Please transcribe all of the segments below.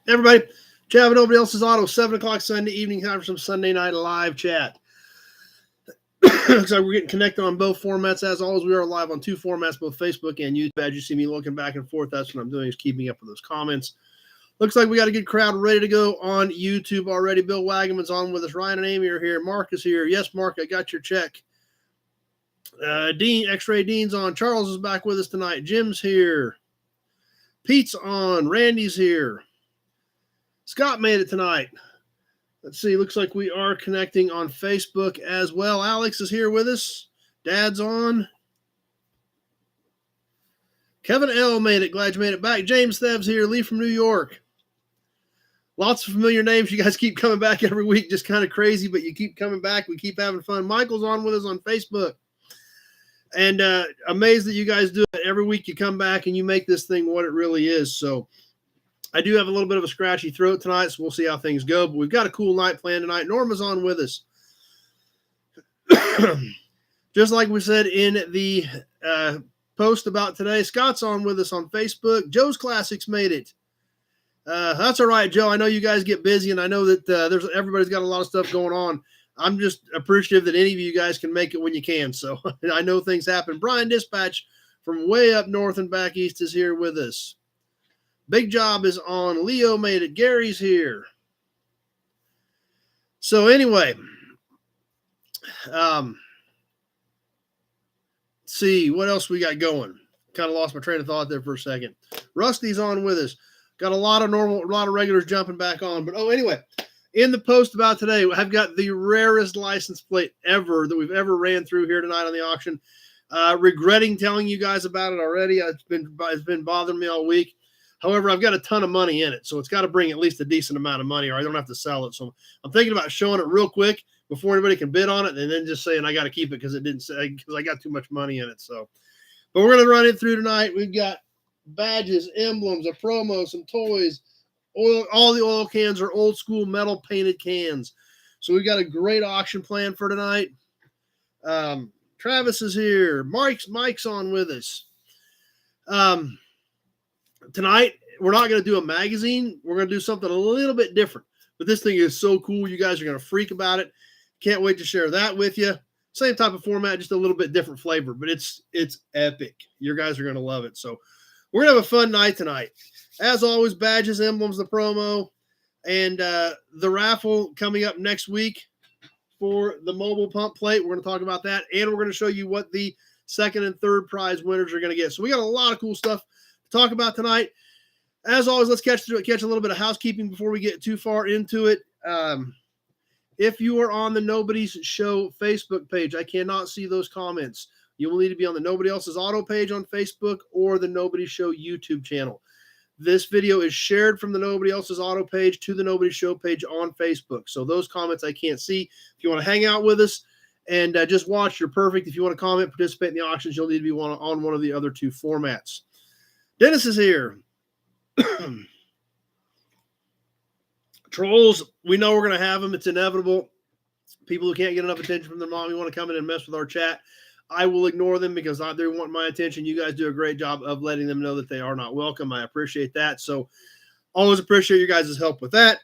Everybody, chat with Nobody Else's Auto, 7 o'clock Sunday evening time for some Sunday night live chat. Looks like we're getting connected on both formats. As always, we are live on two formats, both Facebook and YouTube. As you see me looking back and forth, that's what I'm doing, is keeping up with those comments. Looks like we got a good crowd ready to go on YouTube already. Bill Wagaman's on with us. Ryan and Amy are here. Mark is here. Yes, Mark, I got your check. Dean, X-Ray Dean's on. Charles is back with us tonight. Jim's here. Pete's on. Randy's here. Scott made it tonight. Let's see. Looks like we are connecting on Facebook as well. Alex is here with us. Dad's on. Kevin L. made it. Glad you made it back. James Thebs here. Lee from New York. Lots of familiar names. You guys keep coming back every week. Just kind of crazy, but you keep coming back. We keep having fun. Michael's on with us on Facebook. And amazed that you guys do it. Every week you come back and you make this thing what it really is. So I do have a little bit of a scratchy throat tonight, so we'll see how things go. But we've got a cool night planned tonight. Norma's on with us. Just like we said in the post about today, Scott's on with us on Facebook. Joe's Classics made it. That's all right, Joe. I know you guys get busy, and I know that everybody's got a lot of stuff going on. I'm just appreciative that any of you guys can make it when you can. So I know things happen. Brian Dispatch from way up north and back east is here with us. Big Job is on. Leo made it. Gary's here. So anyway, see what else we got going. Kind of lost my train of thought there for a second. Rusty's on with us. Got a lot of regulars jumping back on. But anyway, in the post about today, I've got the rarest license plate ever that we've ever ran through here tonight on the auction. Regretting telling you guys about it already. It's been bothering me all week. However, I've got a ton of money in it, so it's got to bring at least a decent amount of money, or I don't have to sell it. So I'm thinking about showing it real quick before anybody can bid on it, and then just saying I got to keep it because I got too much money in it. So, but we're gonna run it through tonight. We've got badges, emblems, a promo, some toys. All the oil cans are old school metal painted cans. So we've got a great auction plan for tonight. Travis is here. Mike's on with us. Tonight, we're not going to do a magazine. We're going to do something a little bit different. But this thing is so cool. You guys are going to freak about it. Can't wait to share that with you. Same type of format, just a little bit different flavor. But it's epic. You guys are going to love it. So we're going to have a fun night tonight. As always, badges, emblems, the promo, and the raffle coming up next week for the mobile pump plate. We're going to talk about that. And we're going to show you what the second and third prize winners are going to get. So we got a lot of cool stuff talk about tonight. As always, let's catch a little bit of housekeeping before we get too far into it. If you are on the Nobody's Show Facebook page, I cannot see those comments. You will need to be on the Nobody Else's Auto page on Facebook or the Nobody Show YouTube channel. This video is shared from the Nobody Else's Auto page to the Nobody Show page on Facebook. So those comments I can't see. If you want to hang out with us and just watch, you're perfect. If you want to comment, participate in the auctions, you'll need to be on one of the other two formats. Dennis is here. Trolls, we know we're going to have them. It's inevitable. People who can't get enough attention from their mom, you want to come in and mess with our chat. I will ignore them because they want my attention. You guys do a great job of letting them know that they are not welcome. I appreciate that. So always appreciate you guys' help with that.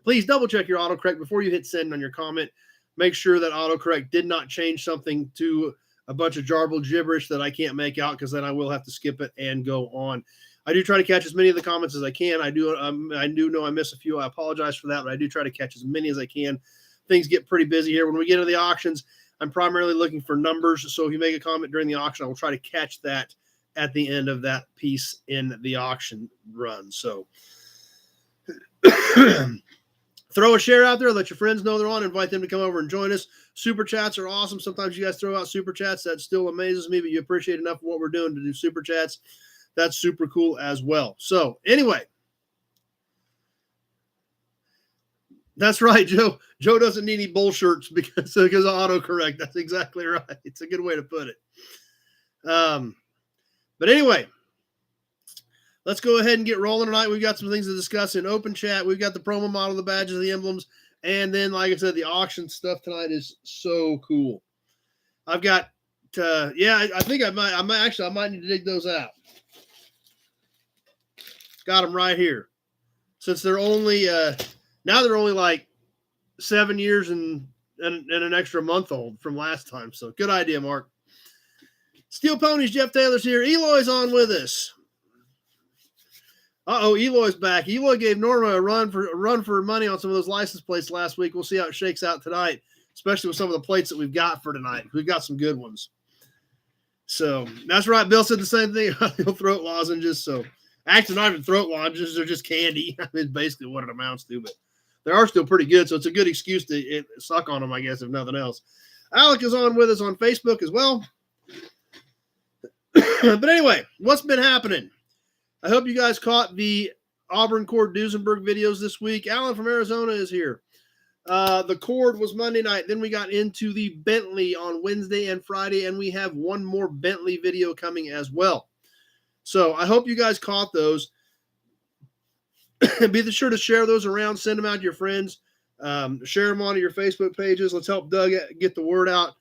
Please double check your autocorrect before you hit send on your comment. Make sure that autocorrect did not change something to a bunch of jarbled gibberish that I can't make out, because then I will have to skip it and go on. I do try to catch as many of the comments as I can. I do know I miss a few. I apologize for that, but I do try to catch as many as I can. Things get pretty busy here. When we get into the auctions, I'm primarily looking for numbers. So if you make a comment during the auction, I will try to catch that at the end of that piece in the auction run. So throw a share out there. Let your friends know they're on. Invite them to come over and join us. Super chats are awesome. Sometimes you guys throw out super chats. That still amazes me, but you appreciate enough of what we're doing to do super chats. That's super cool as well. So anyway, that's right, Joe. Joe doesn't need any bull shirts because of autocorrect. That's exactly right. It's a good way to put it. But anyway, let's go ahead and get rolling tonight. We've got some things to discuss in open chat. We've got the promo model, the badges, the emblems, and then, like I said, the auction stuff tonight is so cool. I've got yeah, I think I might need to dig those out. Got them right here. Since they're only now they're only like 7 years and an extra month old from last time. So good idea, Mark. Steel Ponies, Jeff Taylor's here. Eloy's on with us. Eloy's back. Eloy gave Norma a run for money on some of those license plates last week. We'll see how it shakes out tonight, especially with some of the plates that we've got for tonight. We've got some good ones. So that's right. Bill said the same thing about the throat lozenges. So actually, not even throat lozenges; they're just candy. I mean, basically what it amounts to. But they are still pretty good, so it's a good excuse to suck on them, I guess, if nothing else. Alec is on with us on Facebook as well. But anyway, what's been happening? I hope you guys caught the Auburn Cord Duesenberg videos this week. Alan from Arizona is here. The Cord was Monday night. Then we got into the Bentley on Wednesday and Friday, and we have one more Bentley video coming as well. So I hope you guys caught those. Be sure to share those around. Send them out to your friends. Share them onto your Facebook pages. Let's help Doug get the word out.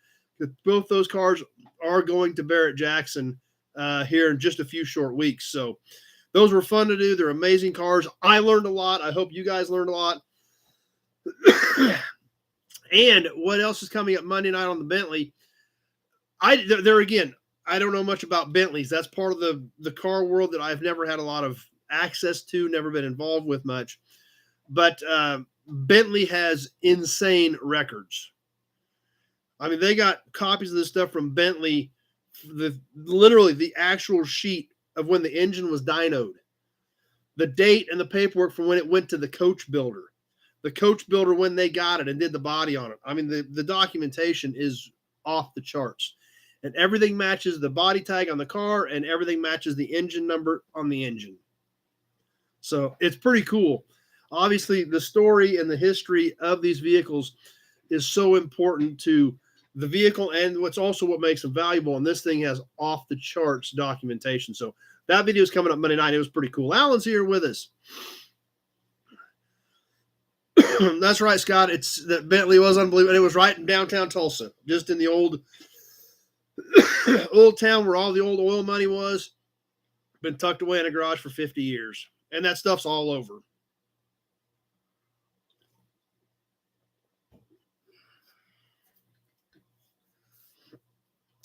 Both those cars are going to Barrett-Jackson here in just a few short weeks. So those were fun to do. They're amazing cars. I learned a lot. I hope you guys learned a lot. And what else is coming up Monday night on the Bentley? There again, I don't know much about Bentleys. That's part of the car world that I've never had a lot of access to, never been involved with much. But Bentley has insane records. I mean, they got copies of this stuff from Bentley, literally the actual sheet of when the engine was dynoed, the date and the paperwork from when it went to the coach builder, when they got it and did the body on it. I mean, the documentation is off the charts, and everything matches the body tag on the car, and everything matches the engine number on the engine. So it's pretty cool. Obviously, the story and the history of these vehicles is so important to the vehicle, and what's also what makes them valuable. And this thing has off the charts documentation. So that video is coming up Monday night. It was pretty cool. Alan's here with us. That's right, Scott. It's that Bentley was unbelievable. It was right in downtown Tulsa, just in the old town where all the old oil money was. Been tucked away in a garage for 50 years. And that stuff's all over.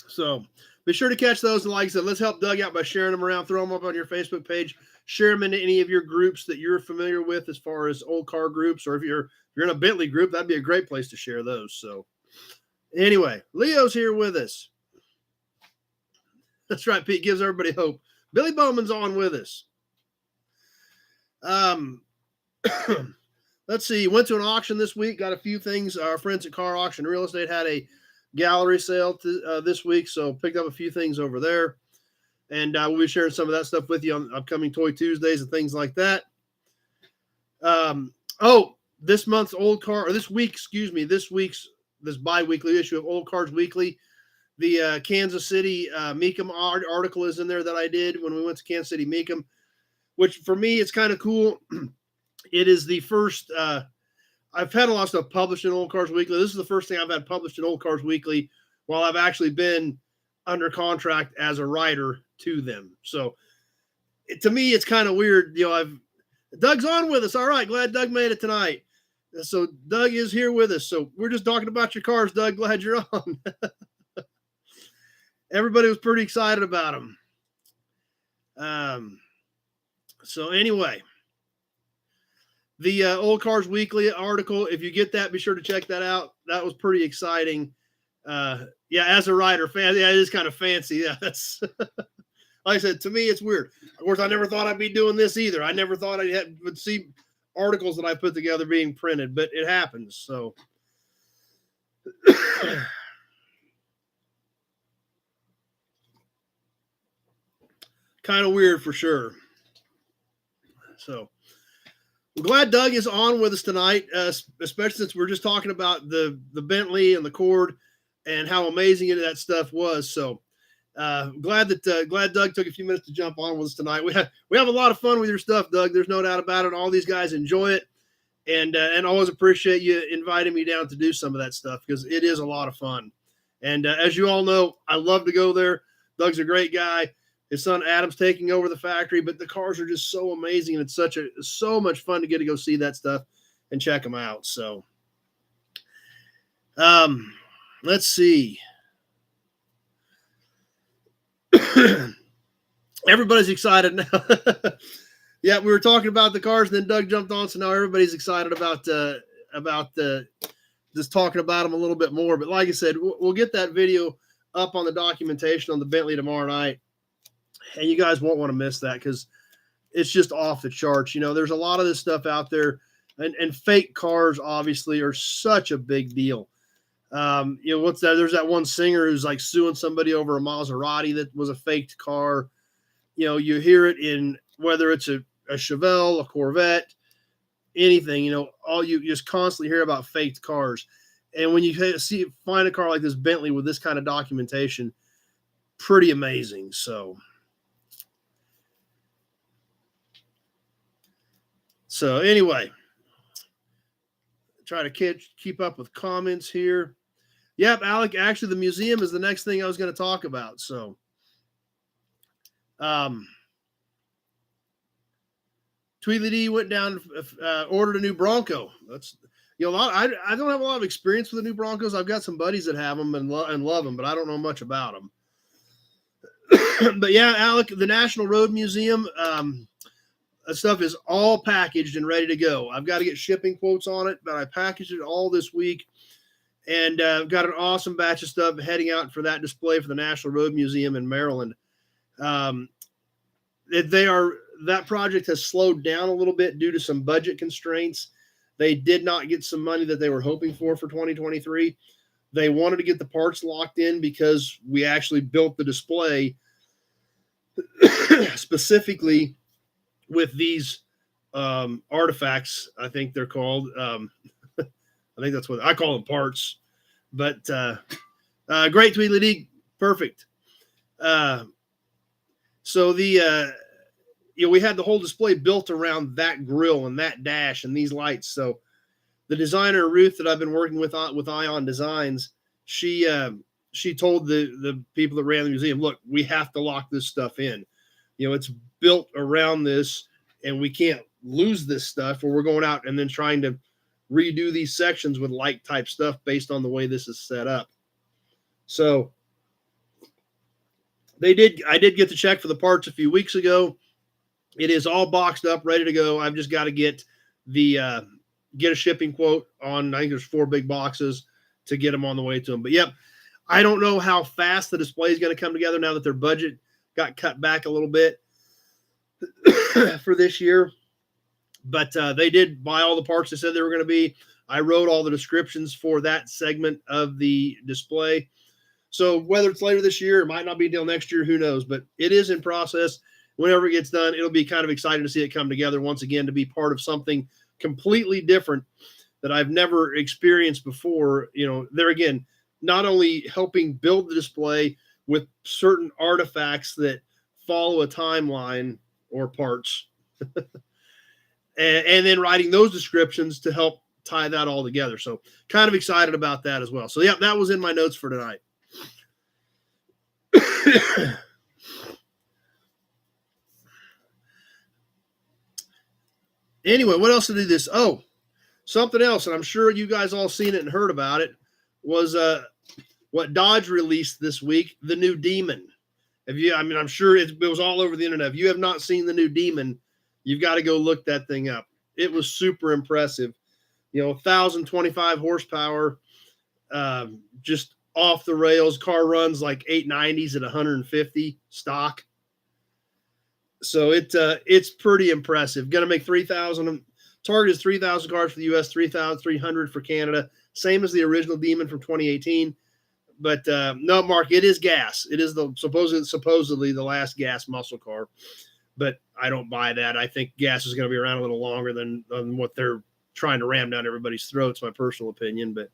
So be sure to catch those. And like I said, let's help Doug out by sharing them around. Throw them up on your Facebook page. Share them into any of your groups that you're familiar with as far as old car groups. Or if you're in a Bentley group, that'd be a great place to share those. So anyway, Leo's here with us. That's right. Pete gives everybody hope. Billy Bowman's on with us. Let's see. Went to an auction this week. Got a few things. Our friends at Car Auction Real Estate had a gallery sale this week, so picked up a few things over there, and we'll be sharing some of that stuff with you on upcoming Toy Tuesdays and things like that. This bi-weekly issue of Old Cars Weekly, the Kansas City Mecum article is in there that I did when we went to Kansas City Mecum, which for me it's kind of cool. It is the first. I've had a lot of stuff published in Old Cars Weekly. This is the first thing I've had published in Old Cars Weekly while I've actually been under contract as a writer to them. So to me, it's kind of weird. Doug's on with us. All right. Glad Doug made it tonight. So Doug is here with us. So we're just talking about your cars, Doug. Glad you're on. Everybody was pretty excited about them. So anyway, the Old Cars Weekly article, if you get that, be sure to check that out. That was pretty exciting. As a writer, it is kind of fancy. Yeah, that's like I said, to me, it's weird. Of course, I never thought I'd be doing this either. I never thought would see articles that I put together being printed, but it happens. So kind of weird for sure. So I'm glad Doug is on with us tonight, especially since we're just talking about the Bentley and the Cord and how amazing that stuff was. So glad Doug took a few minutes to jump on with us tonight. We have a lot of fun with your stuff, Doug. There's no doubt about it. All these guys enjoy it, and always appreciate you inviting me down to do some of that stuff because it is a lot of fun. And as you all know, I love to go there. Doug's a great guy. His son Adam's taking over the factory, but the cars are just so amazing, and it's so much fun to get to go see that stuff and check them out. So, let's see. Everybody's excited now. Yeah, we were talking about the cars, and then Doug jumped on, so now everybody's excited about just talking about them a little bit more. But like I said, we'll get that video up on the documentation on the Bentley tomorrow night, and you guys won't want to miss that because it's just off the charts. You know, there's a lot of this stuff out there, and fake cars obviously are such a big deal. You know, what's that? There's that one singer who's like suing somebody over a Maserati that was a faked car. You know, you hear it in whether it's a Chevelle, a Corvette, anything, you know, you just constantly hear about faked cars. And when you find a car like this Bentley with this kind of documentation, pretty amazing. So anyway, try to keep up with comments here. Yep, Alec, actually the museum is the next thing I was going to talk about. So, Tweedledee went down, ordered a new Bronco. That's, you know, I don't have a lot of experience with the new Broncos. I've got some buddies that have them and love them, but I don't know much about them. But yeah, Alec, the National Road Museum, that stuff is all packaged and ready to go. I've got to get shipping quotes on it, but I packaged it all this week, and I've got an awesome batch of stuff heading out for that display for the National Road Museum in Maryland. That project has slowed down a little bit due to some budget constraints. They did not get some money that they were hoping for 2023. They wanted to get the parts locked in because we actually built the display specifically with these artifacts. I think they're called. I think that's what I call them, parts. But great, Tweedledee, perfect. So we had the whole display built around that grill and that dash and these lights. So the designer Ruth that I've been working with Ion Designs, she told the people that ran the museum, look, we have to lock this stuff in. You know, it's built around this, and we can't lose this stuff, or we're going out and then trying to redo these sections with light type stuff based on the way this is set up. So I did get the check for the parts a few weeks ago. It is all boxed up, ready to go. I've just got to get a shipping quote on, I think there's 4 big boxes to get them on the way to them. But yep, I don't know how fast the display is going to come together now that their budget got cut back a little bit for this year. But they did buy all the parts they said they were going to be. I wrote all the descriptions for that segment of the display. So whether it's later this year, it might not be until next year, who knows? But it is in process. Whenever it gets done, it'll be kind of exciting to see it come together once again, to be part of something completely different that I've never experienced before. You know, there again, not only helping build the display with certain artifacts that follow a timeline or parts, and then writing those descriptions to help tie that all together. So kind of excited about that as well. So yeah, that was in my notes for tonight. Anyway, what else to do this? Oh, something else, and I'm sure you guys all seen it and heard about it, was what Dodge released this week, the new Demon. I'm sure it was all over the internet. If you have not seen the new Demon, you've got to go look that thing up. It was super impressive. You know, 1,025 horsepower, just off the rails. Car runs like 890s at 150 stock. So it's pretty impressive. Going to make 3,000. Target is 3,000 cars for the U.S., 3,300 for Canada. Same as the original Demon from 2018. But no, Mark, it is gas. It is supposedly the last gas muscle car. But I don't buy that. I think gas is going to be around a little longer than what they're trying to ram down everybody's throats, my personal opinion. But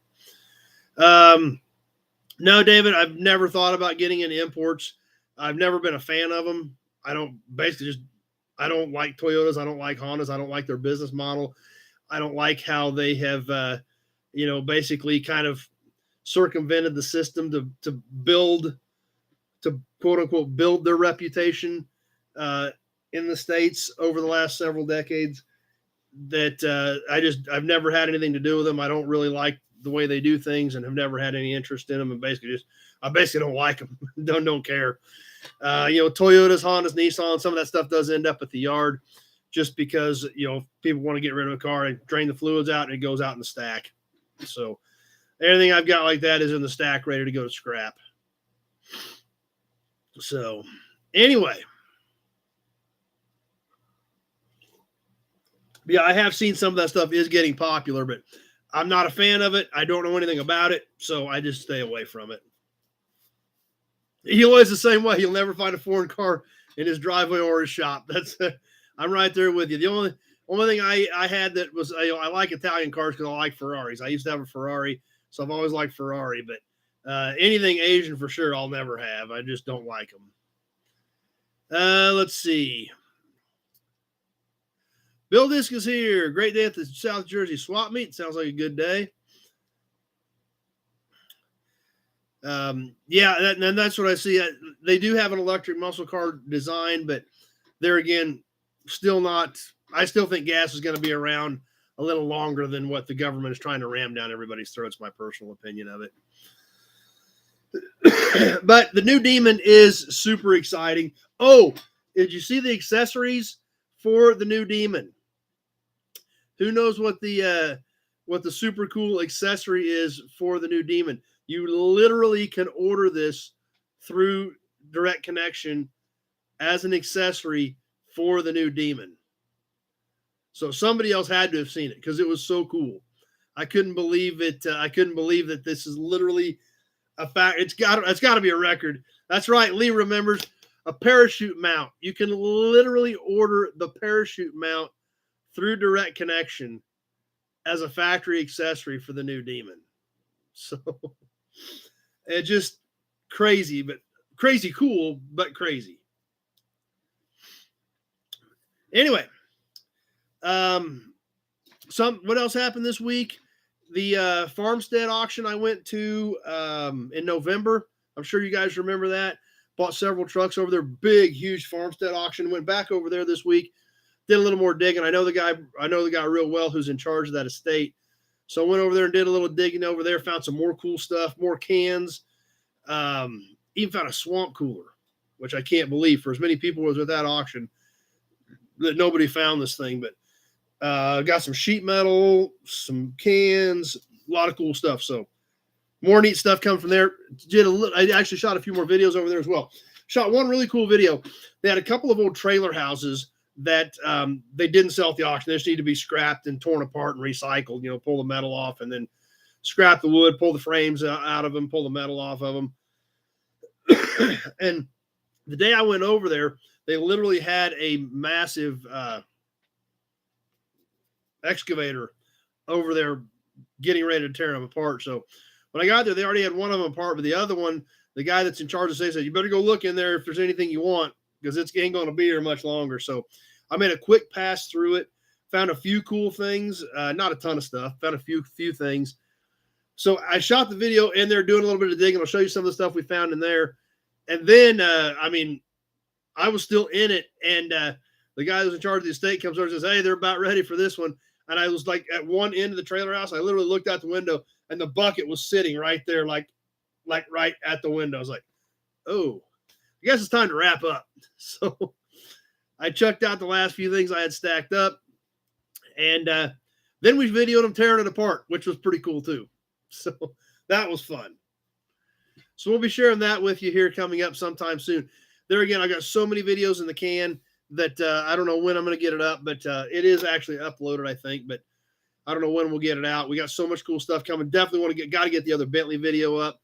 no, David, I've never thought about getting into imports. I've never been a fan of them. I don't like Toyotas. I don't like Hondas. I don't like their business model. I don't like how they have, basically kind of circumvented the system to build, to quote unquote, build their reputation in the States over the last several decades. That I've never had anything to do with them. I don't really like the way they do things and have never had any interest in them. And I basically don't like them. don't care. Toyotas, Hondas, Nissan, some of that stuff does end up at the yard just because, people want to get rid of a car and drain the fluids out and it goes out in the stack. So anything I've got like that is in the stack ready to go to scrap. So anyway, yeah, I have seen some of that stuff is getting popular, but I'm not a fan of it. I don't know anything about it, so I just stay away from it. He'll always the same way. He'll never find a foreign car in his driveway or his shop. I'm right there with you. The only thing I had that was, I like Italian cars because I like Ferraris. I used to have a Ferrari, so I've always liked Ferrari. But anything Asian for sure, I'll never have. I just don't like them. Let's see. Bill Disc is here. Great day at the South Jersey swap meet. Sounds like a good day. And that's what I see. They do have an electric muscle car design, but there again, still not. I still think gas is going to be around a little longer than what the government is trying to ram down everybody's throats. My personal opinion of it. But the new Demon is super exciting. Oh, did you see the accessories for the new Demon? Who knows what the super cool accessory is for the new Demon? You literally can order this through Direct Connection as an accessory for the new Demon. So somebody else had to have seen it because it was so cool. I couldn't believe it. I couldn't believe that this is literally a fact. It's got to be a record. That's right. Lee remembers a parachute mount. You can literally order the parachute mount through Direct Connection as a factory accessory for the new Demon. So it's just crazy, but crazy cool, but crazy. Anyway, what else happened this week? The Farmstead auction I went to in November. I'm sure you guys remember that. Bought several trucks over there. Big, huge Farmstead auction. Went back over there this week. Did a little more digging. I know the guy real well who's in charge of that estate. So I went over there and did a little digging over there. Found some more cool stuff, more cans. Even found a swamp cooler, which I can't believe for as many people as at that auction that nobody found this thing. But got some sheet metal, some cans, a lot of cool stuff. So more neat stuff coming from there. I actually shot a few more videos over there as well. Shot one really cool video. They had a couple of old trailer houses that they didn't sell at the auction. They just need to be scrapped and torn apart and recycled, pull the metal off and then scrap the wood, pull the frames out of them, pull the metal off of them. And the day I went over there, they literally had a massive excavator over there getting ready to tear them apart. So when I got there, they already had one of them apart, but the other one, the guy that's in charge of the said, you better go look in there if there's anything you want, because it ain't going to be here much longer. So I made a quick pass through it, found a few cool things, not a ton of stuff, found a few things. So I shot the video in there doing a little bit of digging. I'll show you some of the stuff we found in there. And then, I was still in it. And the guy who's in charge of the estate comes over and says, hey, they're about ready for this one. And I was like at one end of the trailer house. I literally looked out the window and the bucket was sitting right there, like right at the window. I was like, oh, I guess it's time to wrap up. So I chucked out the last few things I had stacked up. And then we videoed them tearing it apart, which was pretty cool too. So that was fun. So we'll be sharing that with you here coming up sometime soon. There again, I got so many videos in the can that I don't know when I'm going to get it up, but it is actually uploaded, I think, but I don't know when we'll get it out. We got so much cool stuff coming. Definitely got to get the other Bentley video up,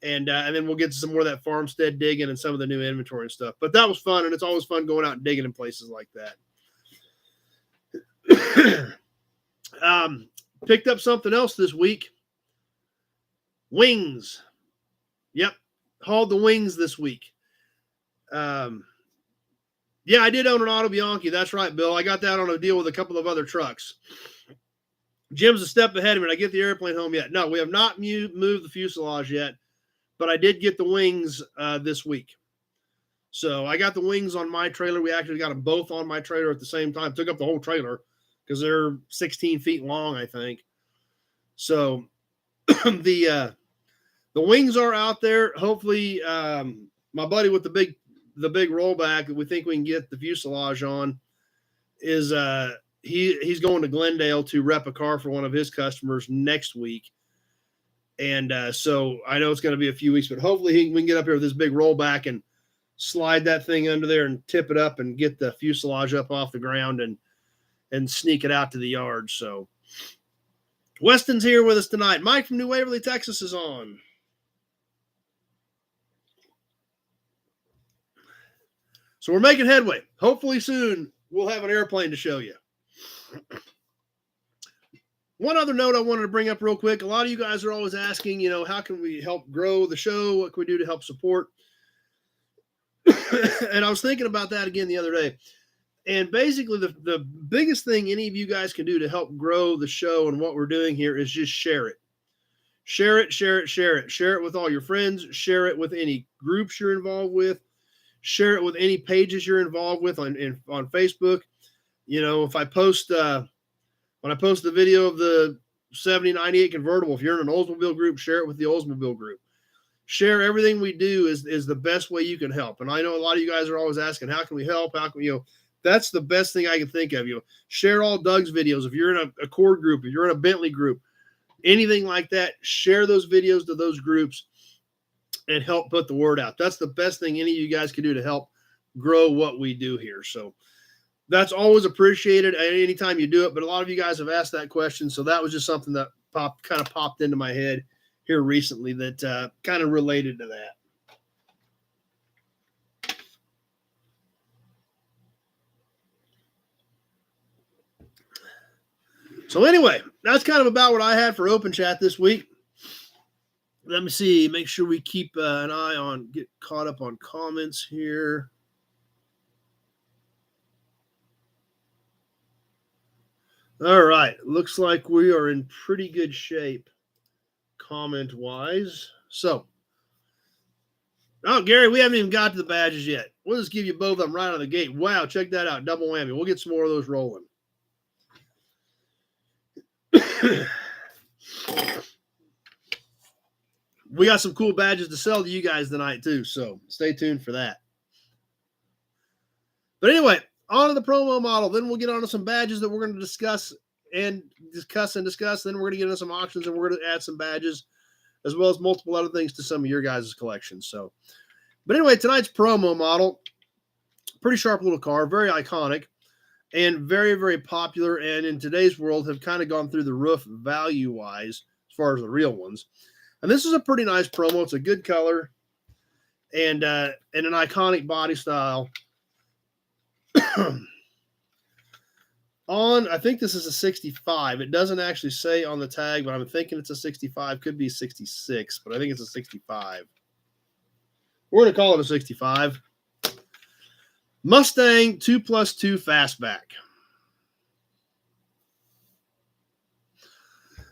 and then we'll get to some more of that farmstead digging and some of the new inventory and stuff. But that was fun, and it's always fun going out and digging in places like that. Picked up something else this week. Wings. Yep. Hauled the wings this week. Yeah, I did own an Auto Bianchi. That's right, Bill. I got that on a deal with a couple of other trucks. Jim's a step ahead of me. Did I get the airplane home yet? No, we have not moved the fuselage yet, but I did get the wings this week. So I got the wings on my trailer. We actually got them both on my trailer at the same time. Took up the whole trailer because they're 16 feet long, I think. So the wings are out there. Hopefully, my buddy with the big rollback that we think we can get the fuselage on is he's going to Glendale to rep a car for one of his customers next week. And so I know it's going to be a few weeks, but hopefully we can get up here with this big rollback and slide that thing under there and tip it up and get the fuselage up off the ground and sneak it out to the yard. So Weston's here with us tonight. Mike from New Waverly, Texas is on. So we're making headway. Hopefully soon we'll have an airplane to show you. One other note I wanted to bring up real quick. A lot of you guys are always asking, how can we help grow the show? What can we do to help support? And I was thinking about that again the other day. And basically the biggest thing any of you guys can do to help grow the show and what we're doing here is just share it. Share it, share it, share it. Share it with all your friends. Share it with any groups you're involved with. Share it with any pages you're involved with on Facebook. If I post when I post the video of the 7098 convertible, if you're in an Oldsmobile group, share it with the Oldsmobile group. Share everything we do is the best way you can help. And I know a lot of you guys are always asking, how can we help? How can that's the best thing I can think of. Share all Doug's videos. If you're in a Cord group, if you're in a Bentley group, anything like that, share those videos to those groups and help put the word out. That's the best thing any of you guys can do to help grow what we do here. So that's always appreciated anytime you do it. But a lot of you guys have asked that question. So that was just something that popped into my head here recently that kind of related to that. So anyway, that's kind of about what I had for Open Chat this week. Let me see, make sure we keep an eye on, get caught up on comments here. All right, looks like we are in pretty good shape comment-wise. So, Gary, we haven't even got to the badges yet. We'll just give you both of them right out of the gate. Wow, check that out, double whammy. We'll get some more of those rolling. We got some cool badges to sell to you guys tonight too, so stay tuned for that. But anyway, on to the promo model. Then we'll get on to some badges that we're going to discuss. Then we're going to get into some auctions and we're going to add some badges as well as multiple other things to some of your guys' collections. So, but anyway, tonight's promo model, pretty sharp little car, very iconic and very, very popular. And in today's world have kind of gone through the roof value-wise as far as the real ones. And this is a pretty nice promo. It's a good color and an iconic body style. I think this is a 65. It doesn't actually say on the tag, but I'm thinking it's a 65. Could be 66, but I think it's a 65. We're going to call it a 65. Mustang 2+2 Fastback.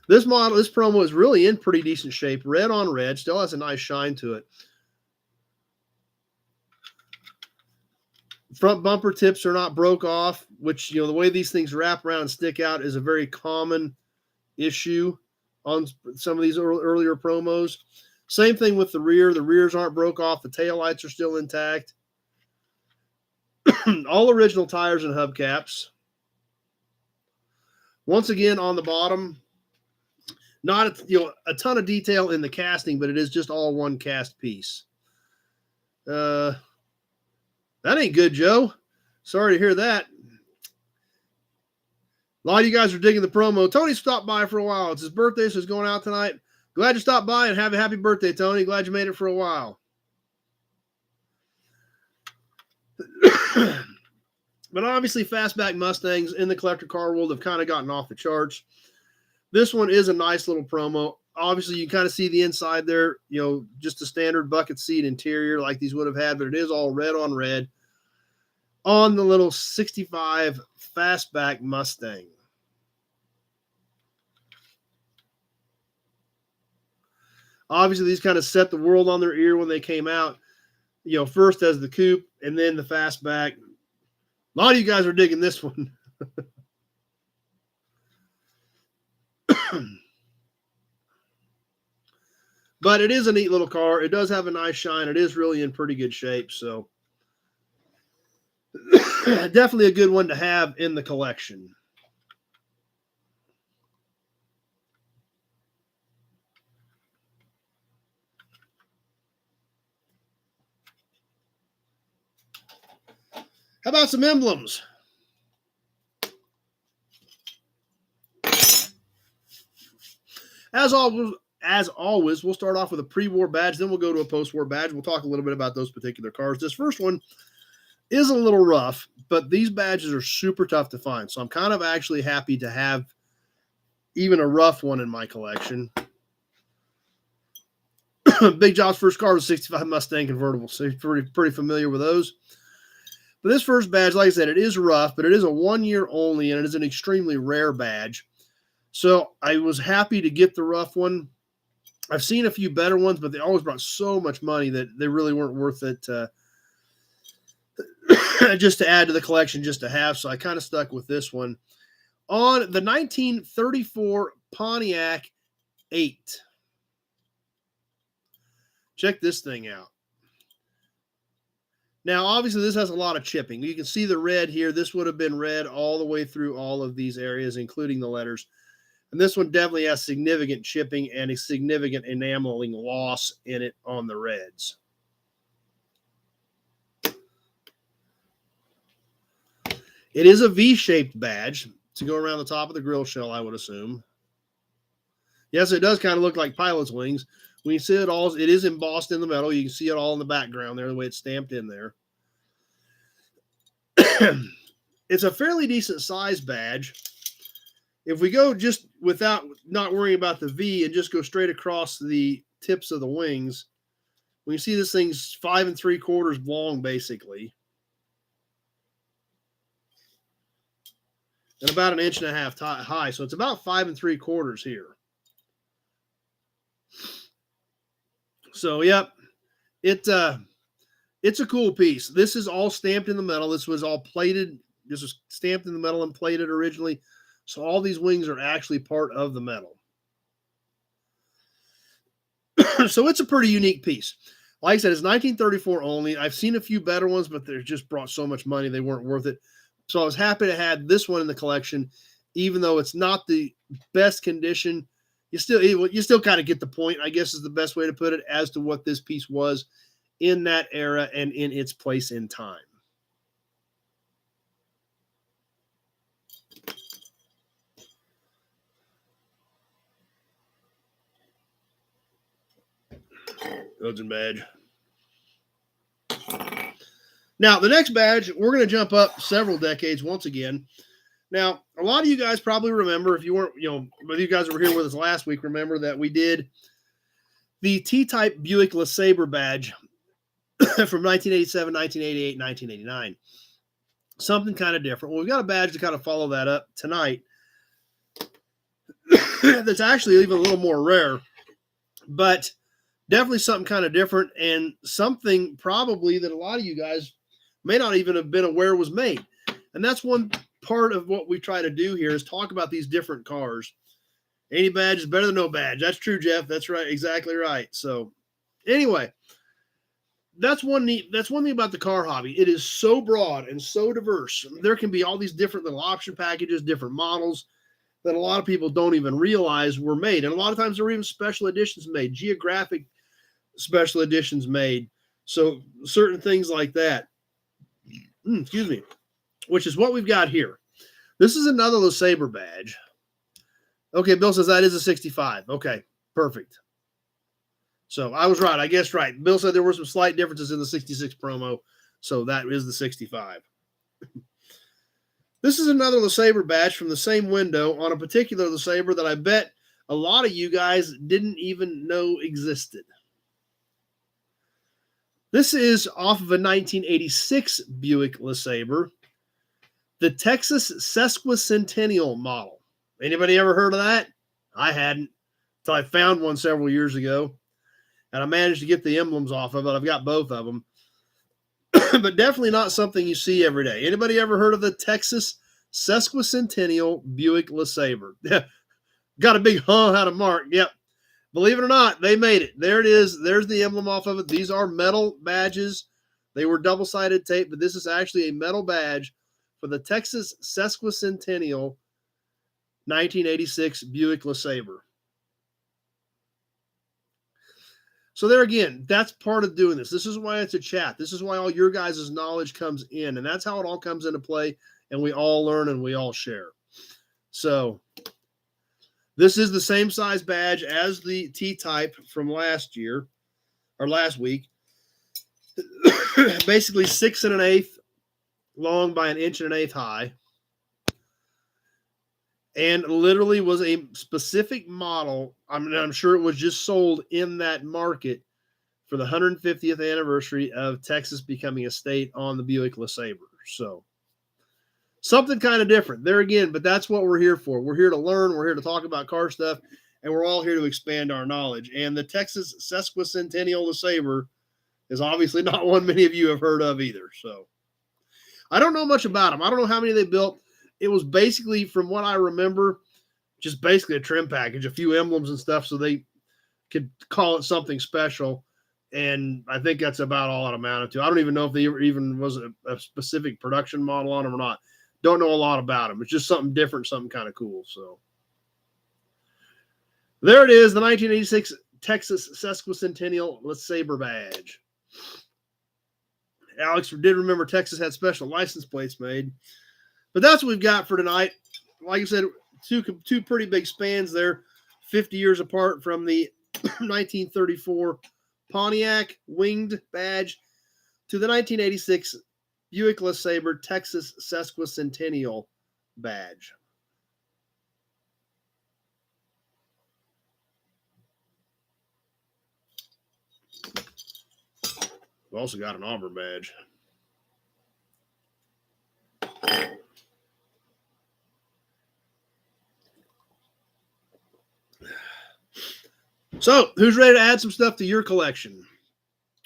This promo is really in pretty decent shape. Red on red. Still has a nice shine to it. Front bumper tips are not broke off, which, the way these things wrap around and stick out is a very common issue on some of these earlier promos. Same thing with the rear. The rears aren't broke off. The taillights are still intact. All original tires and hubcaps. Once again, on the bottom, not a ton of detail in the casting, but it is just all one cast piece. That ain't good, Joe. Sorry to hear that. A lot of you guys are digging the promo. Tony stopped by for a while. It's his birthday, so he's going out tonight. Glad you stopped by and have a happy birthday, Tony. Glad you made it for a while. But obviously, fastback Mustangs in the collector car world have kind of gotten off the charts. This one is a nice little promo. Obviously, you kind of see the inside there, just a standard bucket seat interior like these would have had, but it is all red on red on the little 65 fastback Mustang. Obviously, these kind of set the world on their ear when they came out. First as the coupe and then the fastback. A lot of you guys are digging this one. But it is a neat little car. It does have a nice shine. It is really in pretty good shape. So definitely a good one to have in the collection. How about some emblems? As always, we'll start off with a pre-war badge, then we'll go to a post-war badge. We'll talk a little bit about those particular cars. This first one is a little rough, but these badges are super tough to find. So I'm kind of actually happy to have even a rough one in my collection. Big Job's first car was 65 Mustang convertible, so you're pretty familiar with those. But this first badge, like I said, it is rough, but it is a 1 year only, and it is an extremely rare badge. So I was happy to get the rough one. I've seen a few better ones, but they always brought so much money that they really weren't worth it just to add to the collection, just to have. So I kind of stuck with this one. On the 1934 Pontiac 8. Check this thing out. Now, obviously, this has a lot of chipping. You can see the red here. This would have been red all the way through all of these areas, including the letters. And this one definitely has significant chipping and a significant enameling loss in it on the reds. It is a V-shaped badge to go around the top of the grill shell, I would assume. Yes, it does kind of look like pilot's wings. When you see it all, it is embossed in the metal. You can see it all in the background there, the way it's stamped in there. It's a fairly decent size badge. If we go just without not worrying about the V and just go straight across the tips of the wings, when you see this thing's 5 3/4 long, basically, and about 1.5 inches high. So it's about 5 3/4 here. So, yep, it's a cool piece. This is all stamped in the metal. This was all plated. This was stamped in the metal and plated originally. So all these wings are actually part of the metal. So it's a pretty unique piece. Like I said, it's 1934 only. I've seen a few better ones, but they just brought so much money they weren't worth it. So I was happy to have this one in the collection, even though it's not the best condition. You still kind of get the point, I guess is the best way to put it, as to what this piece was in that era and in its place in time. Elgin badge. Now, the next badge, we're going to jump up several decades once again. Now, a lot of you guys probably remember, if you weren't, but you guys were here with us last week, remember that we did the T-Type Buick LeSabre badge from 1987, 1988, 1989. Something kind of different. Well, we've got a badge to kind of follow that up tonight that's actually even a little more rare, but definitely something kind of different and something probably that a lot of you guys may not even have been aware was made. And that's one part of what we try to do here is talk about these different cars. Any badge is better than no badge. That's true, Jeff. That's right. Exactly right. So anyway, that's one thing about the car hobby. It is so broad and so diverse. There can be all these different little option packages, different models that a lot of people don't even realize were made. And a lot of times there are even special editions made, geographic special editions made. So certain things like that. Excuse me. Which is what we've got here. This is another LeSabre badge. Okay, Bill says that is a 65. Okay, perfect. So I was right. I guess right. Bill said there were some slight differences in the 66 promo. So that is the 65. This is another LeSabre badge from the same window on a particular LeSabre that I bet a lot of you guys didn't even know existed. This is off of a 1986 Buick LeSabre, the Texas Sesquicentennial model. Anybody ever heard of that? I hadn't until I found one several years ago. and I managed to get the emblems off of it. I've got both of them, but definitely not something you see every day. Anybody ever heard of the Texas Sesquicentennial Buick LeSabre? Got a big huh out of Mark. Yep. Believe it or not, they made it. There it is. There's the emblem off of it. These are metal badges. They were double-sided tape, but this is actually a metal badge for the Texas Sesquicentennial 1986 Buick LeSabre. So there again, that's part of doing this. This is why it's a chat. This is why all your guys' knowledge comes in, and that's how it all comes into play, and we all learn and we all share. So this is the same size badge as the T-type from last year, or last week. Basically 6 1/8 long by 1 1/8 inch high. And literally was a specific model. I'm sure it was just sold in that market for the 150th anniversary of Texas becoming a state on the Buick LeSabre. So something kind of different there again, but that's what we're here for. We're here to learn. We're here to talk about car stuff, and we're all here to expand our knowledge. And the Texas Sesquicentennial LeSabre is obviously not one many of you have heard of either. So I don't know much about them. I don't know how many they built. It was basically, from what I remember, just basically a trim package, a few emblems and stuff so they could call it something special. And I think that's about all it amounted to. I don't even know if there even was a specific production model on them or not. Don't know a lot about them. It's just something different, something kind of cool. So there it is, the 1986 Texas Sesquicentennial LeSabre badge. Alex did remember Texas had special license plates made. But that's what we've got for tonight. Like I said, two pretty big spans there, 50 years apart from the 1934 Pontiac winged badge to the 1986 Buick LeSabre Texas Sesquicentennial badge. We've also got an Auburn badge. So, who's ready to add some stuff to your collection?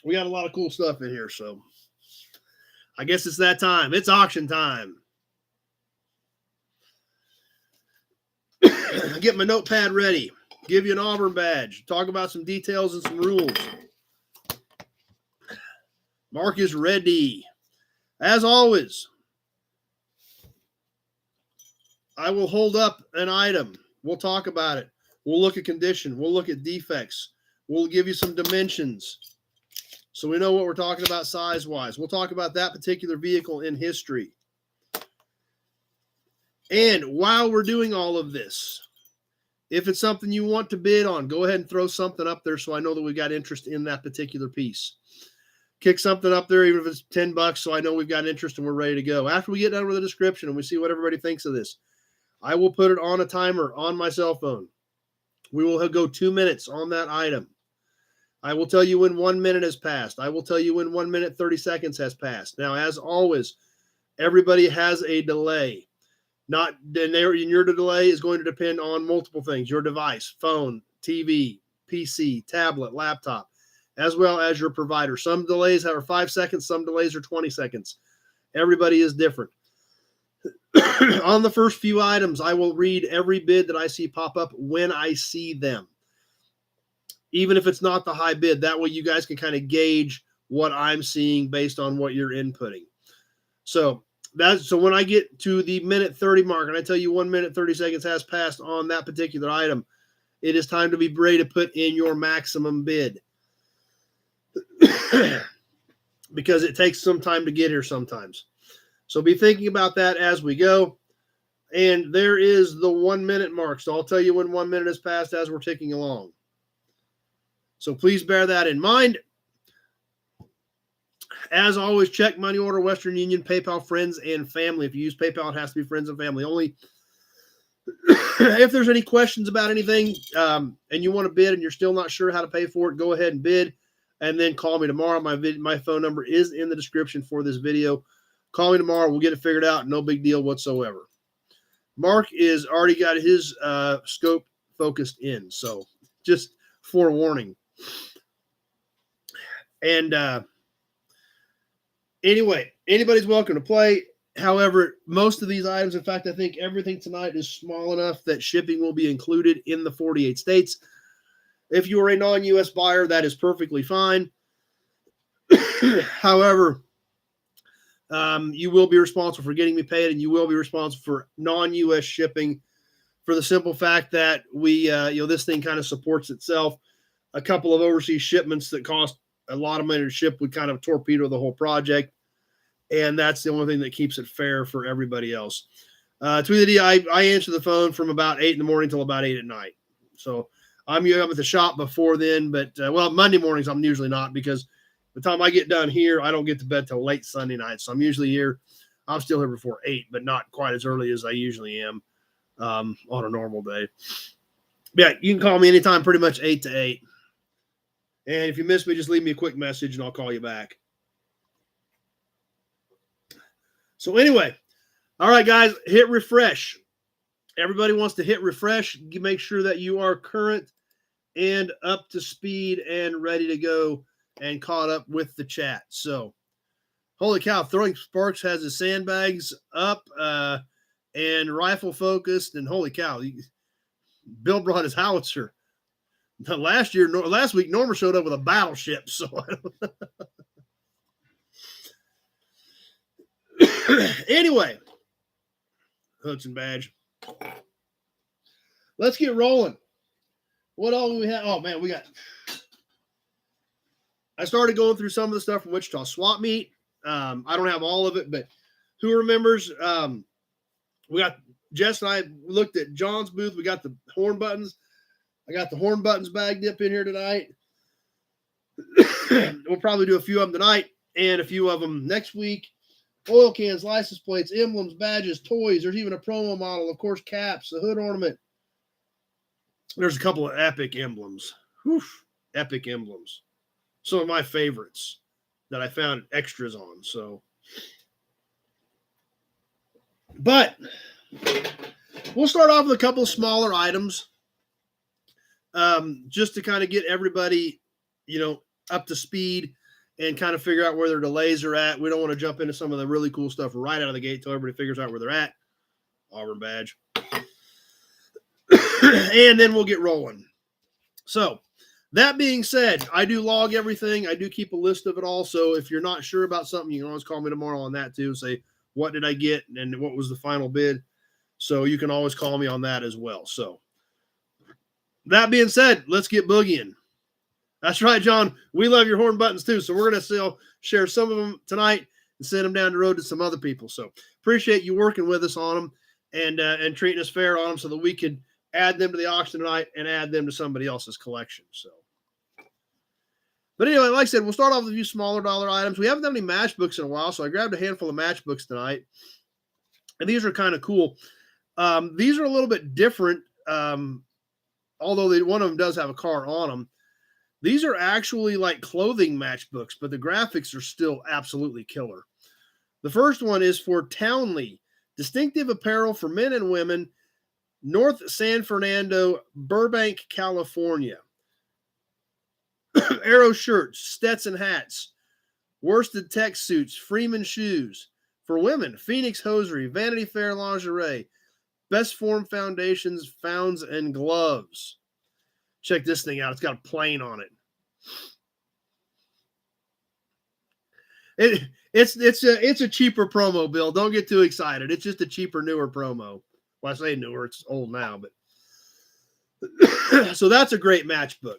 We got a lot of cool stuff in here, so I guess it's that time. It's auction time. Get my notepad ready. Give you an Auburn badge. Talk about some details and some rules. Mark is ready. As always, I will hold up an item. We'll talk about it. We'll look at condition. We'll look at defects. We'll give you some dimensions so we know what we're talking about size-wise. We'll talk about that particular vehicle in history. And while we're doing all of this, if it's something you want to bid on, go ahead and throw something up there so I know that we've got interest in that particular piece. Kick something up there, even if it's $10, so I know we've got interest and we're ready to go. After we get done with the description and we see what everybody thinks of this, I will put it on a timer on my cell phone. We will go 2 minutes on that item. I will tell you when 1 minute has passed. I will tell you when 1 minute, 30 seconds has passed. Now, as always, everybody has a delay. Your delay is going to depend on multiple things. Your device, phone, TV, PC, tablet, laptop, as well as your provider. Some delays are 5 seconds. Some delays are 20 seconds. Everybody is different. On the first few items, I will read every bid that I see pop up when I see them, even if it's not the high bid. That way you guys can kind of gauge what I'm seeing based on what you're inputting. So when I get to the minute 30 mark and I tell you 1 minute, 30 seconds has passed on that particular item, it is time to be ready to put in your maximum bid. Because it takes some time to get here sometimes. So be thinking about that as we go. And there is the 1 minute mark. So I'll tell you when 1 minute has passed as we're ticking along. So please bear that in mind. As always, check money order, Western Union, PayPal, friends, and family. If you use PayPal, it has to be friends and family only. If there's any questions about anything and you want to bid and you're still not sure how to pay for it, go ahead and bid and then call me tomorrow. My phone number is in the description for this video. Call me tomorrow. We'll get it figured out. No big deal whatsoever. Mark is already got his scope focused in. So just forewarning. And anyway, anybody's welcome to play. However, most of these items, in fact, I think everything tonight is small enough that shipping will be included in the 48 states. If you are a non-U.S. buyer, that is perfectly fine. However, you will be responsible for getting me paid, and you will be responsible for non-U.S. shipping, for the simple fact that we, this thing kind of supports itself. A couple of overseas shipments that cost a lot of money to ship would kind of torpedo the whole project, and that's the only thing that keeps it fair for everybody else. Tweety, I answer the phone from about 8 in the morning till about 8 at night. So I'm at the shop before then, but Monday mornings I'm usually not, because by the time I get done here, I don't get to bed till late Sunday night. So I'm usually here. I'm still here before 8, but not quite as early as I usually am on a normal day. Yeah, you can call me anytime, pretty much 8 to 8. And if you miss me, just leave me a quick message and I'll call you back. So anyway, all right, guys, hit refresh. Everybody wants to hit refresh. You make sure that you are current and up to speed and ready to go and caught up with the chat. So, holy cow, Throwing Sparks has his sandbags up and rifle focused. And holy cow, Bill brought his howitzer. Last week, Norma showed up with a battleship. So, anyway, hooks and badge. Let's get rolling. What all do we have? Oh, man, I started going through some of the stuff from Wichita Swap Meet. I don't have all of it, but who remembers? We got Jess and I looked at John's booth. We got the horn buttons. I got the horn buttons bag dip in here tonight. We'll probably do a few of them tonight and a few of them next week. Oil cans, license plates, emblems, badges, toys. There's even a promo model, of course, caps, a hood ornament. There's a couple of epic emblems. Whew, epic emblems. Some of my favorites that I found extras on. So, but we'll start off with a couple of smaller items, just to kind of get everybody, up to speed and kind of figure out where their delays are at. We don't want to jump into some of the really cool stuff right out of the gate till everybody figures out where they're at. Auburn badge. And then we'll get rolling. So, that being said, I do log everything. I do keep a list of it all. So if you're not sure about something, you can always call me tomorrow on that too. Say, what did I get and what was the final bid? So you can always call me on that as well. So that being said, let's get boogieing. That's right, John. We love your horn buttons too. So we're going to share some of them tonight and send them down the road to some other people. So appreciate you working with us on them and treating us fair on them so that we could add them to the auction tonight and add them to somebody else's collection. So. But anyway, like I said, we'll start off with a few smaller dollar items. We haven't done any matchbooks in a while, so I grabbed a handful of matchbooks tonight. And these are kind of cool. These are a little bit different, although one of them does have a car on them. These are actually like clothing matchbooks, but the graphics are still absolutely killer. The first one is for Townley, distinctive apparel for men and women, North San Fernando, Burbank, California. Arrow shirts, Stetson hats, worsted tech suits, Freeman shoes. For women, Phoenix hosiery, Vanity Fair lingerie, Best Form foundations, founds, and gloves. Check this thing out. It's got a plane on it. It's a cheaper promo, Bill. Don't get too excited. It's just a cheaper, newer promo. Well, I say newer. It's old now, but so that's a great matchbook.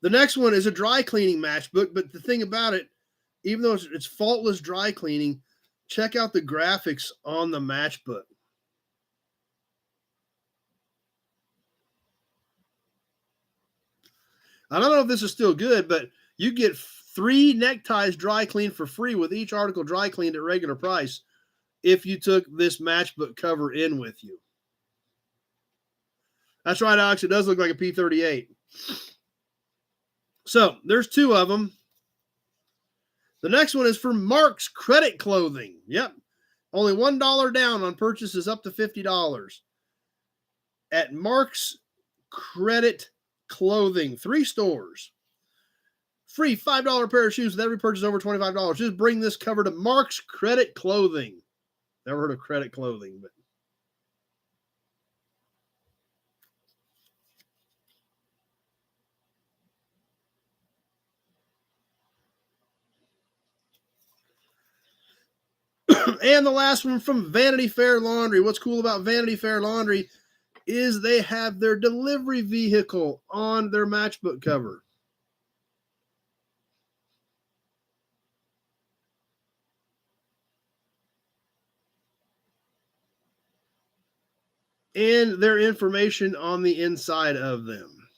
The next one is a dry cleaning matchbook, but the thing about it, even though it's faultless dry cleaning, check out the graphics on the matchbook. I don't know if this is still good, but you get 3 neckties dry cleaned for free with each article dry cleaned at regular price if you took this matchbook cover in with you. That's right, Alex. It does look like a P38. So there's 2 of them. The next one is for Mark's Credit Clothing. Yep. Only $1 down on purchases up to $50 at Mark's Credit Clothing. 3 stores. Free $5 pair of shoes with every purchase over $25. Just bring this cover to Mark's Credit Clothing. Never heard of Credit Clothing, but and the last one from Vanity Fair Laundry. What's cool about Vanity Fair Laundry is they have their delivery vehicle on their matchbook cover. And their information on the inside of them.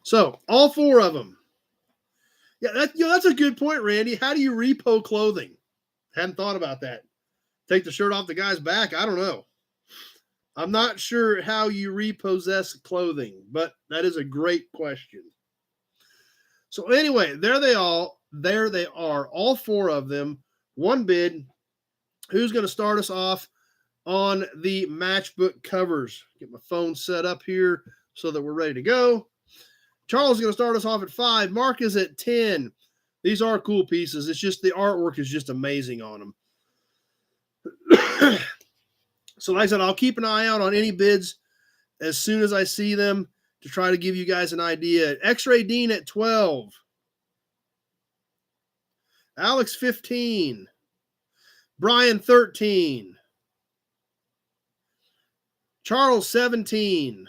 So, all 4 of them. Yeah, that's a good point, Randy. How do you repo clothing? Hadn't thought about that. Take the shirt off the guy's back? I don't know. I'm not sure how you repossess clothing, but that is a great question. So anyway, there they are, all 4 of them. One bid. Who's going to start us off on the matchbook covers? Get my phone set up here so that we're ready to go. Charles is going to start us off at 5. Mark is at 10. These are cool pieces. It's just the artwork is just amazing on them. So like I said, I'll keep an eye out on any bids as soon as I see them to try to give you guys an idea. X-Ray Dean at 12. Alex 15. Brian 13. Charles 17.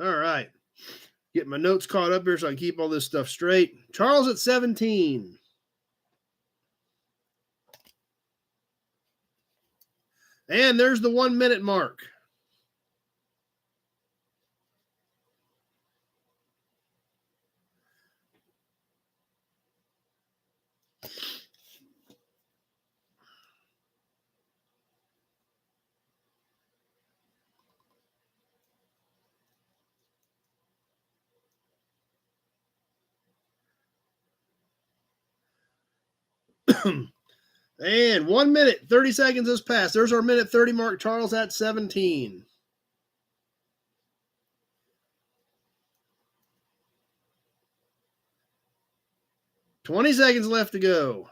All right. Get my notes caught up here so I can keep all this stuff straight. Charles at 17. And there's the 1 minute mark. And 1 minute, 30 seconds has passed. There's our minute 30 mark. Charles at 17. $20 seconds left to go.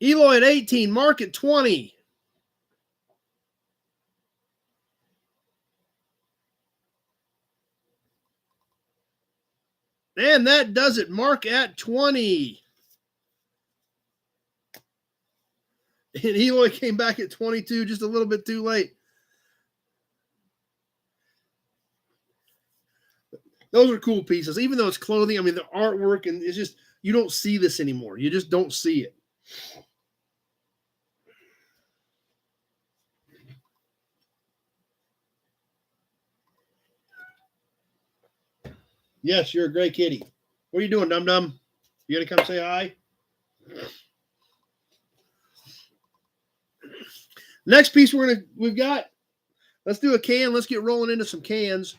Eloy at 18. Mark at 20. And that does it. Mark at 20. And Eloy came back at 22, just a little bit too late. Those are cool pieces. Even though it's clothing, I mean, the artwork, and it's just, you don't see this anymore. You just don't see it. Yes, you're a great kitty. What are you doing, Dum Dum? You gonna come say hi? Next piece we've got. Let's do a can. Let's get rolling into some cans.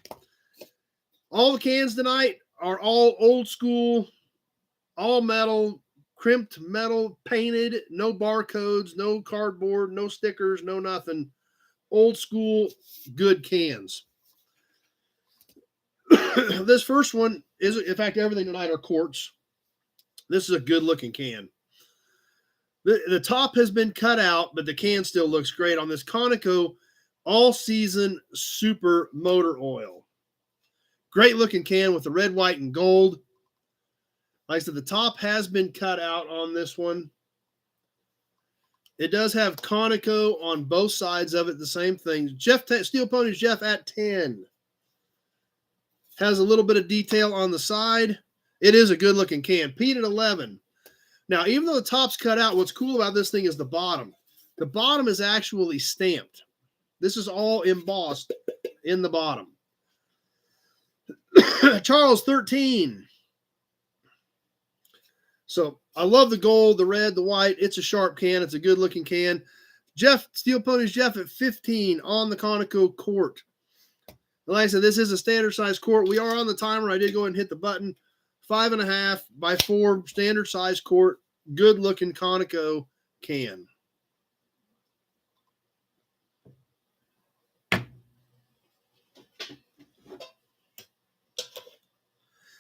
All the cans tonight are all old school, all metal, crimped metal, painted, no barcodes, no cardboard, no stickers, no nothing. Old school, good cans. This first one is, in fact, everything tonight are quartz. This is a good looking can. The top has been cut out, but the can still looks great on this Conoco All Season Super Motor Oil. Great looking can with the red, white, and gold. Like I said, the top has been cut out on this one. It does have Conoco on both sides of it, the same thing. Steel Ponies Jeff at 10. Has a little bit of detail on the side. It is a good looking can. Pete at 11. Now, even though the top's cut out, what's cool about this thing is the bottom. The bottom is actually stamped. This is all embossed in the bottom. Charles 13. So I love the gold, the red, the white. It's a sharp can. It's a good looking can. Jeff, Steel Ponies Jeff at 15 on the Conoco quart. Like I said, this is a standard size quart. We are on the timer. I did go ahead and hit the button. 5.5 by 4 standard size quart. Good looking Conoco can.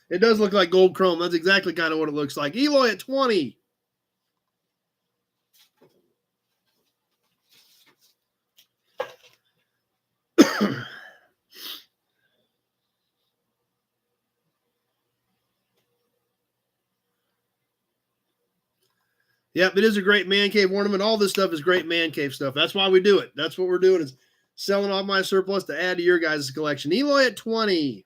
It does look like gold chrome. That's exactly kind of what it looks like. Eloy at 20. Yep, it is a great man cave ornament. All this stuff is great man cave stuff. That's why we do it. That's what we're doing, is selling off my surplus to add to your guys' collection. Eloy at 20.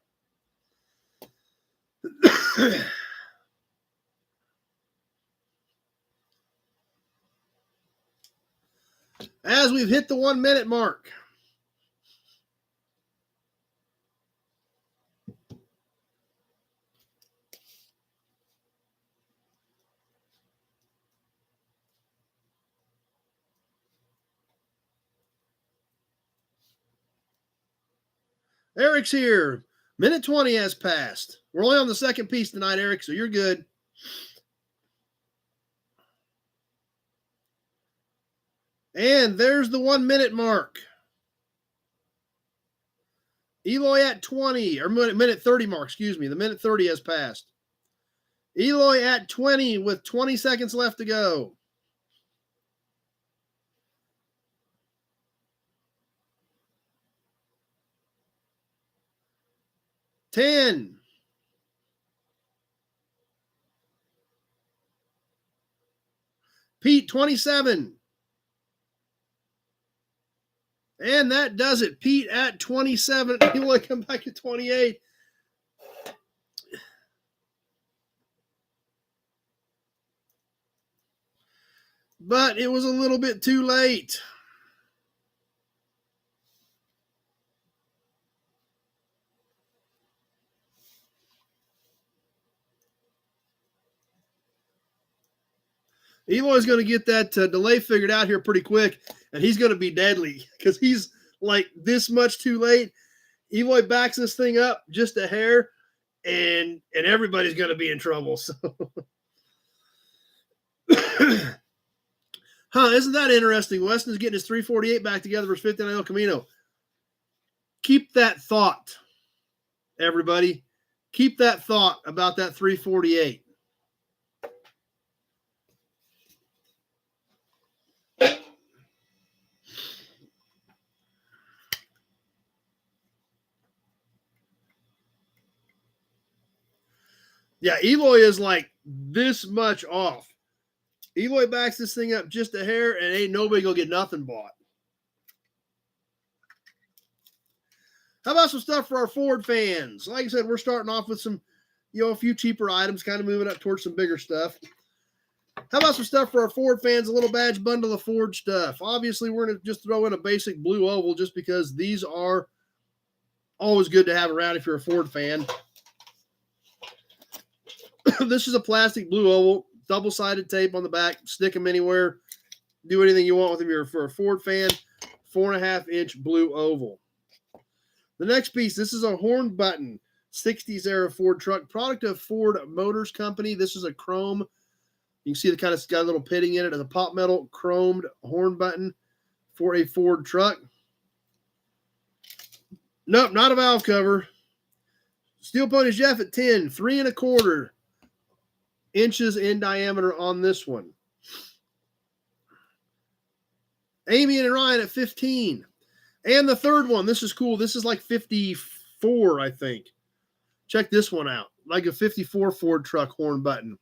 As we've hit the 1 minute mark. Eric's here. Minute 20 has passed. We're only on the second piece tonight, Eric, so you're good. And there's the 1 minute mark. Eloy at 20, or minute 30 mark, excuse me. The minute 30 has passed. Eloy at 20 with 20 seconds left to go. Ten. Pete, 27. And that does it. Pete at 27. Eloy come back at 28. But it was a little bit too late. Eloy's going to get that delay figured out here pretty quick, and he's going to be deadly because he's like this much too late. Eloy backs this thing up just a hair, and everybody's going to be in trouble. So, isn't that interesting? Weston's getting his 348 back together versus 59 El Camino. Keep that thought, everybody. Keep that thought about that 348. Yeah, Eloy is like this much off. Eloy backs this thing up just a hair, and ain't nobody gonna get nothing bought. How about some stuff for our Ford fans? Like I said, we're starting off with some, a few cheaper items, kind of moving up towards some bigger stuff. How about some stuff for our Ford fans? A little badge bundle of Ford stuff. Obviously, we're going to just throw in a basic blue oval just because these are always good to have around if you're a Ford fan. This is a plastic blue oval, double-sided tape on the back. Stick them anywhere. Do anything you want with them. You're for a Ford fan. 4.5-inch blue oval. The next piece, this is a horn button, 60s era Ford truck, product of Ford Motors Company. This is a chrome. You can see the kind of got a little pitting in it as a pop metal chromed horn button for a Ford truck. Nope, not a valve cover. Steel Ponies Jeff at 10, 3.25 inches in diameter on this one. Amy and Ryan at 15. And the third one, this is cool. This is like 54, I think. Check this one out. Like a 54 Ford truck horn button.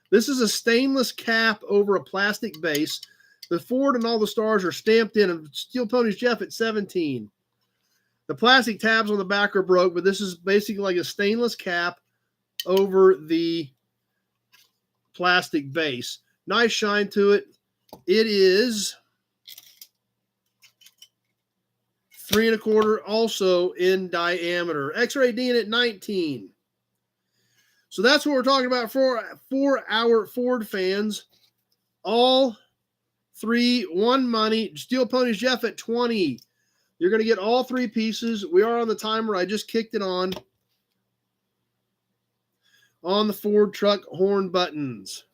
This is a stainless cap over a plastic base. The Ford and all the stars are stamped in. And Steel Ponies Jeff at 17. The plastic tabs on the back are broke, but this is basically like a stainless cap over the plastic base. Nice shine to it. It is 3 1/4 also in diameter. X-ray D at 19. So that's what we're talking about for our Ford fans. All 3, 1 money. Steel Ponies Jeff at 20. You're going to get all 3 pieces. We are on the timer. I just kicked it on the Ford truck horn buttons.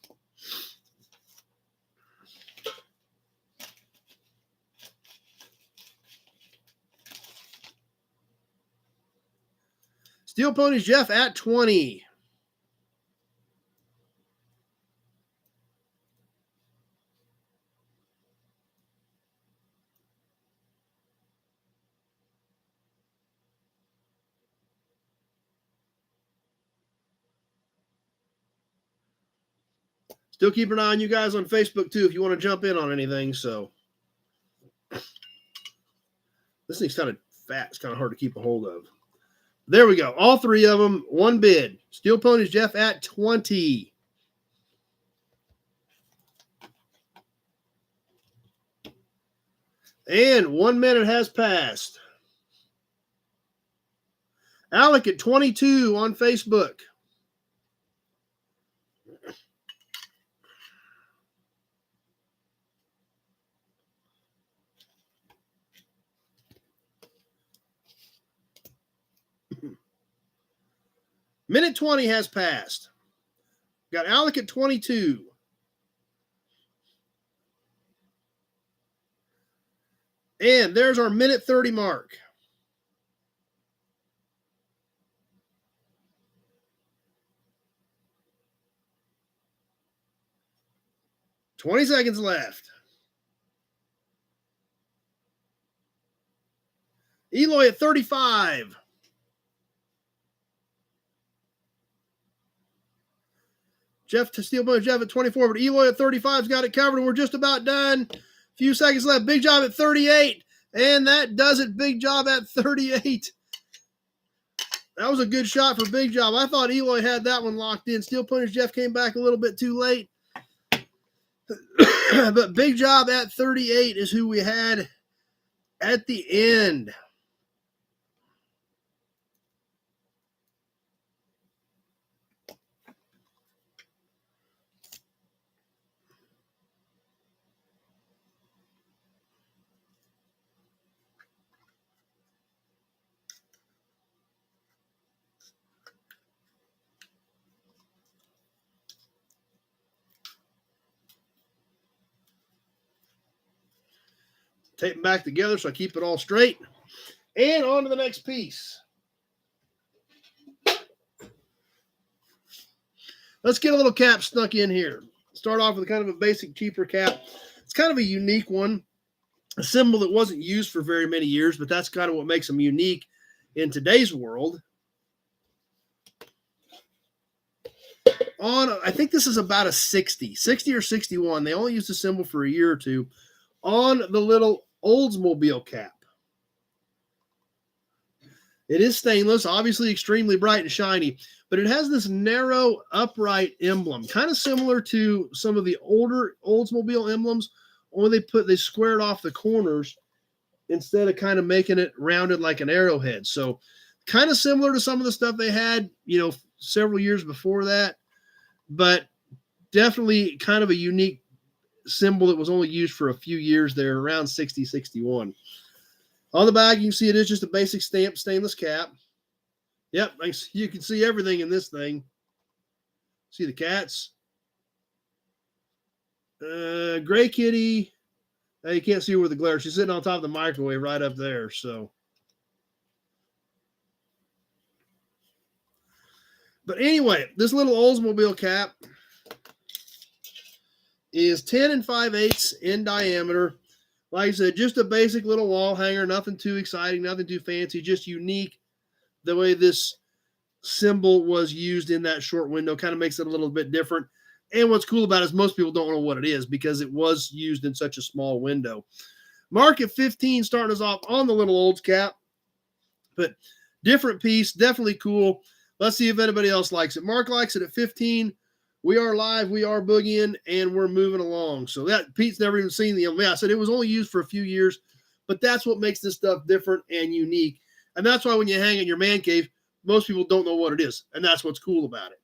Steel Ponies Jeff at 20. Still keep an eye on you guys on Facebook too if you want to jump in on anything. So this thing's kind of fat. It's kind of hard to keep a hold of. There we go. All 3 of them, 1 bid. Steel Ponies Jeff at 20. And 1 minute has passed. Alec at 22 on Facebook. Minute 20 has passed. Got Alec at 22. And there's our minute 30 mark. $20 seconds left. Eloy at 35. Jeff to Steel Ponies Jeff at 24, but Eloy at 35's got it covered, and we're just about done. Few seconds left. Big Job at 38. And that does it. Big Job at 38. That was a good shot for Big Job. I thought Eloy had that one locked in. Steel Ponies Jeff came back a little bit too late. But Big Job at 38 is who we had at the end. Tape them back together so I keep it all straight. And on to the next piece. Let's get a little cap snuck in here. Start off with kind of a basic, cheaper cap. It's kind of a unique one. A symbol that wasn't used for very many years, but that's kind of what makes them unique in today's world. I think this is about a 60 or 61. They only used the symbol for a year or two on the little Oldsmobile cap. It is stainless, obviously extremely bright and shiny, but it has this narrow upright emblem, kind of similar to some of the older Oldsmobile emblems, only they squared off the corners instead of kind of making it rounded like an arrowhead. So kind of similar to some of the stuff they had, several years before that, but definitely kind of a unique symbol that was only used for a few years there, around 60, 61. On the back, you can see it is just a basic stamped stainless cap. Yep, you can see everything in this thing. See the cats. Gray Kitty. You can't see her with the glare. She's sitting on top of the microwave right up there. So, but anyway, this little Oldsmobile cap is 10 5/8 in diameter. Like I said, just a basic little wall hanger, nothing too exciting, nothing too fancy, just unique. The way this symbol was used in that short window kind of makes it a little bit different. And what's cool about it is most people don't know what it is because it was used in such a small window. Mark at 15 starting us off on the little Olds cap. But different piece, definitely cool. Let's see if anybody else likes it. Mark likes it at 15. We are live, we are boogieing, and we're moving along. So that Pete's never even seen the emblem. Yeah, I said it was only used for a few years, but that's what makes this stuff different and unique. And that's why when you hang in your man cave, most people don't know what it is. And that's what's cool about it.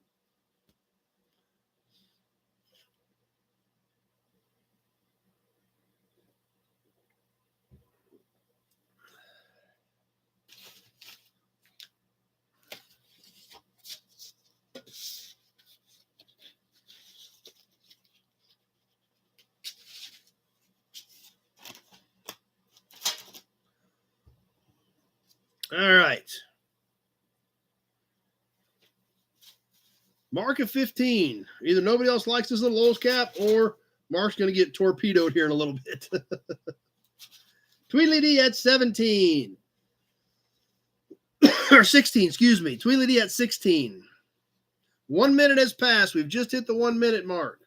All right. Mark of 15. Either nobody else likes this little Lowe's cap or Mark's going to get torpedoed here in a little bit. Tweedledee at 17. Or 16, excuse me. Tweedledee at 16. 1 minute has passed. We've just hit the 1 minute mark.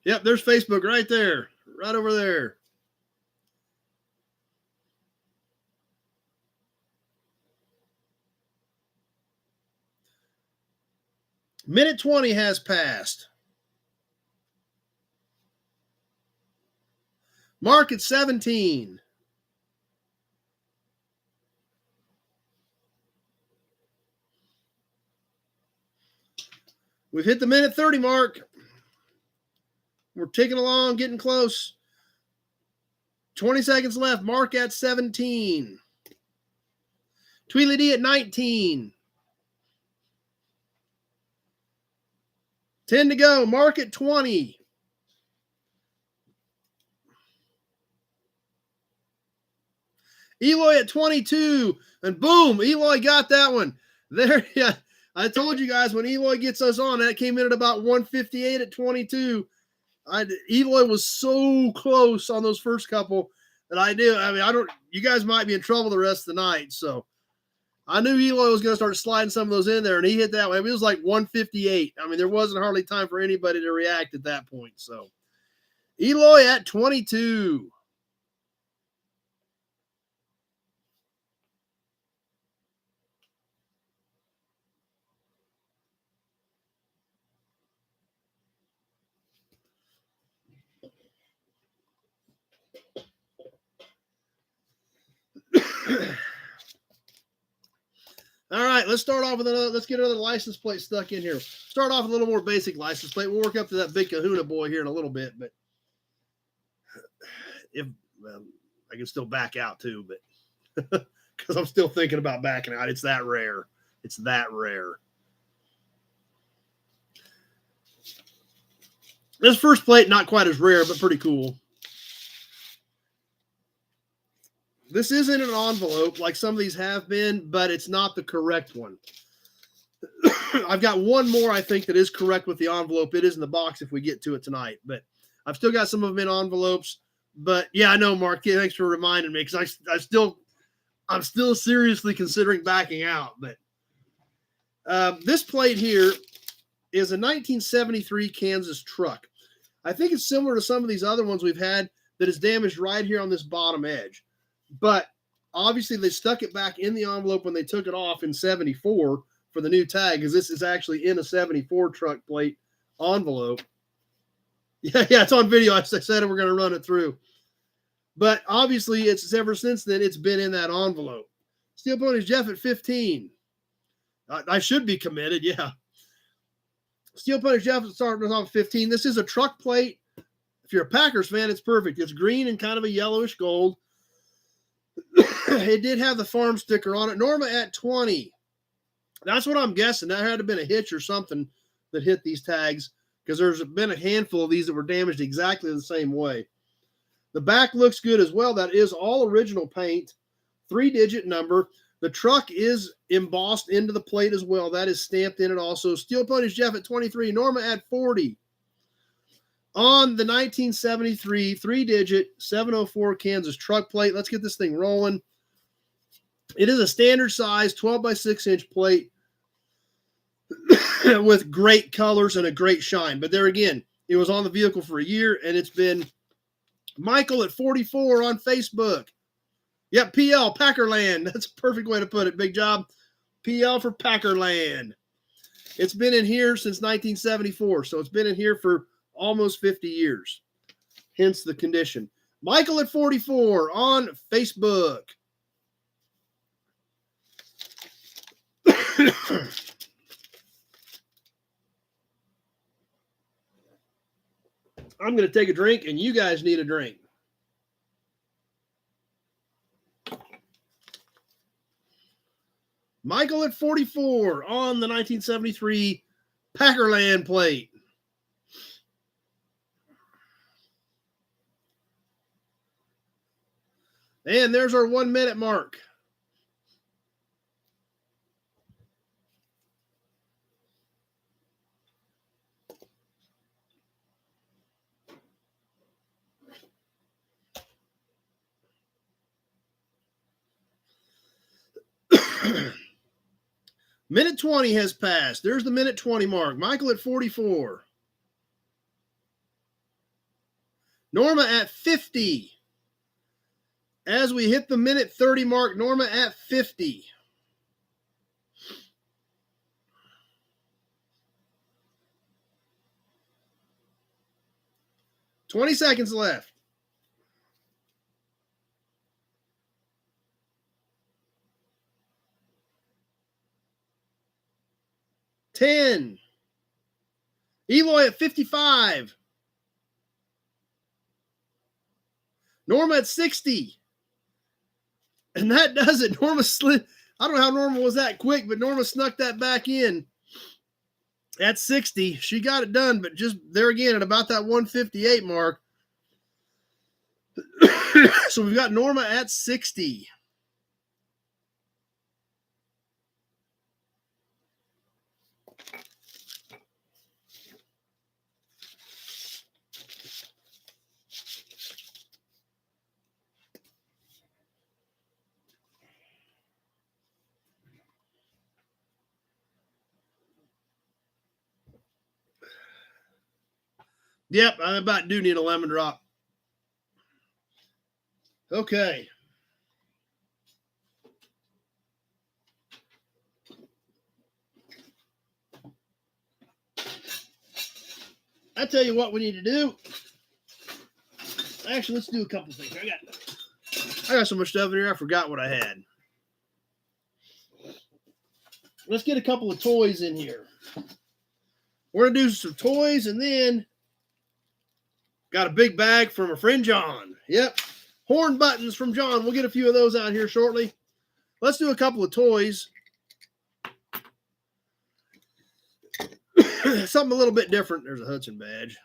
Yep, there's Facebook right there. Right over there. Minute 20 has passed. Mark at 17. We've hit the minute 30 mark. We're ticking along, getting close. 20 seconds left. Mark at 17. Tweedledee at 19. 10 to go. Mark at 20. Eloy at 22. And boom, Eloy got that one. There, yeah. I told you guys when Eloy gets us on, that came in at about 158 at 22. Eloy was so close on those first couple that I mean, you guys might be in trouble the rest of the night. So I knew Eloy was going to start sliding some of those in there, and he hit that one. I mean, it was like 158. I mean, there wasn't hardly time for anybody to react at that point. So Eloy at 22. All right, let's start off with let's get another license plate stuck in here. Start off with a little more basic license plate. We'll work up to that big kahuna boy here in a little bit, but I can still back out too, but because I'm still thinking about backing out. It's that rare. It's that rare. This first plate, not quite as rare, but pretty cool. This isn't an envelope like some of these have been, but it's not the correct one. I've got one more, I think, that is correct with the envelope. It is in the box if we get to it tonight, but I've still got some of them in envelopes. But yeah, I know, Mark. Yeah, thanks for reminding me because I'm still seriously considering backing out. But this plate here is a 1973 Kansas truck. I think it's similar to some of these other ones we've had that is damaged right here on this bottom edge. But obviously they stuck it back in the envelope when they took it off in 74 for the new tag, because this is actually in a 74 truck plate envelope. Yeah, it's on video. I said we're going to run it through. But obviously it's ever since then, it's been in that envelope. Steel Ponies Jeff at 15. I should be committed, yeah. Steel Ponies Jeff starting off 15. This is a truck plate. If you're a Packers fan, it's perfect. It's green and kind of a yellowish gold. It did have the farm sticker on it. Norma at 20. That's what I'm guessing. That had to have been a hitch or something that hit these tags, because there's been a handful of these that were damaged exactly the same way. The back looks good as well. That is all original paint, 3-digit number. The truck is embossed into the plate as well. That is stamped in it also. Steel Ponies Jeff at 23. Norma at 40. On the 1973 3-digit 704 Kansas truck plate. Let's get this thing rolling. It is a standard size 12 by 6 inch plate with great colors and a great shine. But there again, it was on the vehicle for a year, and it's been Michael at 44 on Facebook. Yep, PL, Packerland. That's a perfect way to put it. Big job. PL for Packerland. It's been in here since 1974, so it's been in here for almost 50 years. hence the condition. Michael at 44 on Facebook. I'm going to take a drink, and you guys need a drink. Michael at 44 on the 1973 Packerland plate. And there's our 1 minute mark. Minute 20 has passed. There's the minute 20 mark. Michael at 44. Norma at 50. As we hit the minute 30 mark, Norma at 50. $20 seconds left. 10. Eloy at 55. Norma at 60. And that does it. Norma slid. I don't know how Norma was that quick, but Norma snuck that back in at 60. She got it done, but just there again at about that 158 mark. So we've got Norma at 60. Yep, I about do need a lemon drop. Okay. I tell you what we need to do. Actually, let's do a couple things. I got so much stuff in here, I forgot what I had. Let's get a couple of toys in here. We're going to do some toys, and then got a big bag from a friend, John. Yep. Horn buttons from John. We'll get a few of those out here shortly. Let's do a couple of toys. Something a little bit different. There's a Hudson badge.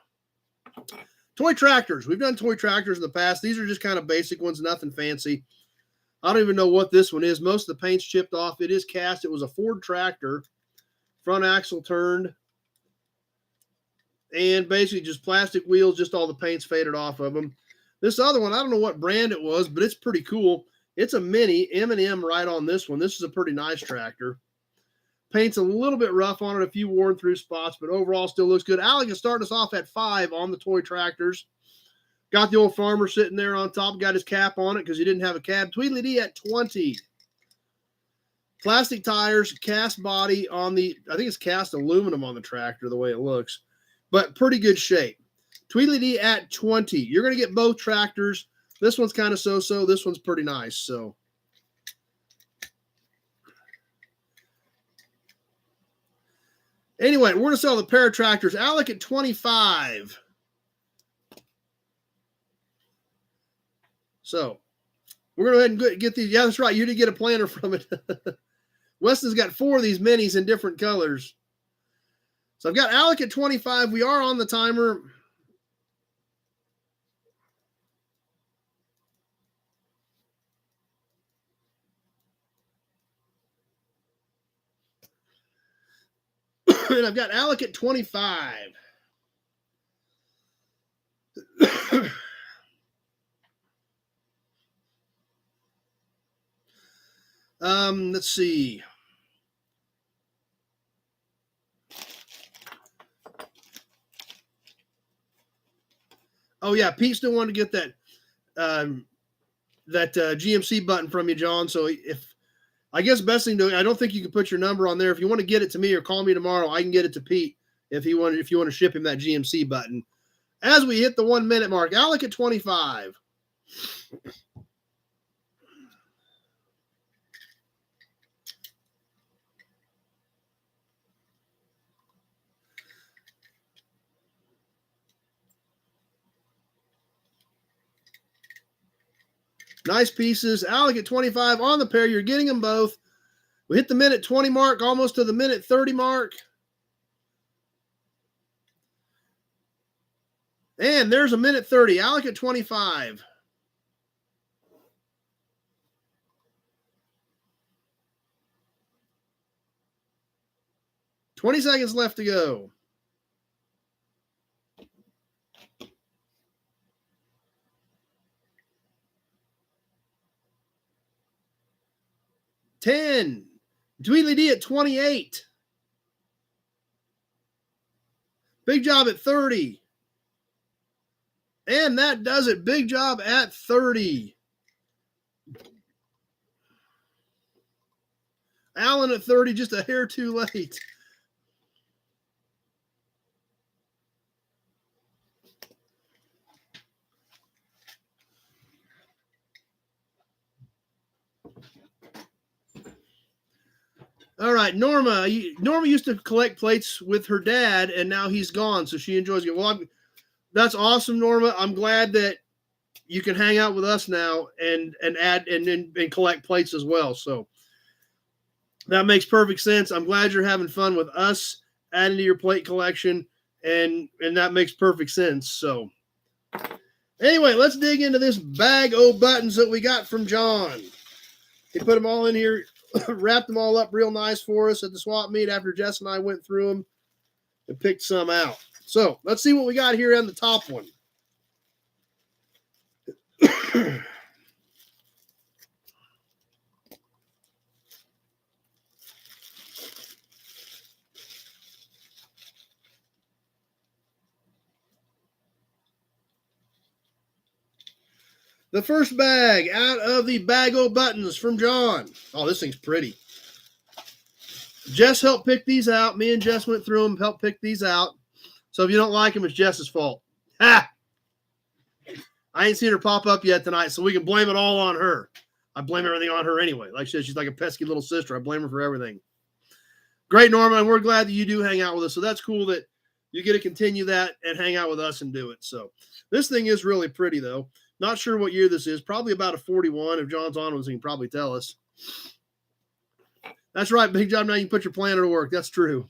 Toy tractors. We've done toy tractors in the past. These are just kind of basic ones, nothing fancy. I don't even know what this one is. Most of the paint's chipped off. It is cast. It was a Ford tractor. Front axle turned. And basically just plastic wheels, just all the paint's faded off of them. This other one, I don't know what brand it was, but it's pretty cool. It's a Mini M&M right on this one. This is a pretty nice tractor. Paint's a little bit rough on it, a few worn through spots, but overall still looks good. Alec is starting us off at 5 on the toy tractors. Got the old farmer sitting there on top, got his cap on it because he didn't have a cab. Tweedledee at 20. Plastic tires, cast body on the, I think it's cast aluminum on the tractor the way it looks, but pretty good shape. Tweedledee at 20. You're going to get both tractors. This one's kind of so-so. This one's pretty nice. So anyway, we're going to sell the pair of tractors. Alec at 25. So we're going to go ahead and get these. Yeah, that's right. You did get a planner from it. Weston's got 4 of these minis in different colors. So I've got Alec at 25. We are on the timer. And I've got Alec at 25. Let's see. Oh yeah, Pete still wanted to get that GMC button from you, John. So if I guess best thing to, I don't think you can put your number on there. If you want to get it to me or call me tomorrow, I can get it to Pete if you want to ship him that GMC button. as we hit the 1 minute mark. Alec at 25. Nice pieces. Alec at 25 on the pair. You're getting them both. We hit the minute 20 mark, almost to the minute 30 mark. And there's a minute 30. Alec at 25. $20 seconds left to go. $10. Dweedly D at 28. Big Job at 30. And that does it. Big Job at 30. Allen at 30, just a hair too late. All right, Norma. Norma used to collect plates with her dad, and now he's gone, so she enjoys it. Well, that's awesome, Norma. I'm glad that you can hang out with us now and add and collect plates as well. So that makes perfect sense. I'm glad you're having fun with us adding to your plate collection, and that makes perfect sense. So anyway, let's dig into this bag of buttons that we got from John. He put them all in here. Wrapped them all up real nice for us at the swap meet after Jess and I went through them and picked some out. So let's see what we got here on the top one. The first bag out of the bag of buttons from John. Oh, this thing's pretty. Jess helped pick these out. Me and Jess went through them, helped pick these out. So if you don't like them, it's Jess's fault. Ha! I ain't seen her pop up yet tonight, so we can blame it all on her. I blame everything on her anyway. Like she said, she's like a pesky little sister. I blame her for everything. Great, Norma, and we're glad that you do hang out with us. So that's cool that you get to continue that and hang out with us and do it. So this thing is really pretty, though. Not sure what year this is. Probably about a 41. If John's on with us, he can probably tell us. That's right. Big Job. Now you can put your planner to work. That's true.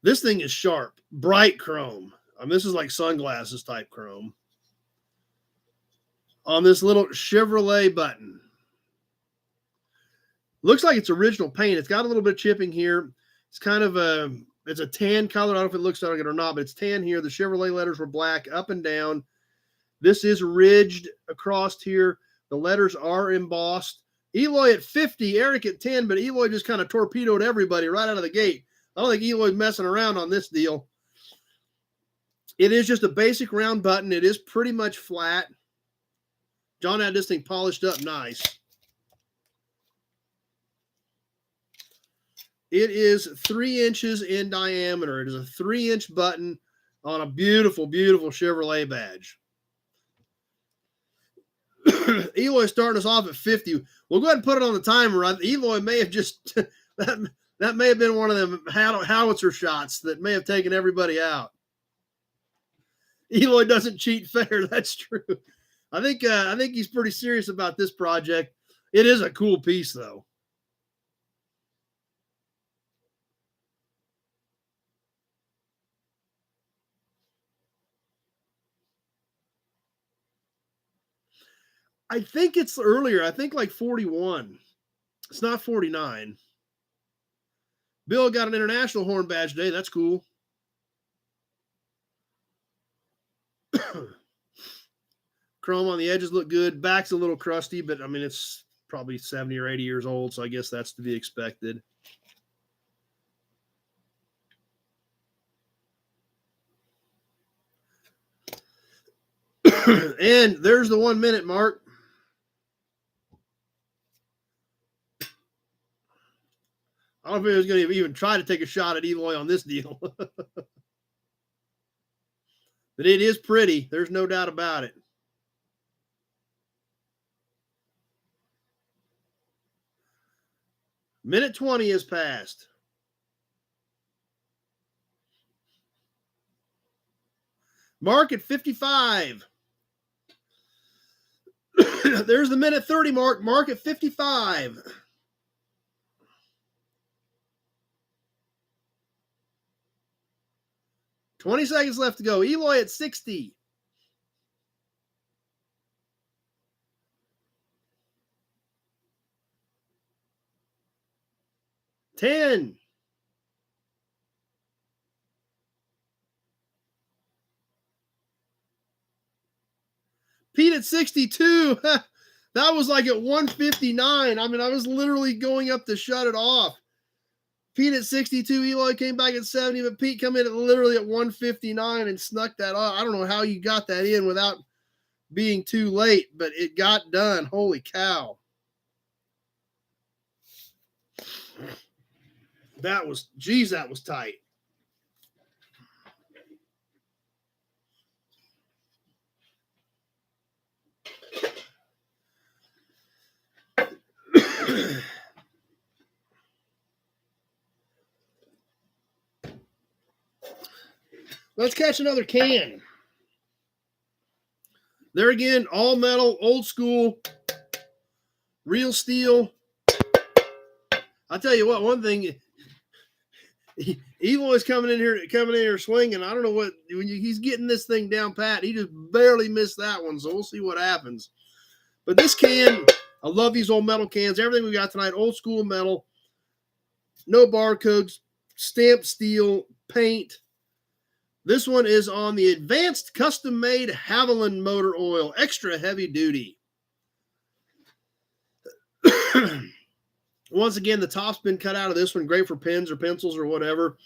This thing is sharp. Bright chrome. I mean, this is like sunglasses type chrome. On this little Chevrolet button. Looks like it's original paint. It's got a little bit of chipping here. It's kind of it's a tan color. I don't know if it looks like it or not, but it's tan here. The Chevrolet letters were black up and down. This is ridged across here. The letters are embossed. Eloy at 50, Eric at 10, but Eloy just kind of torpedoed everybody right out of the gate. I don't think Eloy's messing around on this deal. It is just a basic round button. It is pretty much flat. John had this thing polished up nice. It is 3 inches in diameter. It is a 3-inch button on a beautiful, beautiful Chevrolet badge. Eloy starting us off at 50. We'll go ahead and put it on the timer. Eloy may have just that may have been one of them howitzer shots that may have taken everybody out. Eloy doesn't cheat fair. That's true. I think he's pretty serious about this project. It is a cool piece, though. I think it's earlier. I think like 41. It's not 49. Bill got an international horn badge today. That's cool. Chrome on the edges look good. Back's a little crusty, but I mean, it's probably 70 or 80 years old, so I guess that's to be expected. And there's the 1 minute mark. I don't know if he was going to even try to take a shot at Eloy on this deal. But it is pretty. There's no doubt about it. Minute 20 has passed. Mark at 55. There's the minute 30 mark. Mark at 55. $20 seconds left to go. Eloy at 60. 10. Pete at 62. That was like at 159. I mean, I was literally going up to shut it off. Pete at 62. Eloy came back at 70, but Pete come in at literally at 159 and snuck that off. I don't know how you got that in without being too late, but it got done. Holy cow. That was tight. Let's catch another can. There again, all metal, old school, real steel. I'll tell you what, one thing, Eloy's coming in here swinging. I don't know what, he's getting this thing down pat. He just barely missed that one, so we'll see what happens. But this can, I love these old metal cans. Everything we got tonight, old school metal, no barcodes, stamped steel, paint. This one is on the advanced custom-made Haviland motor oil, extra heavy duty. Once again, the top's been cut out of this one, great for pens or pencils or whatever.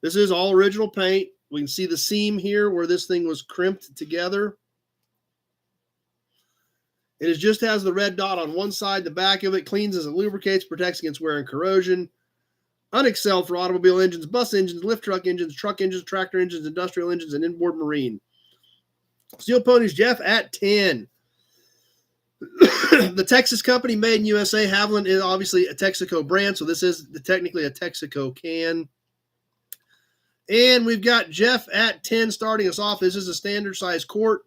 This is all original paint. We can see the seam here where this thing was crimped together. It just has the red dot on one side. The back of it cleans as it lubricates, protects against wear and corrosion. Unexcelled for automobile engines, bus engines, lift truck engines, tractor engines, industrial engines, and inboard marine. Steel Ponies Jeff at 10. The Texas company made in USA. Haviland is obviously a Texaco brand, so this is technically a Texaco can. And we've got Jeff at 10 starting us off. This is a standard size quart.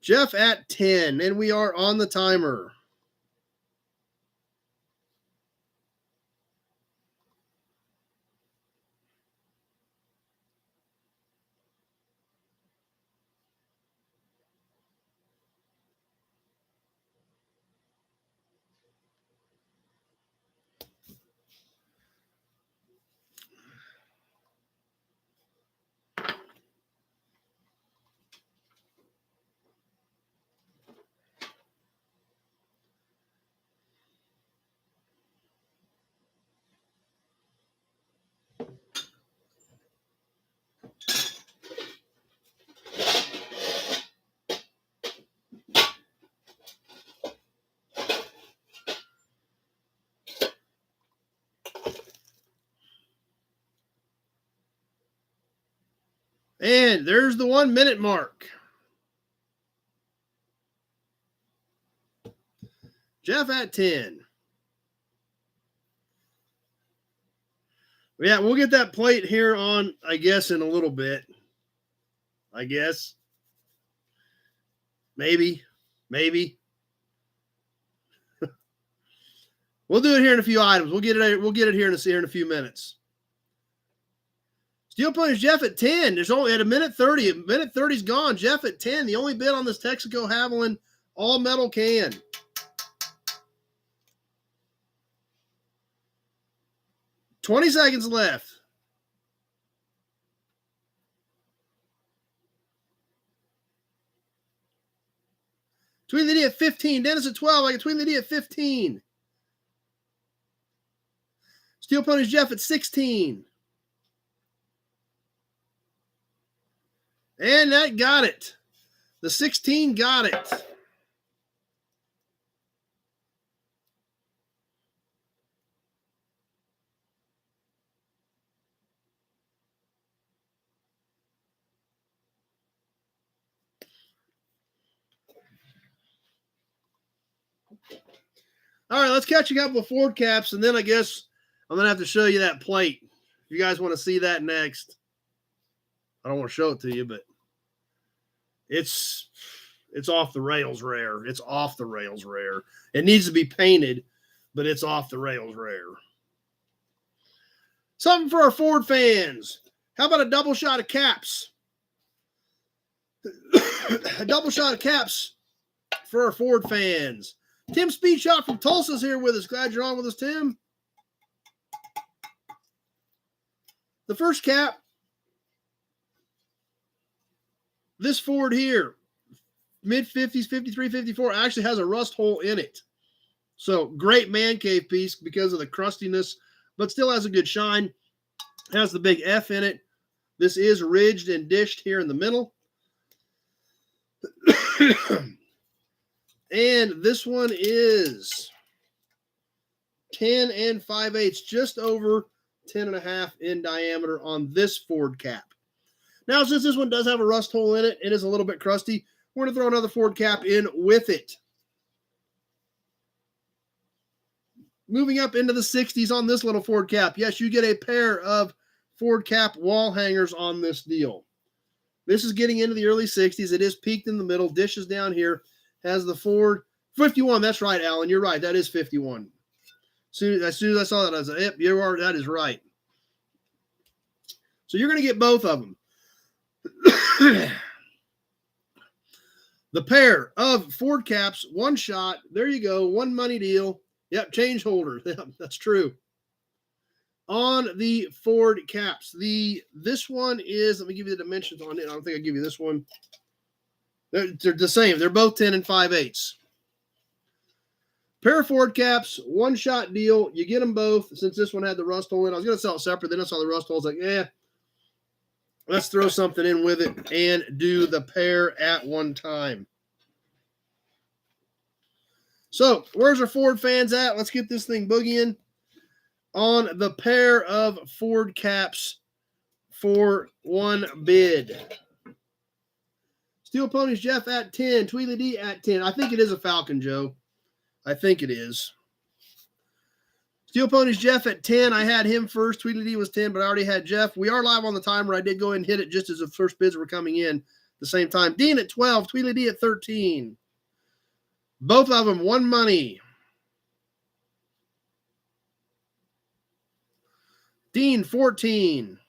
Jeff at 10, and we are on the timer. And there's the 1 minute mark. Jeff at 10. Yeah, we'll get that plate here on, I guess, in a little bit. I guess. Maybe. We'll do it here in a few items. We'll get it here in a few minutes. Steel Ponies Jeff at 10. There's only at a minute 30. A minute 30's gone. Jeff at 10. The only bid on this Texaco Haviland all metal can. $20 seconds left. Between the D at 15. Dennis at 12. I get Between the D at 15. Steel Ponies Jeff at 16. And that got it. The 16 got it. All right, let's catch a couple of Ford caps, and then I guess I'm going to have to show you that plate. If you guys want to see that next. I don't want to show it to you, but it's off the rails rare. It's off the rails rare. It needs to be painted, but it's off the rails rare. Something for our Ford fans. How about a double shot of caps? A double shot of caps for our Ford fans. Tim Speedshot from Tulsa's here with us. Glad you're on with us, Tim. The first cap, this Ford here, mid-50s, 53, 54, actually has a rust hole in it. So great man cave piece because of the crustiness, but still has a good shine. Has the big F in it. This is ridged and dished here in the middle. And this one is 10 5/8, just over 10.5 in diameter on this Ford cap. Now, since this one does have a rust hole in it, it is a little bit crusty. We're going to throw another Ford cap in with it. Moving up into the 60s on this little Ford cap. Yes, you get a pair of Ford cap wall hangers on this deal. This is getting into the early 60s. It is peaked in the middle. Dishes down here. Has the Ford 51. That's right, Alan. You're right. That is 51. As soon as I saw that, I was like, yep, you are. That is right. So you're going to get both of them. The pair of Ford caps, one shot. There you go. One money deal. Yep, change holder. Yep, that's true. On the Ford caps. This one is, let me give you the dimensions on it. I don't think I give you this one. They're the same. They're both 10 5/8. Pair of Ford caps, one shot deal. You get them both. Since this one had the rust hole in, I was going to sell it separate. Then I saw the rust hole. I was like, let's throw something in with it and do the pair at one time. So, where's our Ford fans at? Let's get this thing boogieing on the pair of Ford caps for one bid. Steel Ponies Jeff at 10. Tweely D at 10. I think it is a Falcon, Joe. I think it is. Steel Ponies Jeff at 10. I had him first. Tweedledee D was 10, but I already had Jeff. We are live on the timer. I did go ahead and hit it just as the first bids were coming in at the same time. Dean at 12. Tweedledee D at 13. Both of them, one money. Dean, 14.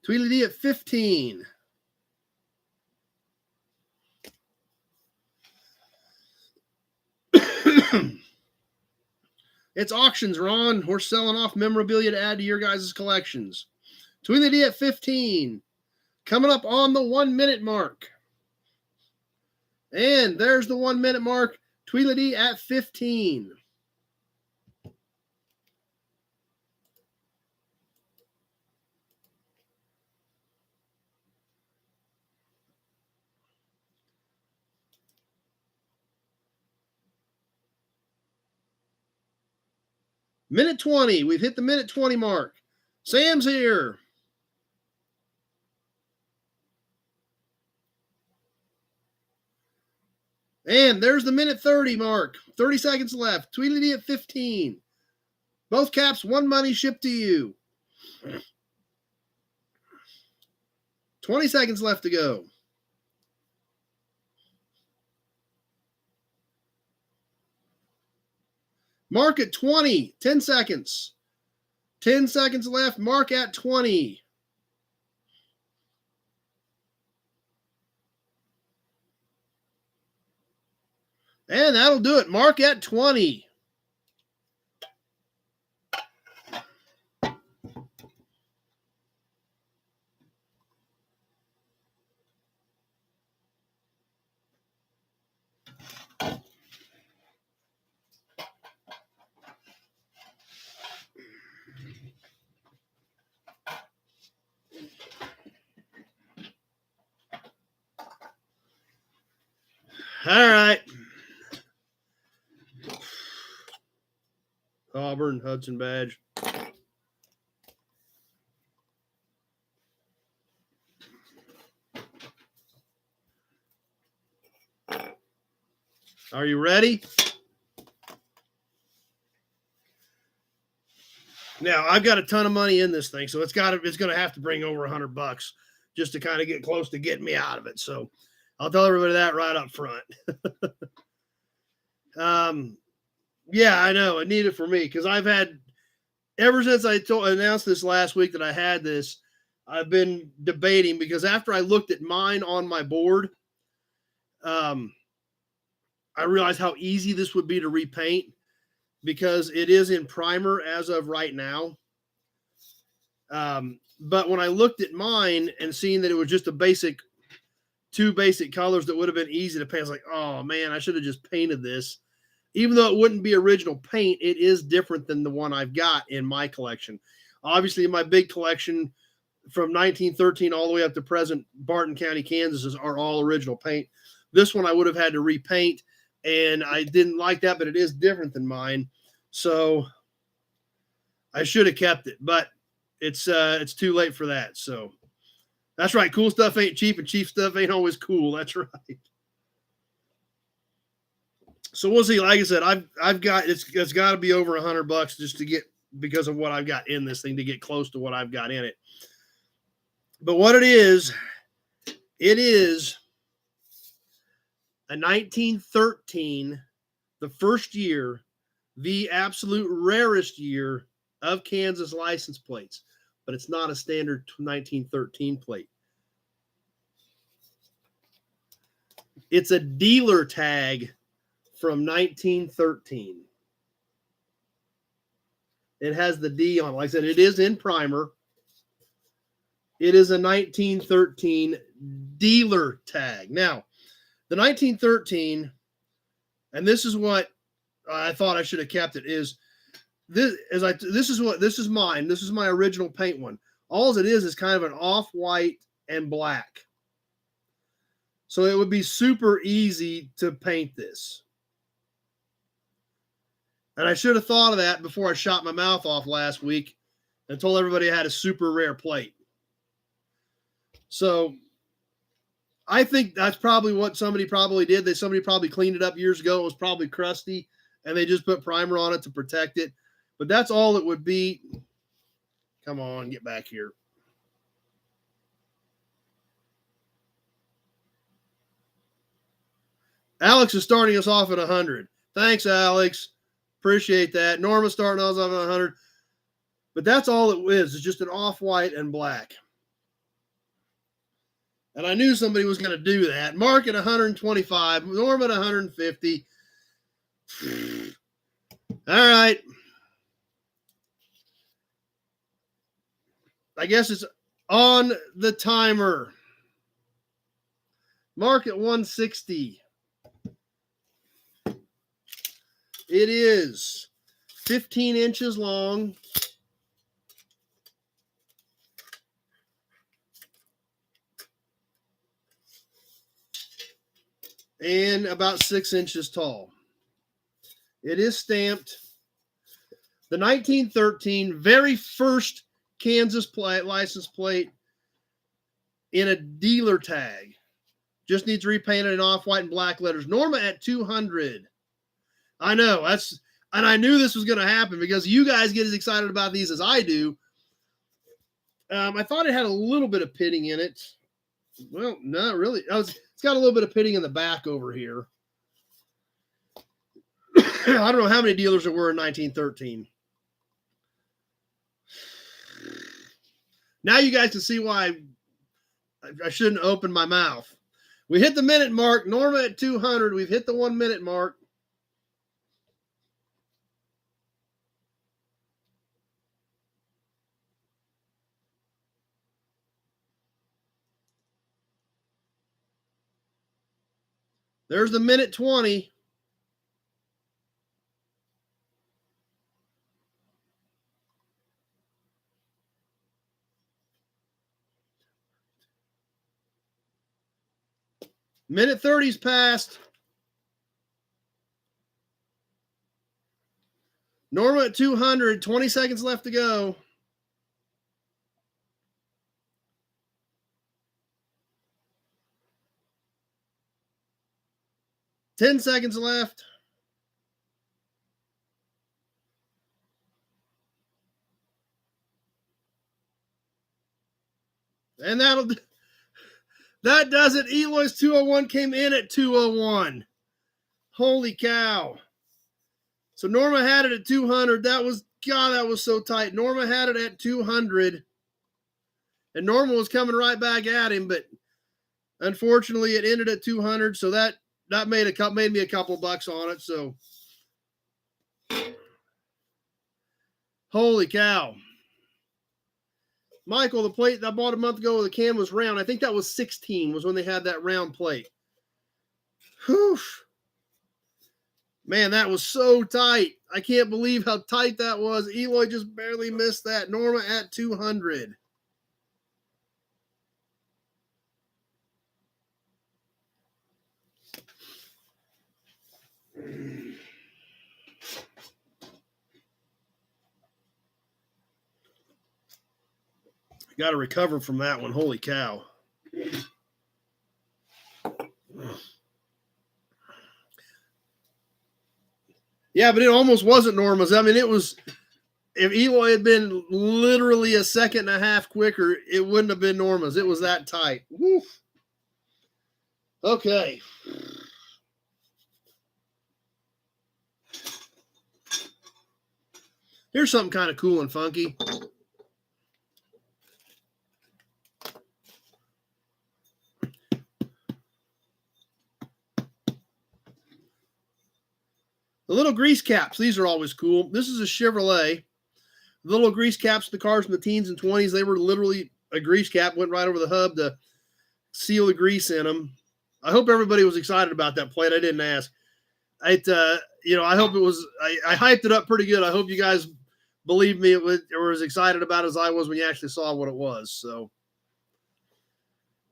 Tweedledee at 15. It's auctions, Ron. We're selling off memorabilia to add to your guys' collections. Tweedledee at 15. Coming up on the 1 minute mark. And there's the 1 minute mark. Tweedledee at 15. Minute 20. We've hit the minute 20 mark. Sam's here. And there's the minute 30 mark. 30 seconds left. Tweedledee at 15. Both caps, one money shipped to you. 20 seconds left to go. Mark at 20. 10 seconds. 10 seconds left. Mark at 20. And that'll do it. Mark at 20. All right. Auburn, Hudson badge. Are you ready? Now, I've got a ton of money in this thing, so it's going to have to bring over $100 just to kind of get close to getting me out of it. So I'll tell everybody that right up front. Yeah, I know. I need it for me because I've had, ever since I announced this last week that I had this, I've been debating because after I looked at mine on my board, I realized how easy this would be to repaint because it is in primer as of right now. But when I looked at mine and seeing that it was just two basic colors that would have been easy to paint, I was like, oh man, I should have just painted this. Even though it wouldn't be original paint, it is different than the one I've got in my collection. Obviously, my big collection from 1913 all the way up to present, Barton County, Kansas, are all original paint. This one I would have had to repaint, and I didn't like that, but it is different than mine. So I should have kept it, but it's too late for that. So that's right. Cool stuff ain't cheap, and cheap stuff ain't always cool. That's right. So we'll see. Like I said, I've got it's got to be over $100 just to get, because of what I've got in this thing, to get close to what I've got in it. But what it is a 1913, the first year, the absolute rarest year of Kansas license plates, but it's not a standard 1913 plate. It's a dealer tag from 1913. It has the D on it. Like I said, it is in primer. It is a 1913 dealer tag. Now, the 1913, and this is what I thought I should have kept it, is this is mine. This is my original paint one. All it is kind of an off-white and black. So it would be super easy to paint this. And I should have thought of that before I shot my mouth off last week and told everybody I had a super rare plate. So I think that's probably what somebody probably did. Somebody probably cleaned it up years ago. It was probably crusty, and they just put primer on it to protect it. But that's all it would be. Come on, get back here. Alex is starting us off at 100. Thanks, Alex. Appreciate that. Norma's starting us off at 100. But that's all it is. It's just an off-white and black. And I knew somebody was going to do that. Mark at 125. Norm at 150. All right. I guess it's on the timer. Mark at 160. It is 15 inches long. And about 6 inches tall. It is stamped. The 1913 very first Kansas license plate in a dealer tag. Just needs repainted in off-white and black letters. Norma at 200. I know. And I knew this was going to happen because you guys get as excited about these as I do. I thought it had a little bit of pitting in it. Well, not really. It's got a little bit of pitting in the back over here. I don't know how many dealers there were in 1913. Now you guys can see why I shouldn't open my mouth. We hit the minute mark. Norma at 200. We've hit the 1 minute mark. There's the minute 20. Minute 30's passed. Norma at 200. 20 seconds left to go. 10 seconds left. And that does it. Eloy's 201 came in at 201. Holy cow. So Norma had it at 200. That was so tight. Norma had it at 200. And Norma was coming right back at him, but unfortunately it ended at 200. So that made me a couple bucks on it. So holy cow. Michael, the plate that I bought a month ago, the can was round. I think that was 16 was when they had that round plate. Whew. Man, that was so tight. I can't believe how tight that was. Eloy just barely missed that. Norma at 200. Got to recover from that one. Holy cow. Yeah, but it almost wasn't Norma's. I mean, it was, if Eloy had been literally a second and a half quicker, it wouldn't have been Norma's. It was that tight. Woo. Okay. Here's something kind of cool and funky. The little grease caps, these are always cool. This is a Chevrolet. The little grease caps, the cars from the teens and 20s, they were literally a grease cap, went right over the hub to seal the grease in them. I hope everybody was excited about that plate. I didn't ask. I hope it was, I hyped it up pretty good. I hope you guys believe me, it was, or as excited about it as I was when you actually saw what it was. So,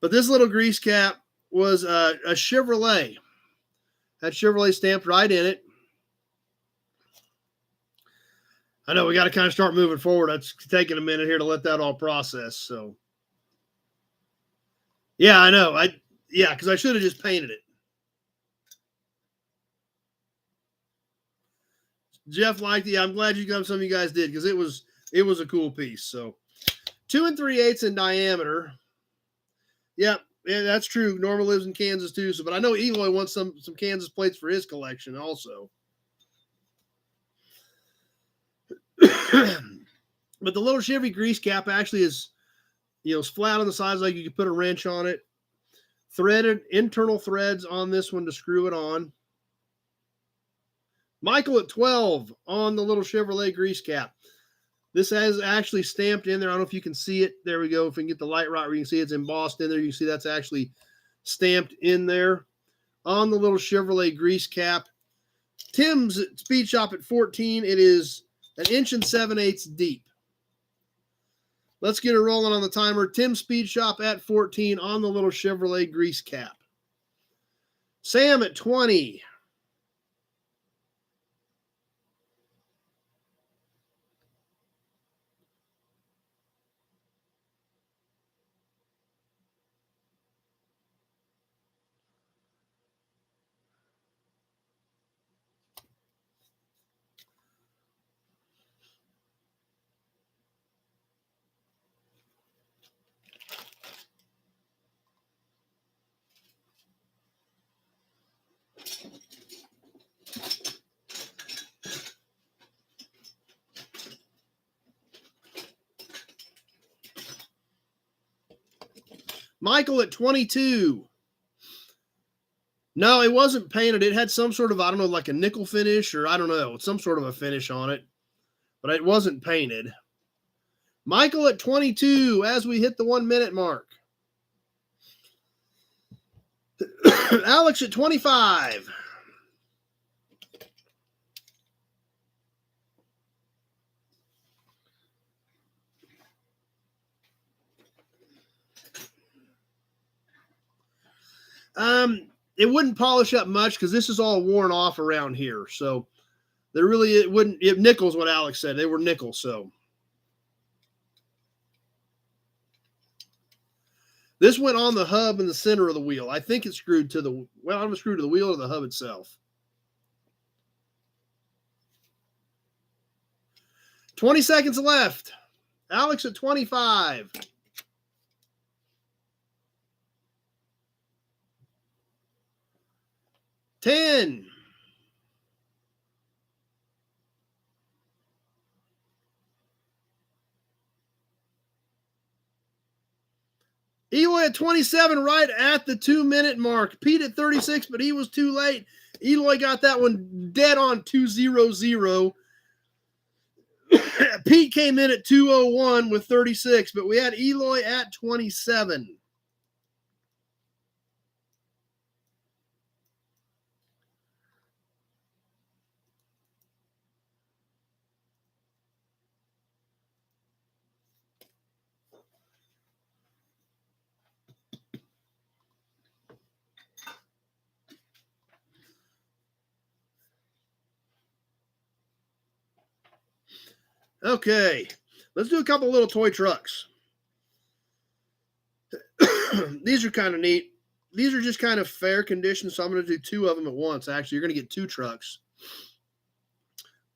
but this little grease cap was a Chevrolet. Had Chevrolet stamped right in it. I know we got to kind of start moving forward. It's taking a minute here to let that all process. So, yeah, I know. Because I should have just painted it. Jeff liked it. Yeah, I'm glad some of you guys did because it was a cool piece. So, 2 3/8 in diameter. Yep, yeah, that's true. Norma lives in Kansas too. So, but I know Eloy wants some Kansas plates for his collection also. But the little Chevy grease cap actually is, it's flat on the sides, like you could put a wrench on it. Threaded internal threads on this one to screw it on. Michael at 12 on the little Chevrolet grease cap. This has actually stamped in there. I don't know if you can see it. There we go. If we can get the light right where you can see it's embossed in there, you can see that's actually stamped in there on the little Chevrolet grease cap. Tim's Speed Shop at 14. It is 1 7/8 deep. Let's get it rolling on the timer. Tim's Speed Shop at 14 on the little Chevrolet grease cap. Sam at 20. Michael at 22. No, it wasn't painted. It had some sort of, I don't know, like a nickel finish or I don't know, some sort of a finish on it, but it wasn't painted. Michael at 22 as we hit the 1 minute mark. Alex at 25. It wouldn't polish up much because this is all worn off around here. So it wouldn't, nickels, what Alex said. They were nickels. So This went on the hub in the center of the wheel. I think it's screwed to the, well, I'm screwed to the wheel or the hub itself. 20 seconds left. Alex at 25. Ten. Eloy at 27, right at the 2-minute mark. Pete at 36, but he was too late. Eloy got that one dead on 2:00. Pete came in at 2:01 with 36, but we had Eloy at 27. Okay, let's do a couple little toy trucks. These are kind of neat. These are just kind of fair conditions, so I'm going to do 2 of them at once. Actually, you're going to get 2 trucks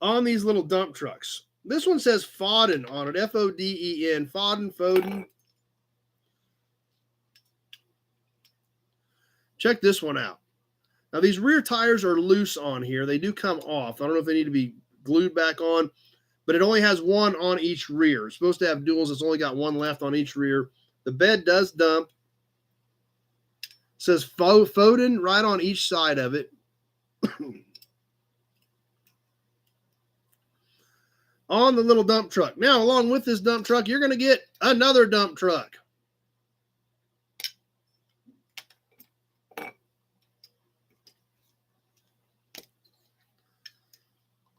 on these little dump trucks. This one says Foden on it, F-O-D-E-N, Foden. Check this one out. Now, these rear tires are loose on here. They do come off. I don't know if they need to be glued back on, but it only has one on each rear. It's supposed to have duals. It's only got one left on each rear. The bed does dump. It says Foden right on each side of it. On the little dump truck. Now, along with this dump truck, you're going to get another dump truck.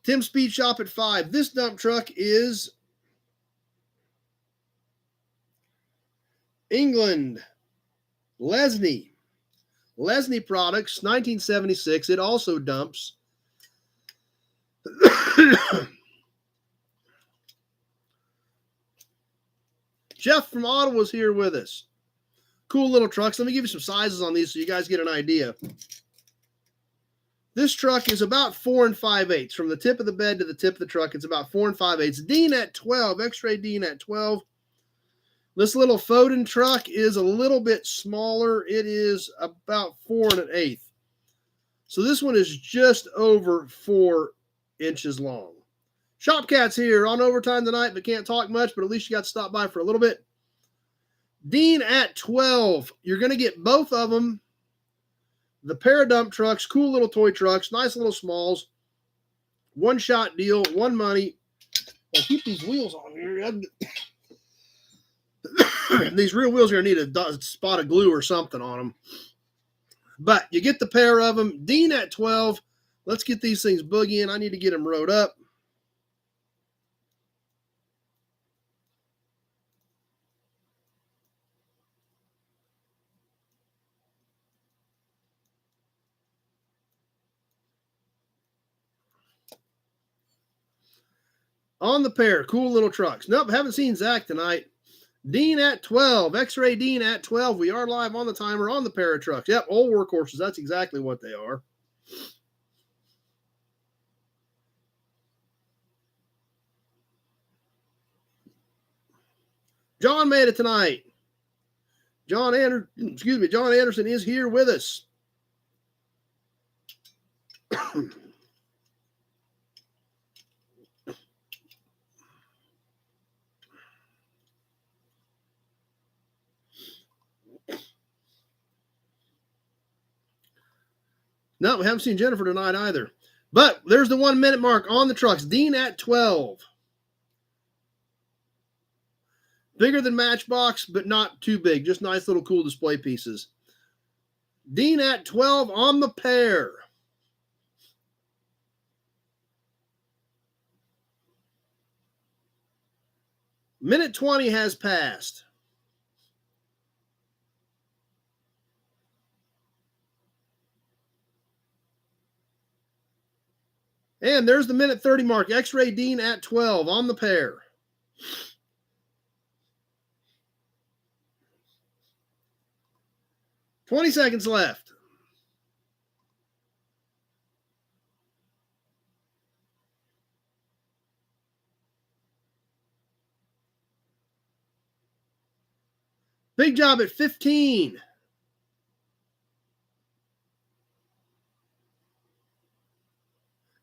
Tim Speed Shop at 5. This dump truck is England. Lesney Products, 1976. It also dumps. Jeff from Ottawa is here with us. Cool little trucks. Let me give you some sizes on these so you guys get an idea. This truck is about 4 5/8. From the tip of the bed to the tip of the truck, it's about 4 5/8. Dean at 12. X-ray Dean at 12. This little Foden truck is a little bit smaller. It is about 4 1/8. So this one is just over 4 inches long. Shopcat's here on overtime tonight, but can't talk much, but at least you got to stop by for a little bit. Dean at 12. You're going to get both of them. The pair of dump trucks, cool little toy trucks, nice little smalls. One-shot deal, one money. I'll keep these wheels on here. These real wheels are going to need a spot of glue or something on them. But you get the pair of them. Dean at 12. Let's get these things boogieing. I need to get them rode up. On the pair, cool little trucks. Nope, haven't seen Zach tonight. Dean at 12. X-ray Dean at 12. We are live on the timer on the pair of trucks. Yep, old workhorses. That's exactly what they are. John made it tonight. John Anderson is here with us. No, we haven't seen Jennifer tonight either. But there's the 1 minute mark on the trucks. Dean at 12. Bigger than Matchbox, but not too big. Just nice little cool display pieces. Dean at 12 on the pair. Minute 20 has passed. And there's the minute 30 mark. X-ray Dean at 12 on the pair. 20 seconds left. Big job at 15.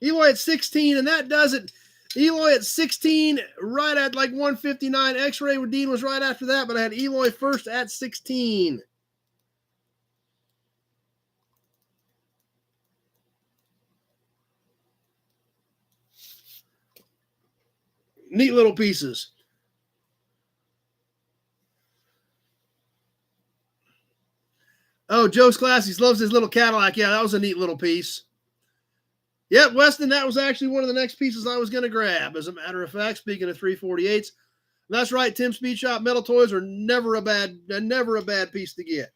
Eloy at 16, and that does it. Eloy at 16, right at like 159. X-Ray with Dean was right after that, but I had Eloy first at 16. Neat little pieces. Oh, Joe's Classics loves his little Cadillac. Yeah, that was a neat little piece. Yep, Weston, that was actually one of the next pieces I was going to grab. As a matter of fact, speaking of 348s, that's right. Tim Speed Shop metal toys are never a bad piece to get.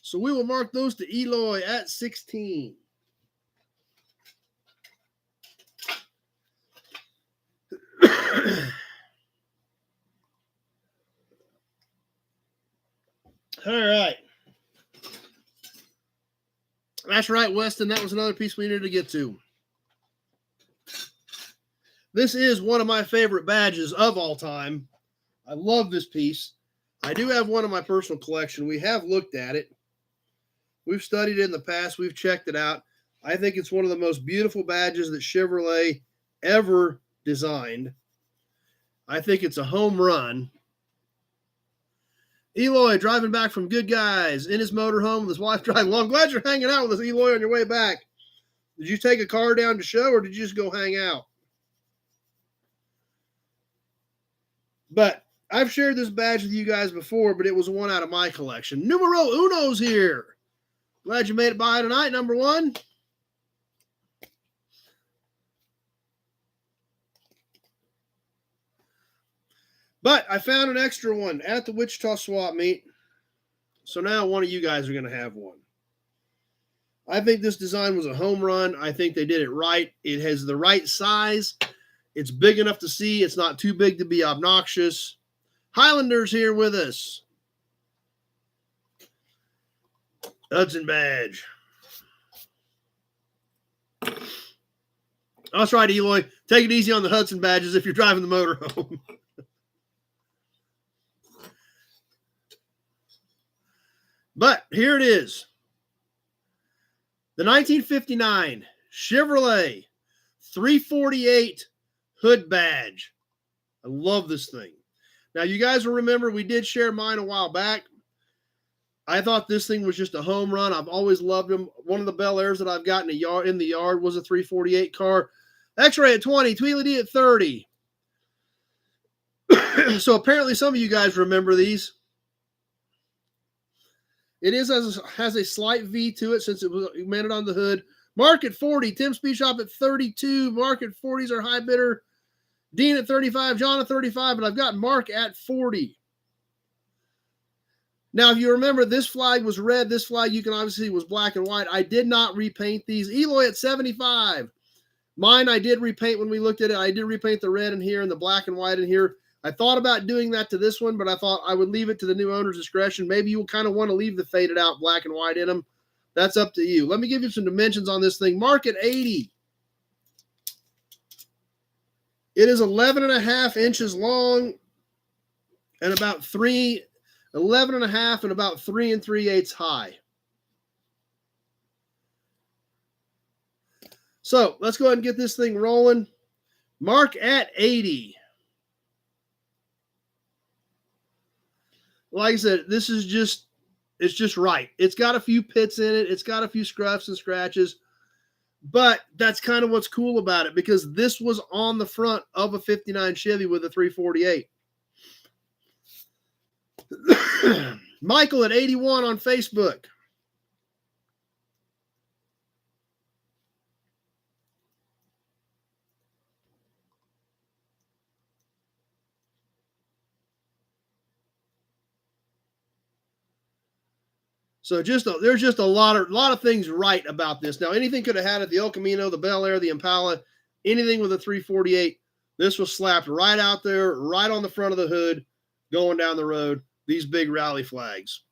So we will mark those to Eloy at 16. All right. That's right, Weston. That was another piece we needed to get to. This is one of my favorite badges of all time. I love this piece. I do have one in my personal collection. We have looked at it. We've studied it in the past. We've checked it out. I think it's one of the most beautiful badges that Chevrolet ever designed. I think it's a home run. Eloy driving back from Good Guys in his motorhome with his wife driving along. I'm glad you're hanging out with us, Eloy, on your way back. Did you take a car down to show, or did you just go hang out? But I've shared this badge with you guys before, but it was one out of my collection. Numero uno's here. Glad you made it by tonight, number one. But I found an extra one at the Wichita Swap Meet. So now one of you guys are going to have one. I think this design was a home run. I think they did it right. It has the right size. It's big enough to see. It's not too big to be obnoxious. Highlanders here with us. Hudson badge. That's right, Eloy. Take it easy on the Hudson badges if you're driving the motorhome. But here it is. The 1959 Chevrolet 348 hood badge. I love this thing. Now, you guys will remember we did share mine a while back. I thought this thing was just a home run. I've always loved them. One of the Bel Airs that I've got in the yard was a 348 car. X-Ray at 20, Tweedledee at 30. So apparently some of you guys remember these. It has a slight V to it since it was mounted on the hood. Mark at 40. Tim Speed Shop at 32. Mark at 40 is our high bidder. Dean at 35. John at 35. But I've got Mark at 40. Now, if you remember, this flag was red. This flag, you can obviously see, was black and white. I did not repaint these. Eloy at 75. Mine, I did repaint when we looked at it. I did repaint the red in here and the black and white in here. I thought about doing that to this one, but I thought I would leave it to the new owner's discretion. Maybe you will kind of want to leave the faded out black and white in them. That's up to you. Let me give you some dimensions on this thing. Mark at 80. It is 11.5 inches long and about 11.5 and about 3 3/8 high. So let's go ahead and get this thing rolling. Mark at 80. Like I said, this is just, it's just right. It's got a few pits in it. It's got a few scuffs and scratches. But that's kind of what's cool about it, because this was on the front of a 59 Chevy with a 348. Michael at 81 on Facebook. So there's just a lot of things right about this. Now, anything could have had it, the El Camino, the Bel Air, the Impala, anything with a 348. This was slapped right out there, right on the front of the hood. going down the road, these big rally flags.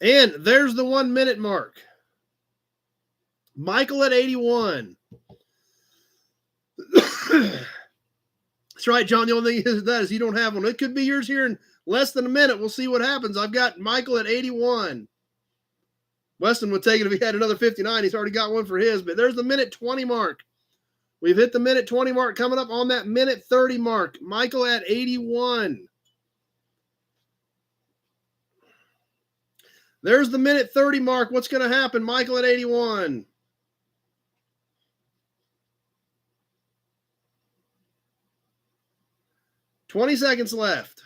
And there's the 1 minute mark. Michael at 81. That's right, John. The only thing is you don't have one. It could be yours here in less than a minute. We'll see what happens. I've got Michael at 81. Weston would take it if he had another 59. He's already got one for his, but there's the minute 20 mark. We've hit the minute 20 mark, coming up on that minute 30 mark. Michael at 81. There's the minute 30 mark. What's going to happen? Michael at 81. $20 seconds left.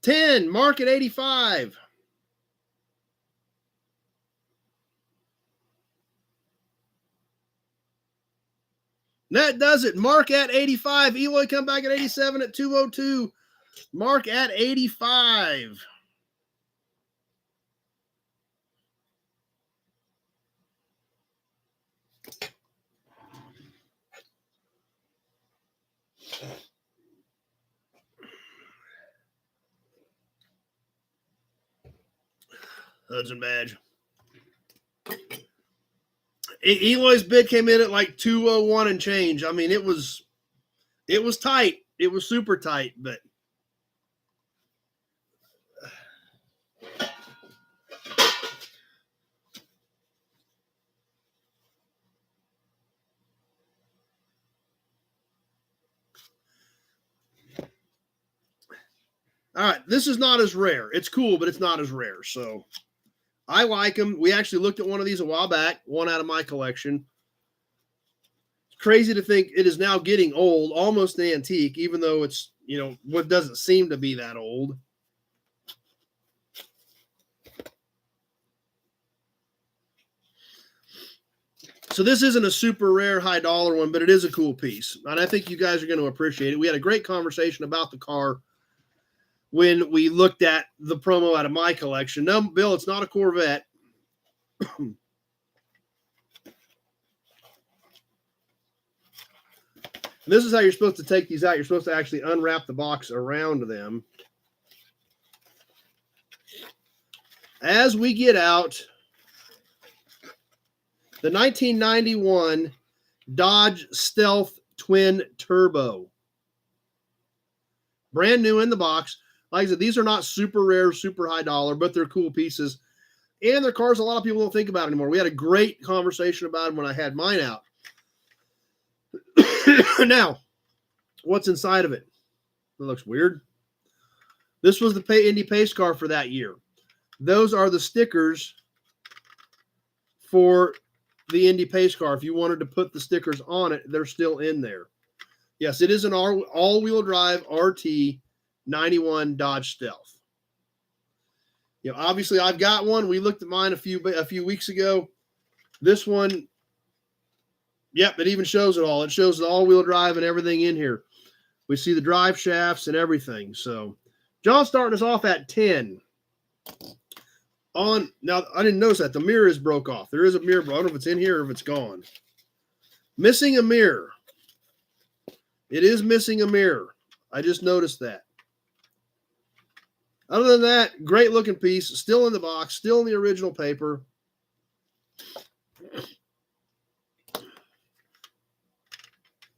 $10, mark at 85. That does it. Mark at 85. Eloy come back at 87 at 202. Mark at 85. Hudson badge. Eloy's bid came in at like 201 and change. I mean, it was tight. It was super tight, but all right, this is not as rare. It's cool, but it's not as rare. So I like them. We actually looked at one of these a while back, one out of my collection. It's crazy to think it is now getting old, almost an antique, even though it's, what doesn't seem to be that old. So this isn't a super rare high dollar one, but it is a cool piece. And I think you guys are going to appreciate it. We had a great conversation about the car when we looked at the promo out of my collection. No, Bill, it's not a Corvette. This is how you're supposed to take these out. You're supposed to actually unwrap the box around them. As we get out, the 1991 Dodge Stealth Twin Turbo. Brand new in the box. Like I said, these are not super rare, super high dollar, but they're cool pieces. And they're cars a lot of people don't think about anymore. We had a great conversation about them when I had mine out. Now, what's inside of it? It looks weird. This was the Indy Pace car for that year. Those are the stickers for the Indy Pace car. If you wanted to put the stickers on it, they're still in there. Yes, it is an all-wheel drive RT 91 Dodge Stealth. Obviously I've got one. We looked at mine a few weeks ago. This one, yep, it even shows it all. It shows the all-wheel drive and everything in here. We see the drive shafts and everything. So John's starting us off at 10. Now, I didn't notice that. The mirror is broke off. There is a mirror. I don't know if it's in here or if it's gone. Missing a mirror. It is missing a mirror. I just noticed that. Other than that, great looking piece. Still in the box. Still in the original paper.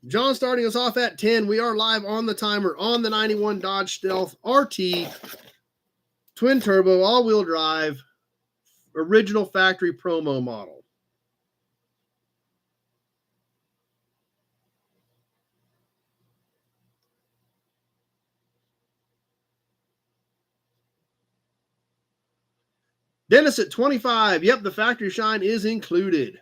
John starting us off at 10. We are live on the timer on the 91 Dodge Stealth RT Twin Turbo all-wheel drive original factory promo model. Dennis at 25. Yep, the factory shine is included.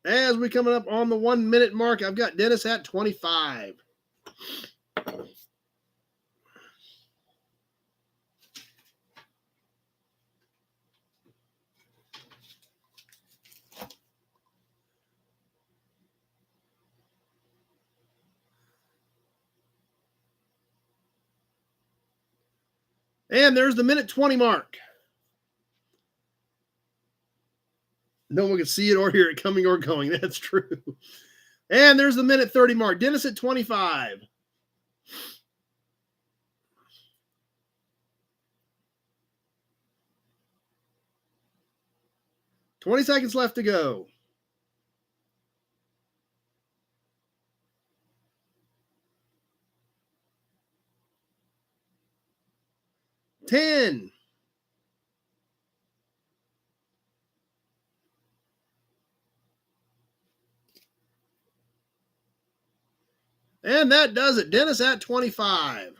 As we coming up on the 1 minute mark, I've got Dennis at 25. And there's the minute 20 mark. No one can see it or hear it coming or going. That's true. And there's the minute 30 mark. Dennis at 25. $20 seconds left to go. 10. And that does it. Dennis at 25.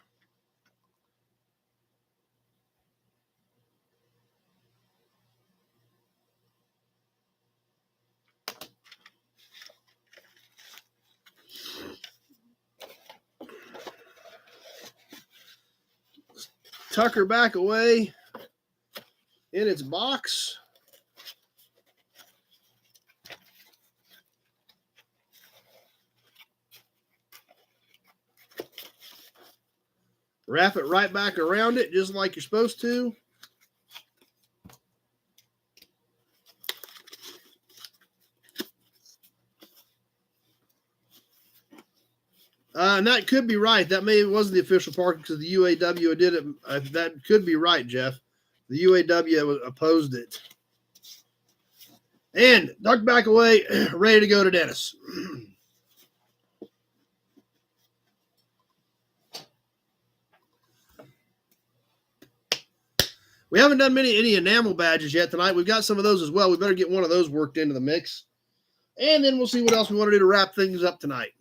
Tuck her back away in its box. Wrap it right back around it, just like you're supposed to. And that could be right. That wasn't the official parking because the UAW did it. That could be right, Jeff. The UAW opposed it. And duck back away, ready to go to Dennis. We haven't done any enamel badges yet tonight. We've got some of those as well. We better get one of those worked into the mix. And then we'll see what else we want to do to wrap things up tonight.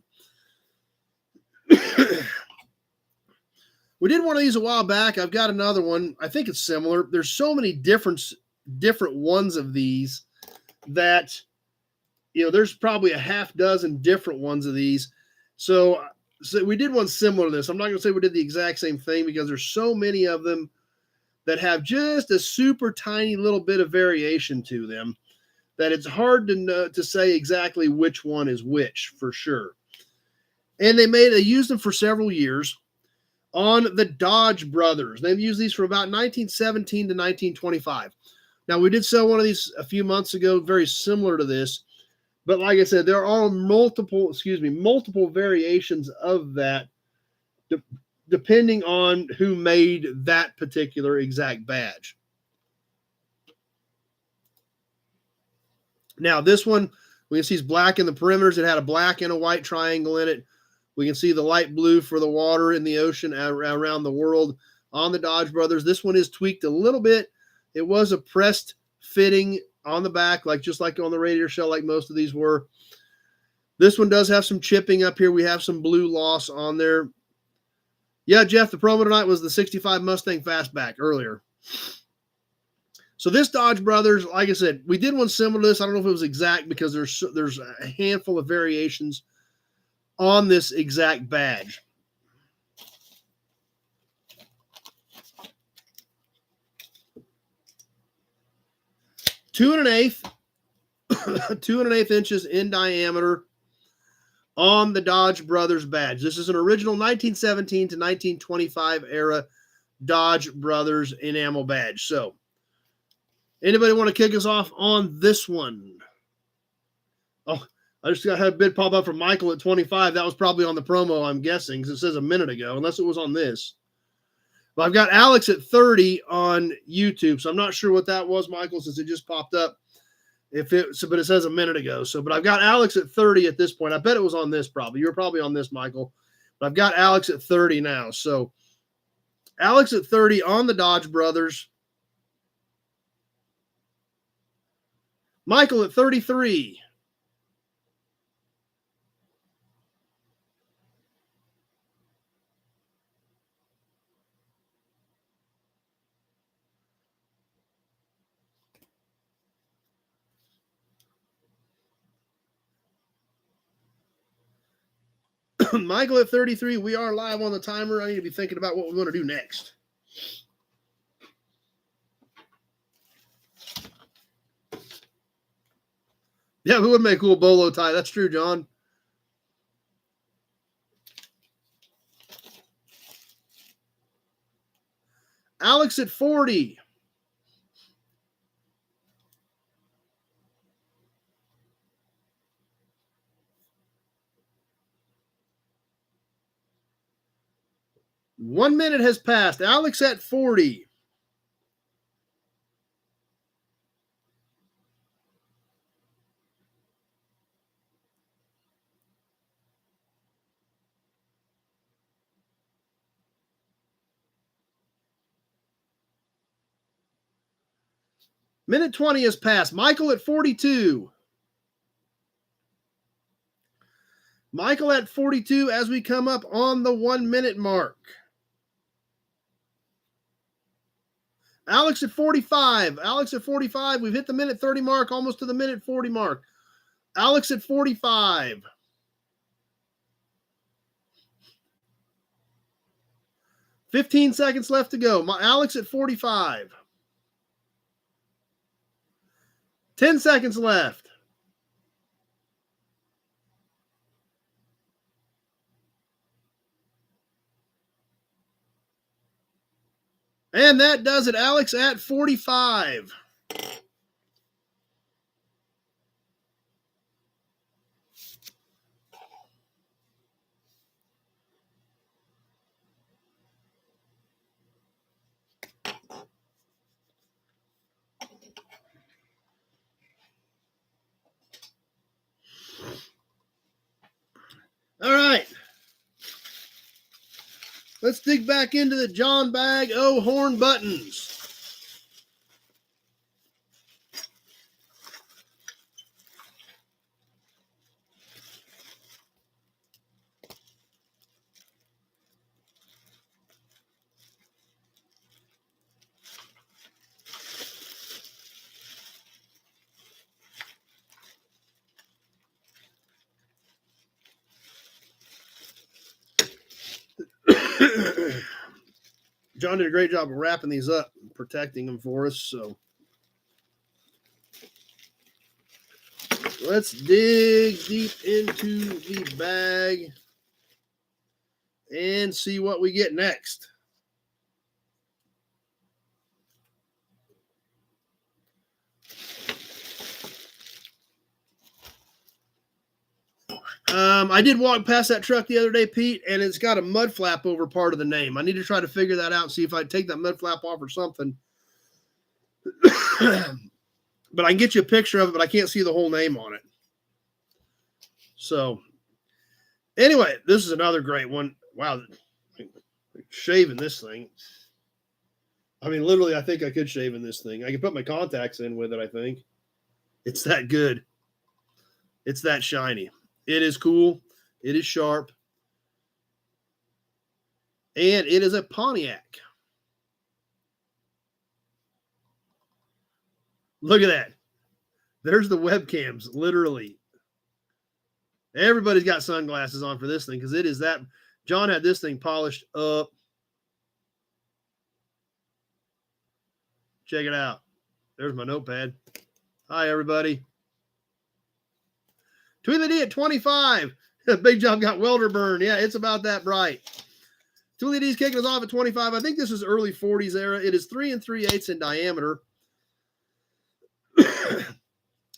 We did one of these a while back. I've got another one. I think it's similar. There's so many different ones of these that, there's probably a half dozen different ones of these. So we did one similar to this. I'm not going to say we did the exact same thing because there's so many of them that have just a super tiny little bit of variation to them that it's hard to say exactly which one is which for sure. And they used them for several years on the Dodge Brothers. They've used these from about 1917 to 1925. Now, we did sell one of these a few months ago, very similar to this. But like I said, there are multiple variations of that depending on who made that particular exact badge. Now, this one, we can see it's black in the perimeters. It had a black and a white triangle in it. We can see the light blue for the water in the ocean around the world on the Dodge Brothers. This one is tweaked a little bit. It was a pressed fitting on the back, just like on the Radiator shell, like most of these were. This one does have some chipping up here. We have some blue loss on there. Yeah, Jeff, the promo tonight was the 65 Mustang Fastback earlier. So this Dodge Brothers, like I said, we did one similar to this. I don't know if it was exact because there's a handful of variations on this exact badge. Two and an eighth inches in diameter on the Dodge Brothers badge. This is an original 1917 to 1925 era Dodge Brothers enamel badge. So, anybody want to kick us off on this one? Oh, I just had a bid pop up from Michael at 25. That was probably on the promo, I'm guessing, because it says a minute ago, unless it was on this. But I've got Alex at 30 on YouTube, so I'm not sure what that was, Michael, since it just popped up. But it says a minute ago. But I've got Alex at 30 at this point. I bet it was on this probably. You're probably on this, Michael. But I've got Alex at 30 now. So Alex at 30 on the Dodge Brothers. Michael at 33. Michael at 33. We are live on the timer. I need to be thinking about what we want to do next. Yeah, we would make a cool bolo tie. That's true, John. Alex at 40. One minute has passed. Alex at 40. Minute 20 has passed. Michael at 42. Michael at 42 as we come up on the 1 minute mark. Alex at 45. Alex at 45. We've hit the minute 30 mark, almost to the minute 40 mark. Alex at 45. "15 seconds left to go. Alex at 45. 10 seconds left. And that does it. Alex at 45. All right. Let's dig back into the John Bag horn buttons. John did a great job of wrapping these up and protecting them for us. So let's dig deep into the bag and see what we get next. I did walk past that truck the other day, Pete, and it's got a mud flap over part of the name. I need to try to figure that out and see if I take that mud flap off or something. But I can get you a picture of it, but I can't see the whole name on it. So, anyway, this is another great one. Wow, shaving this thing. I mean, literally, I think I could shave in this thing. I could put my contacts in with it, I think. It's that good. It's that shiny. It is cool. It is sharp. And it is a Pontiac. Look at that. There's the webcams, literally. Everybody's got sunglasses on for this thing because it is that. John had this thing polished up. Check it out. There's my notepad. Hi, everybody. Tweet the D at 25. Big Job got welder burn. Yeah, it's about that bright. Tweet D's kicking us off at 25. I think this is early 40s era. It is 3 3/8 in diameter.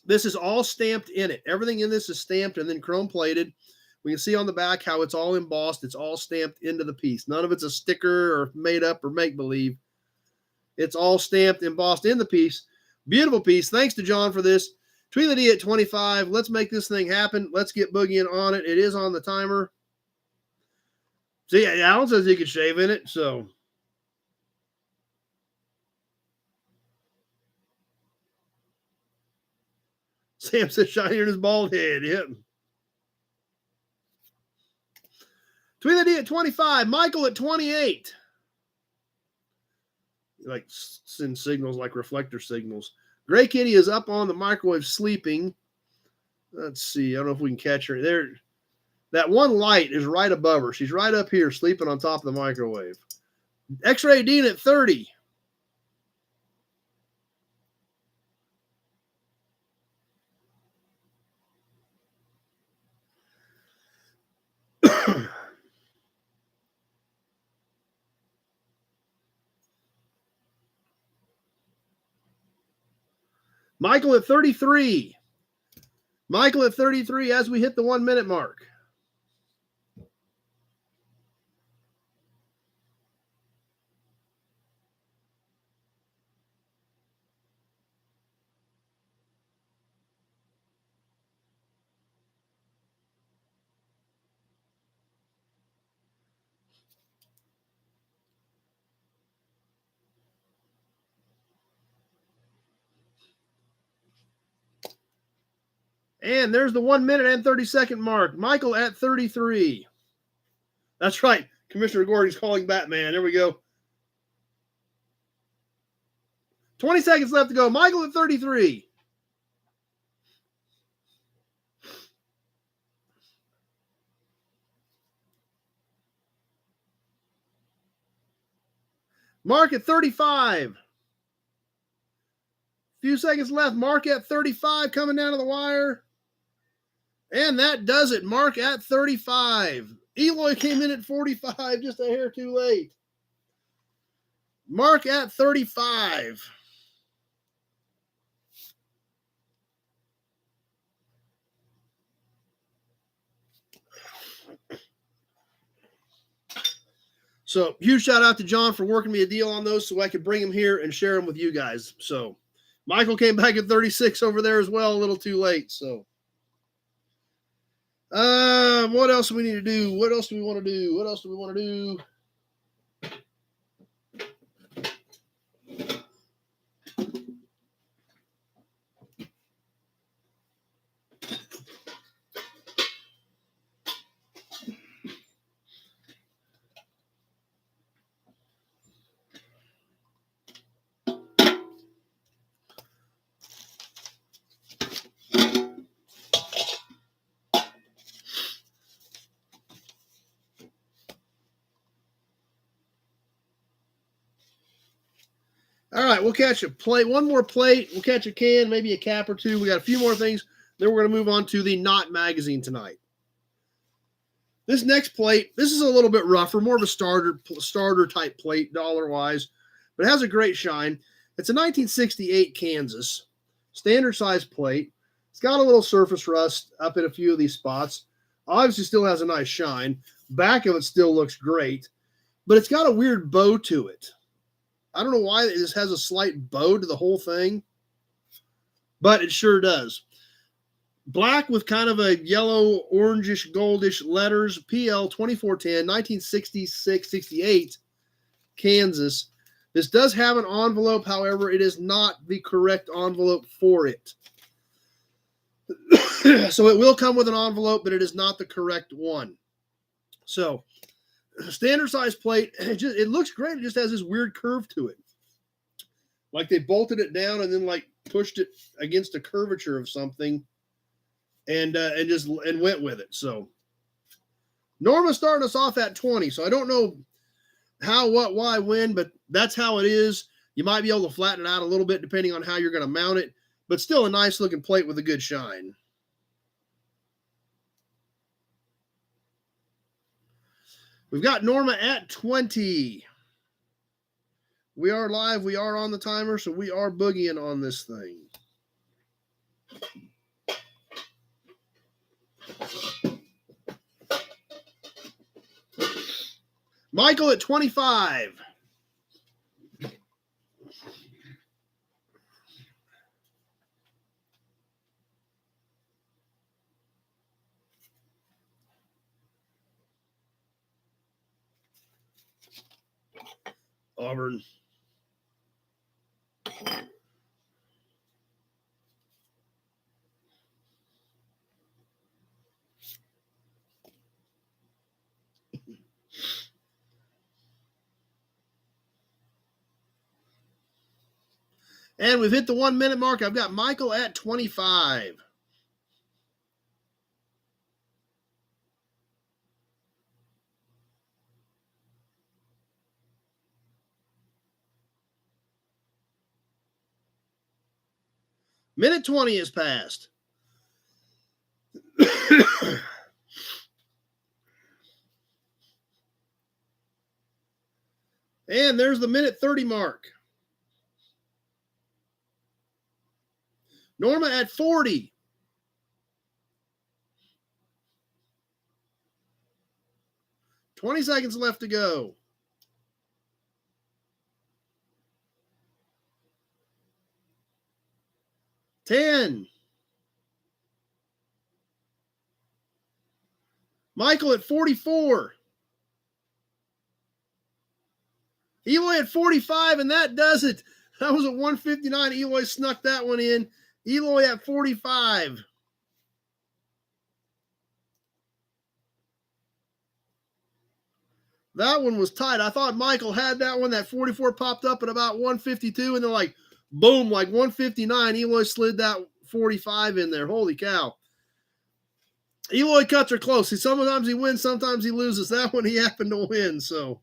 This is all stamped in it. Everything in this is stamped and then chrome plated. We can see on the back how it's all embossed. It's all stamped into the piece. None of it's a sticker or made up or make-believe. It's all stamped, embossed in the piece. Beautiful piece. Thanks to John for this. Tweet the D at 25. Let's make this thing happen. Let's get boogieing on it. It is on the timer. See, Alan says he could shave in it, so. Sam says shinier in his bald head. Yep. Tweet the D at 25. Michael at 28. Like send signals like reflector signals. Gray Kitty is up on the microwave sleeping. Let's see. I don't know if we can catch her. That one light is right above her. She's right up here sleeping on top of the microwave. X-Ray Dean at 30. Michael at 33. Michael at 33 as we hit the 1 minute mark. And there's the 1 minute and 30-second mark. Michael at 33. That's right. Commissioner Gordy's calling Batman. There we go. 20 seconds left to go. Michael at 33. Mark at 35. Few seconds left. Mark at 35 coming down to the wire. And that does it. Mark at 35. Eloy came in at 45, just a hair too late. Mark at 35. So huge shout out to John for working me a deal on those so I could bring them here and share them with you guys. So Michael came back at 36 over there as well, a little too late. So what else do we need to do? What else do we want to do? What else do we want to do? All right, we'll catch a plate. One more plate. We'll catch a can, maybe a cap or two. We got a few more things. Then we're going to move on to the Knot magazine tonight. This next plate, this is a little bit rougher, more of a starter type plate, dollar-wise, but it has a great shine. It's a 1968 Kansas, standard size plate. It's got a little surface rust up in a few of these spots. Obviously still has a nice shine. Back of it still looks great, but it's got a weird bow to it. I don't know why it just has a slight bow to the whole thing, but it sure does. Black with kind of a yellow, orangish, goldish letters, PL 2410, 1966-68, Kansas. This does have an envelope, however, it is not the correct envelope for it. So it will come with an envelope, but it is not the correct one. So standard size plate, it looks great. It just has this weird curve to it. Like they bolted it down and then like pushed it against a curvature of something and went with it. So Norma's starting us off at 20. So I don't know how, what, why, when, but that's how it is. You might be able to flatten it out a little bit depending on how you're going to mount it, but still a nice looking plate with a good shine. We've got Norma at 20. We are live. We are on the timer, so we are boogieing on this thing. Michael at 25. Auburn. And we've hit the 1 minute mark. I've got Michael at 25. Minute 20 has passed. And there's the minute 30 mark. Norma at 40. $20 seconds left to go. $10. Michael at 44. Eloy at 45, and that does it. That was at 159. Eloy snuck that one in. Eloy at 45. That one was tight. I thought Michael had that one. That 44 popped up at about 152, and then like, boom, like 159. Eloy slid that 45 in there. Holy cow. Eloy cuts are close. Sometimes he wins, sometimes he loses. That one he happened to win, so.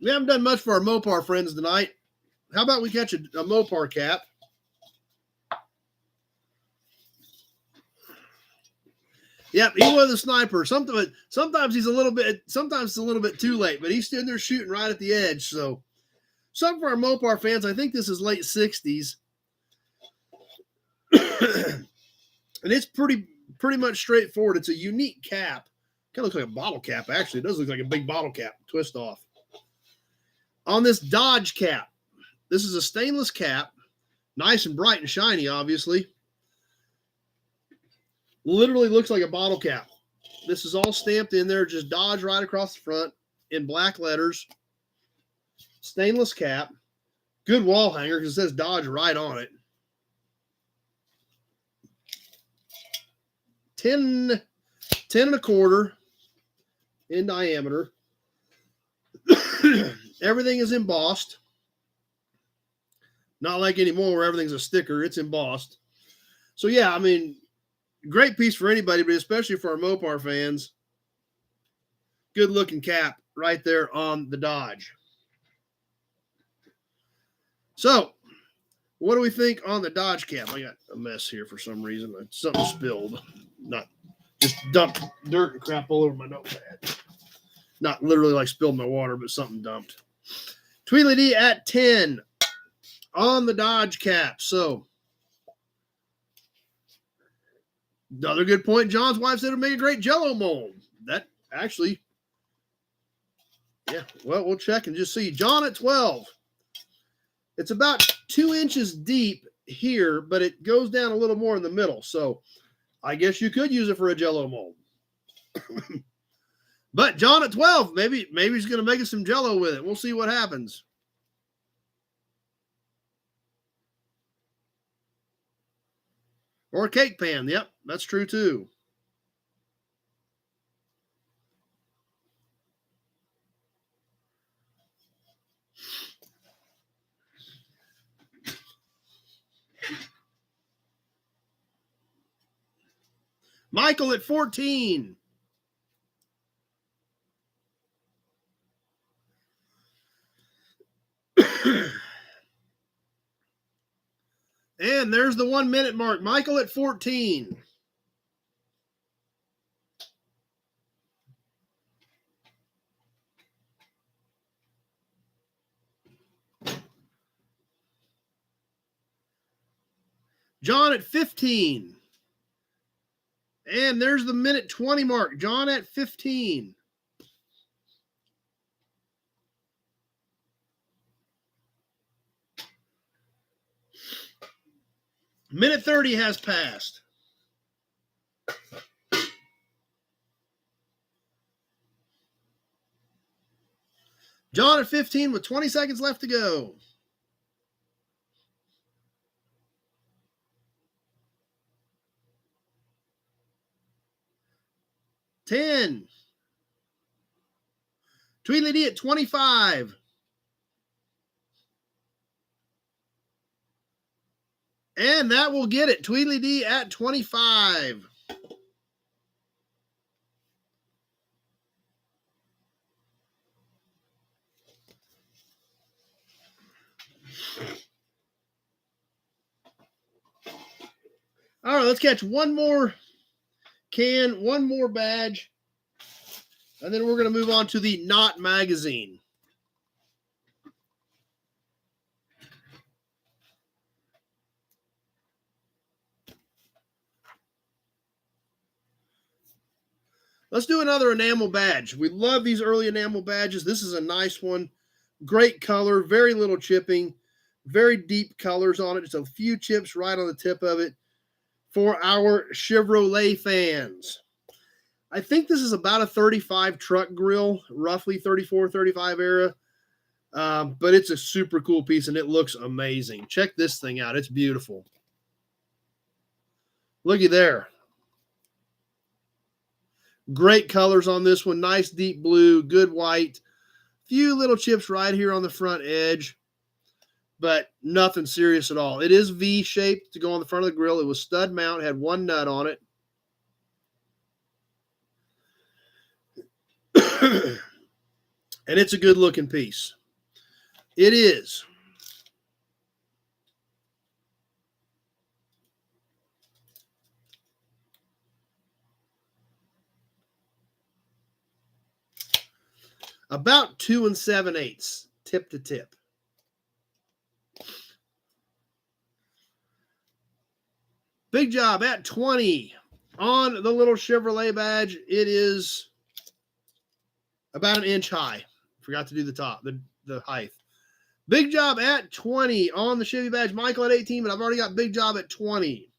We haven't done much for our Mopar friends tonight. How about we catch a Mopar cap? Yep, Eloy the sniper. Sometimes he's a little bit. Sometimes it's a little bit too late, but he's stood there shooting right at the edge. So, something for our Mopar fans. I think this is late 60s, and it's pretty much straightforward. It's a unique cap. Kind of looks like a bottle cap. Actually, it does look like a big bottle cap. Twist off. On this Dodge cap, this is a stainless cap, nice and bright and shiny, obviously. Literally looks like a bottle cap. This is all stamped in there, just Dodge right across the front in black letters. Stainless cap. Good wall hanger because it says Dodge right on it. 10 1/4 in diameter. Everything is embossed. Not like anymore where everything's a sticker. It's embossed. So, yeah, I mean, great piece for anybody, but especially for our Mopar fans. Good looking cap right there on the Dodge. So, what do we think on the Dodge cap? I got a mess here for some reason. Something spilled. Not just dumped dirt and crap all over my notepad. Not literally like spilled my water, but something dumped. Tweedledee at 10 on the Dodge cap. So, another good point. John's wife said it would make a great Jello mold. That actually, yeah, well, we'll check and just see. John at 12. It's about 2 inches deep here, but it goes down a little more in the middle. So, I guess you could use it for a Jello mold. But John at 12, maybe he's going to make us some Jello with it. We'll see what happens. Or a cake pan. Yep, that's true too. Michael at 14. And there's the 1 minute mark. Michael at 14. John at 15. And there's the minute 20 mark. John at 15. Minute 30 has passed. John at 15 with 20 seconds left to go. $10, Tweedledee at 25. And that will get it. Tweedledee at 25. All right, let's catch one more can, one more badge, and then we're going to move on to the Knot magazine. Let's do another enamel badge. We love these early enamel badges. This is a nice one. Great color, very little chipping, very deep colors on it. Just a few chips right on the tip of it for our Chevrolet fans. I think this is about a 35 truck grill, roughly 34, 35 era. But it's a super cool piece, and it looks amazing. Check this thing out. It's beautiful. Looky there. Great colors on this one. Nice deep blue, good white. Few little chips right here on the front edge, but nothing serious at all. It is V-shaped to go on the front of the grill. It was stud mount, had one nut on it. And it's a good looking piece. It is. About 2 7/8 tip to tip. Big Job at 20 on the little Chevrolet badge. It is about an inch high. Forgot to do the top, the height. Big Job at 20 on the Chevy badge. Michael at 18, but I've already got Big Job at 20.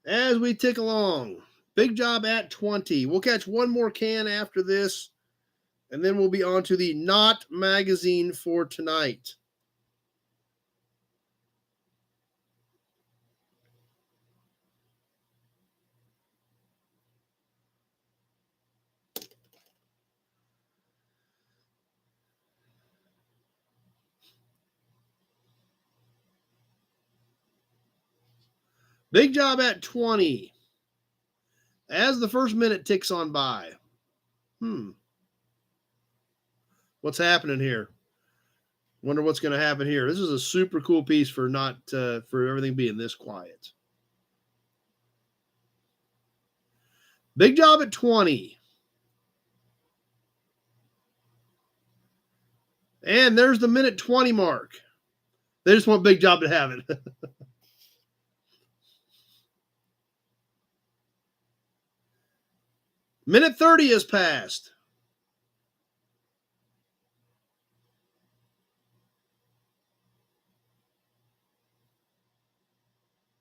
As we tick along, Big Job at 20. We'll catch one more can after this, and then we'll be on to the Knot magazine for tonight. Big Job at 20. As the first minute ticks on by. What's happening here? Wonder what's going to happen here. This is a super cool piece for for everything being this quiet. Big Job at 20. And there's the minute 20 mark. They just want Big Job to have it. Minute 30 has passed.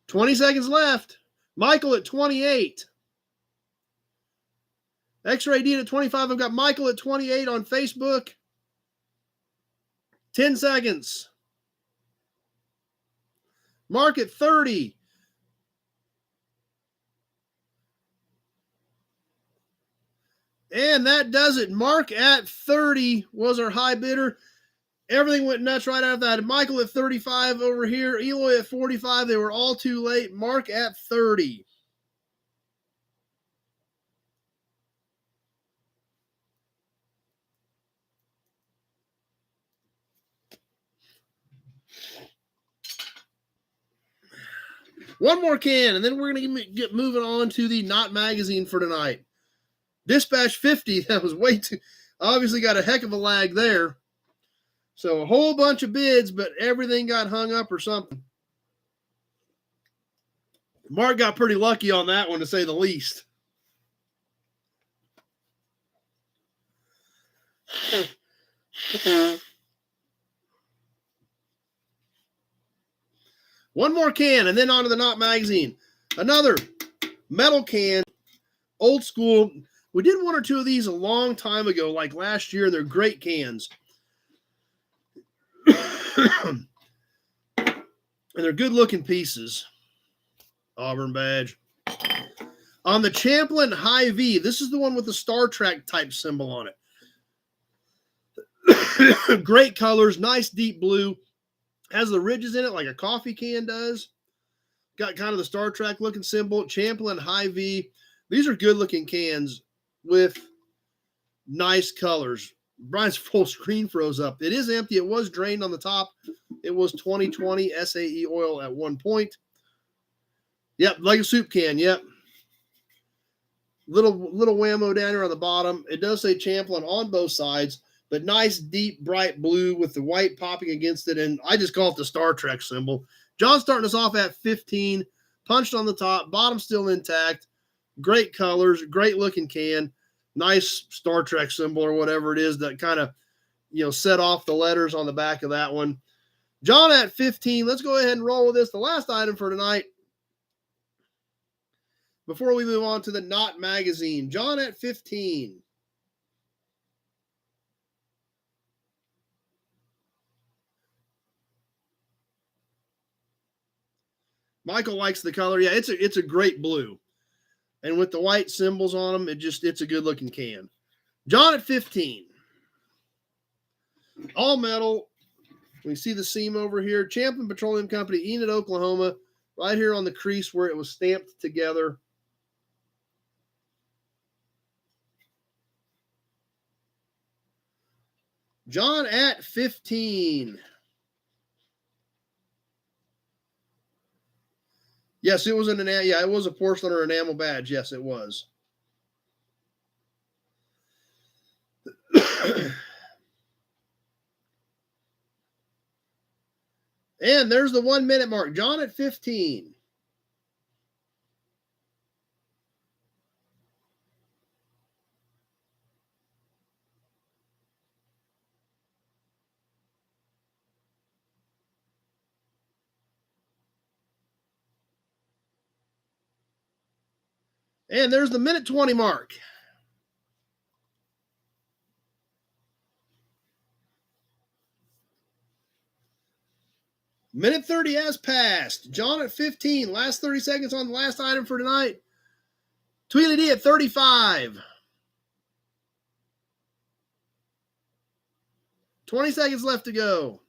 $20 seconds left. Michael at 28. X-Ray Dean at 25. I've got Michael at 28 on Facebook. 10 seconds. Mark at 30. And that does it. Mark at 30 was our high bidder. Everything went nuts right after that. Michael at 35 over here. Eloy at 45. They were all too late. Mark at 30. One more can, and then we're going to get moving on to the Knot magazine for tonight. Dispatch 50, that was way too, obviously got a heck of a lag there. So a whole bunch of bids, but everything got hung up or something. Mark got pretty lucky on that one, to say the least. One more can, and then on to the Knot magazine. Another metal can, old school. We did one or two of these a long time ago, like last year, and they're great cans. And they're good-looking pieces. Auburn badge. On the Champlin Hy-Vee, this is the one with the Star Trek type symbol on it. Great colors, nice deep blue. Has the ridges in it like a coffee can does. Got kind of the Star Trek looking symbol. Champlin Hy-Vee. These are good looking cans with nice colors. Brian's full screen froze up. It is empty. It was drained on the top. It was 2020 SAE oil at one point. Yep, like a soup can. Yep. Little whammo down here on the bottom. It does say Champlin on both sides, but nice, deep, bright blue with the white popping against it. And I just call it the Star Trek symbol. John's starting us off at 15. Punched on the top. Bottom still intact. Great colors. Great looking can. Nice Star Trek symbol or whatever it is that kind of, set off the letters on the back of that one. John at 15. Let's go ahead and roll with this. The last item for tonight. Before we move on to the Knot magazine. John at 15. Michael likes the color. Yeah, it's a great blue. And with the white symbols on them, it's a good looking can. John at 15. All metal. We see the seam over here. Champlin Petroleum Company, Enid, Oklahoma. Right here on the crease where it was stamped together. John at 15. Yes, it was it was a porcelain or enamel badge. Yes, it was. And there's the 1 minute mark. John at 15. And there's the minute 20 mark. Minute 30 has passed. John at 15. Last 30 seconds on the last item for tonight. Tweely D at 35. 20 seconds left to go.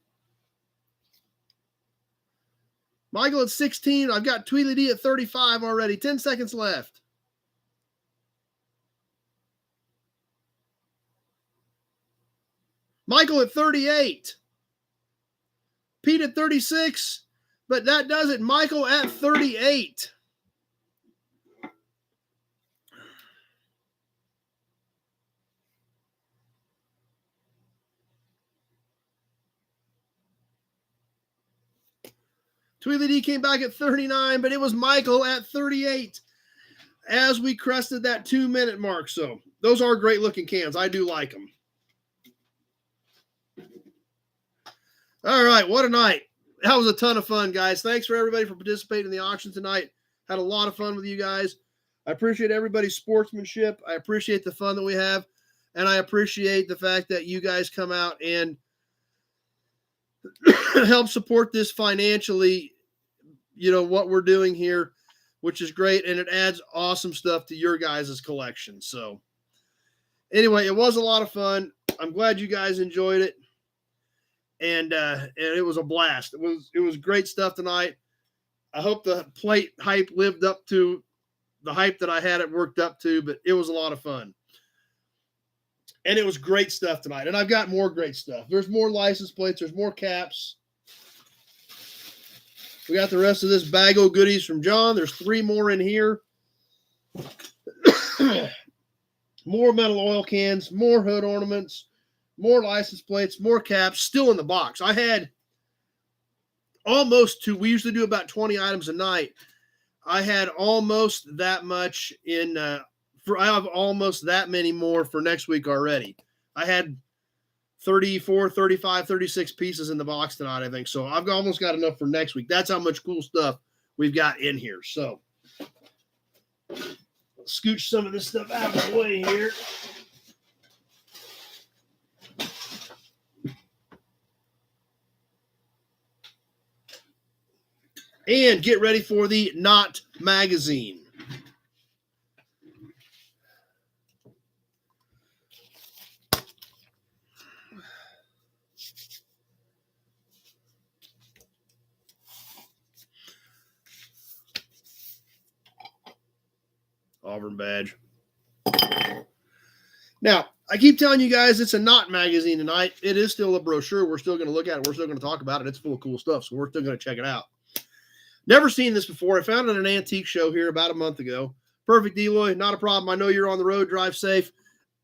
Michael at 16. I've got Tweely D at 35 already. 10 seconds left. Michael at 38. Pete at 36. But that does it. Michael at 38. Tweely D came back at 39, but it was Michael at 38 as we crested that 2 minute mark. So those are great looking cans. I do like them. All right, what a night. That was a ton of fun, guys. Thanks for everybody for participating in the auction tonight. Had a lot of fun with you guys. I appreciate everybody's sportsmanship. I appreciate the fun that we have. And I appreciate the fact that you guys come out and help support this financially, what we're doing here, which is great. And it adds awesome stuff to your guys' collection. So anyway, it was a lot of fun. I'm glad you guys enjoyed it. And it was a blast. It was great stuff tonight. I hope the plate hype lived up to the hype that I had it worked up to, but it was a lot of fun. And it was great stuff tonight. And I've got more great stuff. There's more license plates. There's more caps. We got the rest of this bag of goodies from John. There's 3 more in here. More metal oil cans, more hood ornaments, more license plates, more caps, still in the box. I had almost we usually do about 20 items a night. I had almost that much I have almost that many more for next week already. I had 34, 35, 36 pieces in the box tonight, I think. So I've almost got enough for next week. That's how much cool stuff we've got in here. So Scooch some of this stuff out of the way here. And get ready for the Knot magazine. Auburn badge. Now, I keep telling you guys it's a Knot magazine tonight. It is still a brochure. We're still going to look at it. We're still going to talk about it. It's full of cool stuff, so we're still going to check it out. Never seen this before. I found it at an antique show here about a month ago. Perfect, Eloy. Not a problem. I know you're on the road. Drive safe.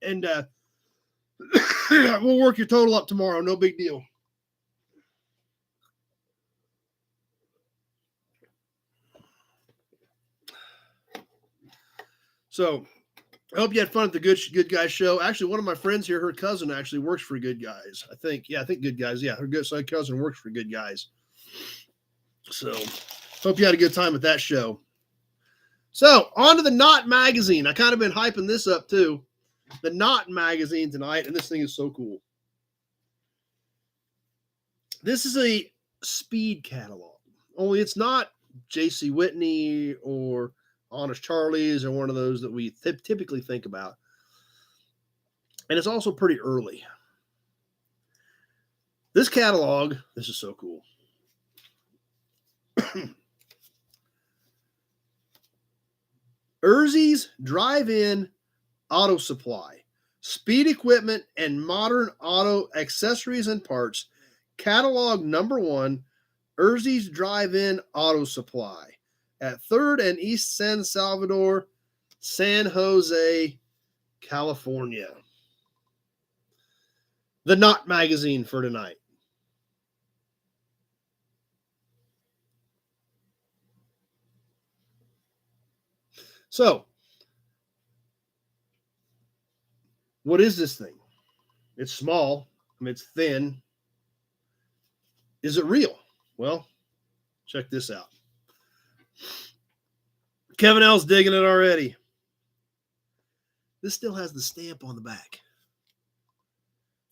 And we'll work your total up tomorrow. No big deal. So I hope you had fun at the Good Guys show. Actually, one of my friends here, her cousin actually works for Good Guys. I think Good Guys. Yeah, her cousin works for Good Guys. So hope you had a good time at that show. So on to the Knot magazine. I kind of been hyping this up too. The Knot magazine tonight, and this thing is so cool. This is a speed catalog. Only it's not J.C. Whitney or Honest Charlie's or one of those that we typically think about. And it's also pretty early. This catalog, this is so cool. Ursie's Drive-In Auto Supply, speed equipment and modern auto accessories and parts. Catalog number 1, Ursie's Drive-In Auto Supply at 3rd and East San Salvador, San Jose, California. The Knot magazine for tonight. So, what is this thing? It's small. I mean, it's thin. Is it real? Well, check this out. Kevin L's digging it already. This still has the stamp on the back.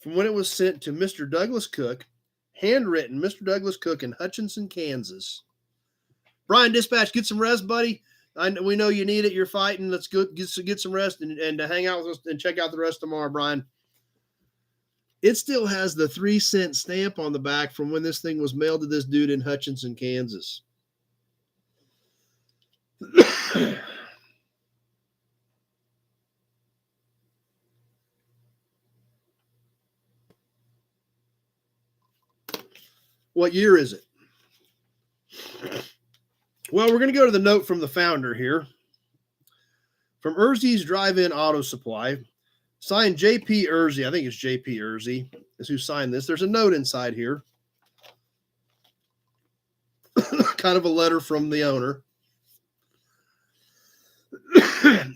From when it was sent to Mr. Douglas Cook, handwritten, Mr. Douglas Cook in Hutchinson, Kansas. Brian Dispatch, get some rest, buddy. We know you need it. You're fighting. Let's go get some rest and hang out with us and check out the rest tomorrow, Brian. It still has the 3-cent stamp on the back from when this thing was mailed to this dude in Hutchinson, Kansas. What year is it? Well, we're going to go to the note from the founder here. From Ursie's Drive-In Auto Supply, signed J.P. Ursie. I think it's J.P. Ursie is who signed this. There's a note inside here. Kind of a letter from the owner.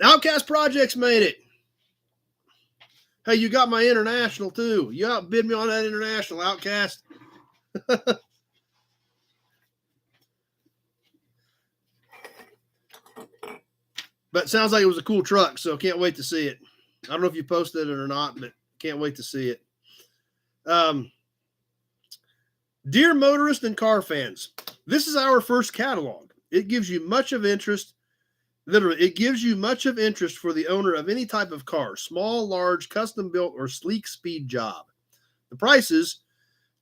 Outcast Projects made it. Hey, you got my international too. You outbid me on that international, Outcast. But it sounds like it was a cool truck, so can't wait to see it. I don't know if you posted it or not, but can't wait to see it. Dear motorists and car fans, this is our first catalog. It gives you much of interest. Literally, it gives you much of interest for the owner of any type of car, small, large, custom-built, or sleek speed job. The prices,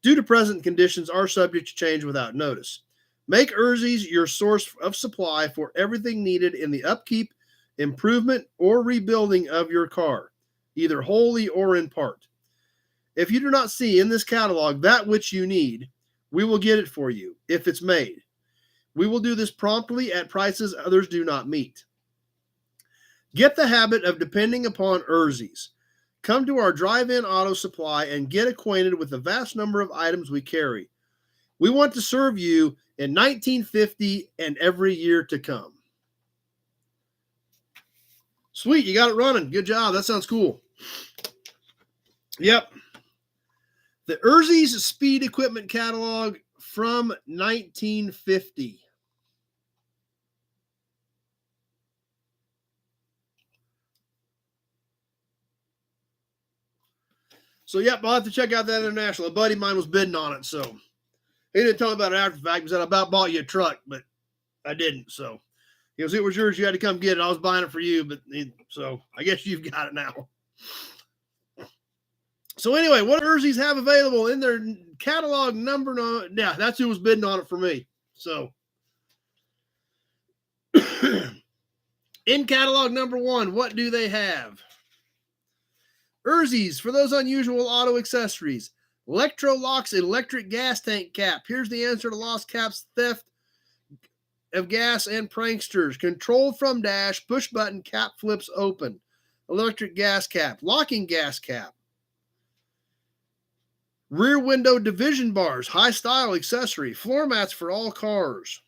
due to present conditions, are subject to change without notice. Make Ursie's your source of supply for everything needed in the upkeep, improvement, or rebuilding of your car, either wholly or in part. If you do not see in this catalog that which you need, we will get it for you if it's made. We will do this promptly at prices others do not meet. Get the habit of depending upon Ursie's. Come to our Drive-In Auto Supply and get acquainted with the vast number of items we carry. We want to serve you in 1950 and every year to come. Sweet, you got it running. Good job. That sounds cool. Yep. The Ursie's Speed Equipment Catalog from 1950. So, yep, I'll have to check out that International. A buddy of mine was bidding on it, so he didn't tell me about it after the fact. He said, I about bought you a truck, but I didn't. So he goes, it was yours. You had to come get it. I was buying it for you, but so I guess you've got it now. So anyway, what Urzies have available in their catalog number? Yeah, that's who was bidding on it for me. So in catalog number 1, what do they have? Urzies, for those unusual auto accessories. Electrolux electric gas tank cap. Here's the answer to lost caps, theft of gas, and pranksters. Controlled from dash, push button, cap flips open. Electric gas cap. Locking gas cap. Rear window division bars. High style accessory. Floor mats for all cars.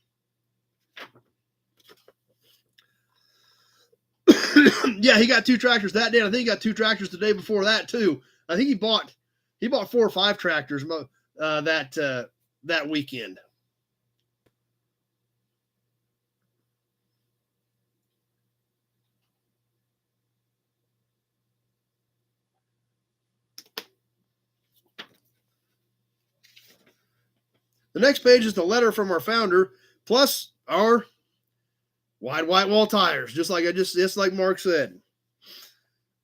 Yeah, he got 2 tractors that day. I think he got 2 tractors the day before that too. I think he bought 4 or 5 tractors that weekend. The next page is the letter from our founder, plus our wide white wall tires, just like Mark said.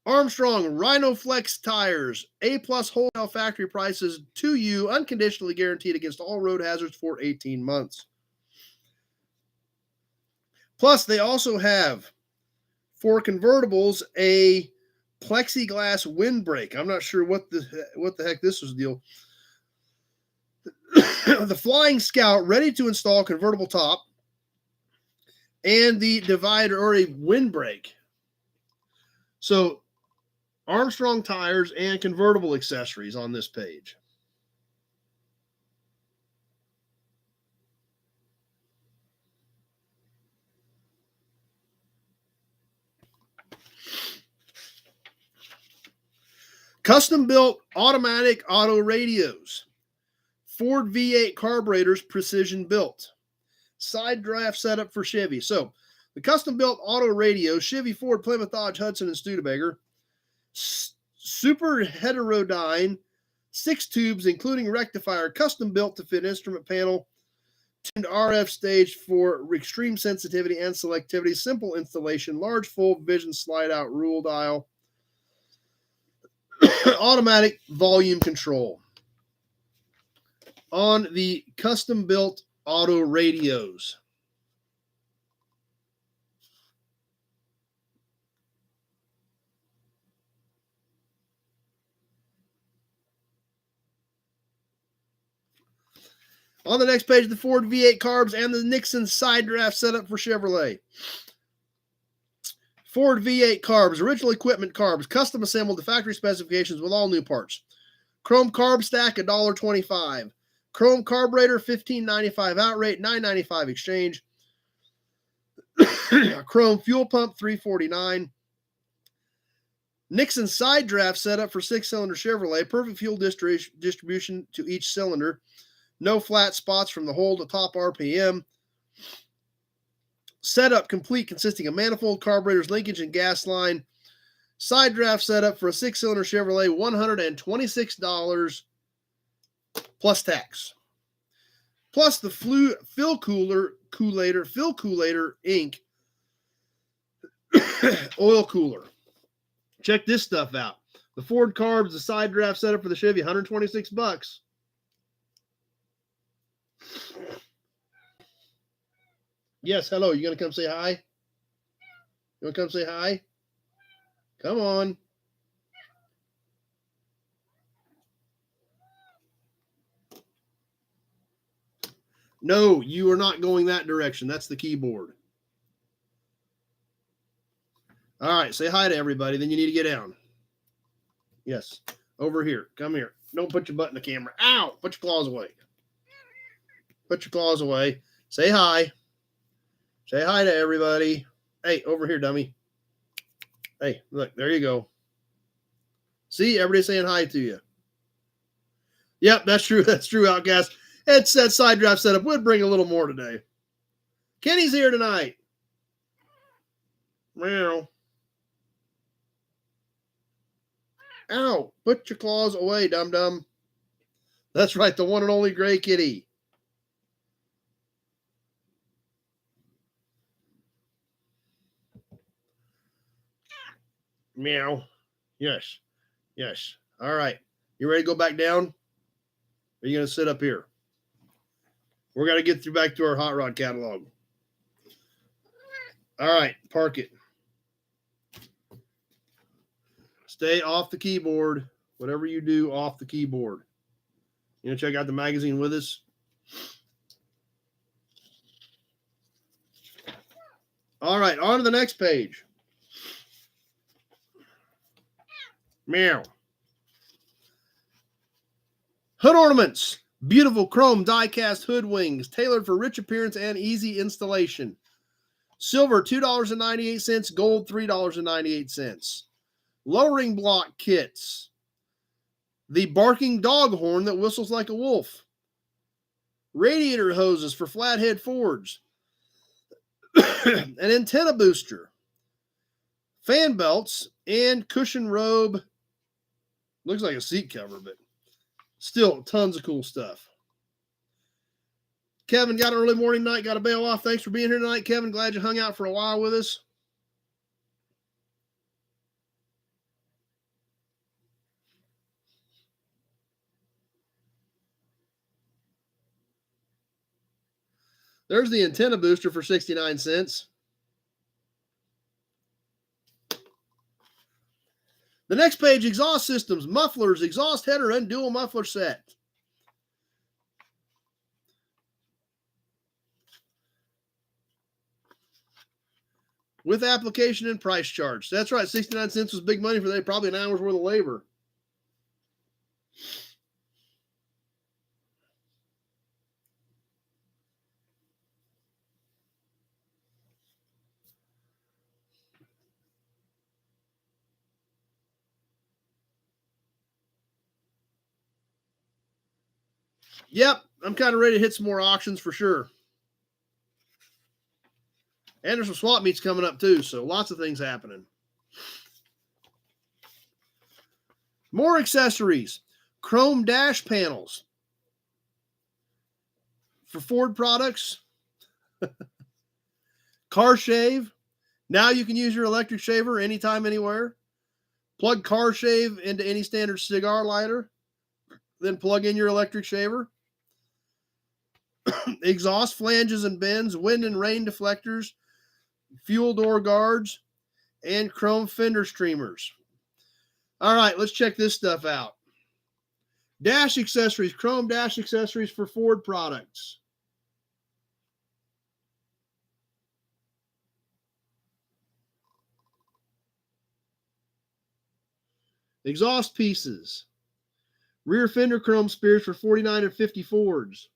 Armstrong Rhino-Flex tires, A+ wholesale factory prices to you, unconditionally guaranteed against all road hazards for 18 months. Plus, they also have, for convertibles, a plexiglass windbreak. I'm not sure what the heck this was deal. The Flying Scout, ready to install convertible top, and the divider or a windbreak. So Armstrong tires and convertible accessories on this page. Custom built automatic auto radios. Ford V8 carburetors, precision built. Side draft setup for Chevy. So the custom built auto radio, Chevy, Ford, Plymouth, Dodge, Hudson, and Studebaker. Super heterodyne, 6 tubes, including rectifier, custom built to fit instrument panel, tuned RF stage for extreme sensitivity and selectivity, simple installation, large full vision slide out rule dial, automatic volume control. On the custom built auto radios. On the next page, the Ford V8 carbs and the Nixon side draft setup for Chevrolet. Ford V8 carbs, original equipment carbs, custom assembled to factory specifications with all new parts. Chrome carb stack, $1.25. Chrome carburetor, $15.95 outright, $9.95 exchange. Chrome fuel pump, $3.49. Nixon side draft setup for 6-cylinder Chevrolet. Perfect fuel distribution to each cylinder. No flat spots from the hole to top RPM. Setup complete, consisting of manifold, carburetors, linkage, and gas line. Side draft setup for a 6-cylinder Chevrolet, $126 plus tax. Plus the fill coolator ink oil cooler. Check this stuff out. The Ford carbs, the side draft setup for the Chevy, $126. Yes, hello. You gonna come say hi? You wanna come say hi? Come on. No, you are not going that direction. That's the keyboard. All right, say hi to everybody. Then you need to get down. Yes, over here. Come here. Don't put your butt in the camera. Ow! Put your claws away. Put your claws away. Say hi. Say hi to everybody. Hey, over here, dummy. Hey, look, there you go. See, everybody's saying hi to you. Yep, that's true. That's true, Outcast. That side draft setup would bring a little more today. Kenny's here tonight. Meow. Ow! Put your claws away, dum-dum. That's right, the one and only gray kitty. Meow. Yes. Yes. All right. You ready to go back down? Or are you going to sit up here? We're going to get through back to our hot rod catalog. All right. Park it. Stay off the keyboard. Whatever you do, off the keyboard. You know, check out the magazine with us. All right. On to the next page. Meow. Hood ornaments. Beautiful chrome die-cast hood wings, tailored for rich appearance and easy installation. Silver, $2.98. Gold, $3.98. Lowering block kits. The barking dog horn that whistles like a wolf. Radiator hoses for flathead Fords. An antenna booster. Fan belts and cushion robe. Looks like a seat cover, but still tons of cool stuff. Kevin, got an early morning night, got to bail off. Thanks for being here tonight, Kevin. Glad you hung out for a while with us. There's the antenna booster for 69 cents. The next page, exhaust systems, mufflers, exhaust header, and dual muffler set. With application and price charge. That's right, 69 cents was big money for them, probably an hour's worth of labor. Yep, I'm kind of ready to hit some more auctions for sure. And there's some swap meets coming up too, so lots of things happening. More accessories. Chrome dash panels for Ford products. Car shave. Now you can use your electric shaver anytime, anywhere. Plug car shave into any standard cigar lighter. Then plug in your electric shaver. Exhaust flanges and bends, wind and rain deflectors, fuel door guards, and chrome fender streamers. All right, let's check this stuff out. Dash accessories, chrome dash accessories for Ford products. Exhaust pieces. Rear fender chrome spears for 49 and 50 Fords.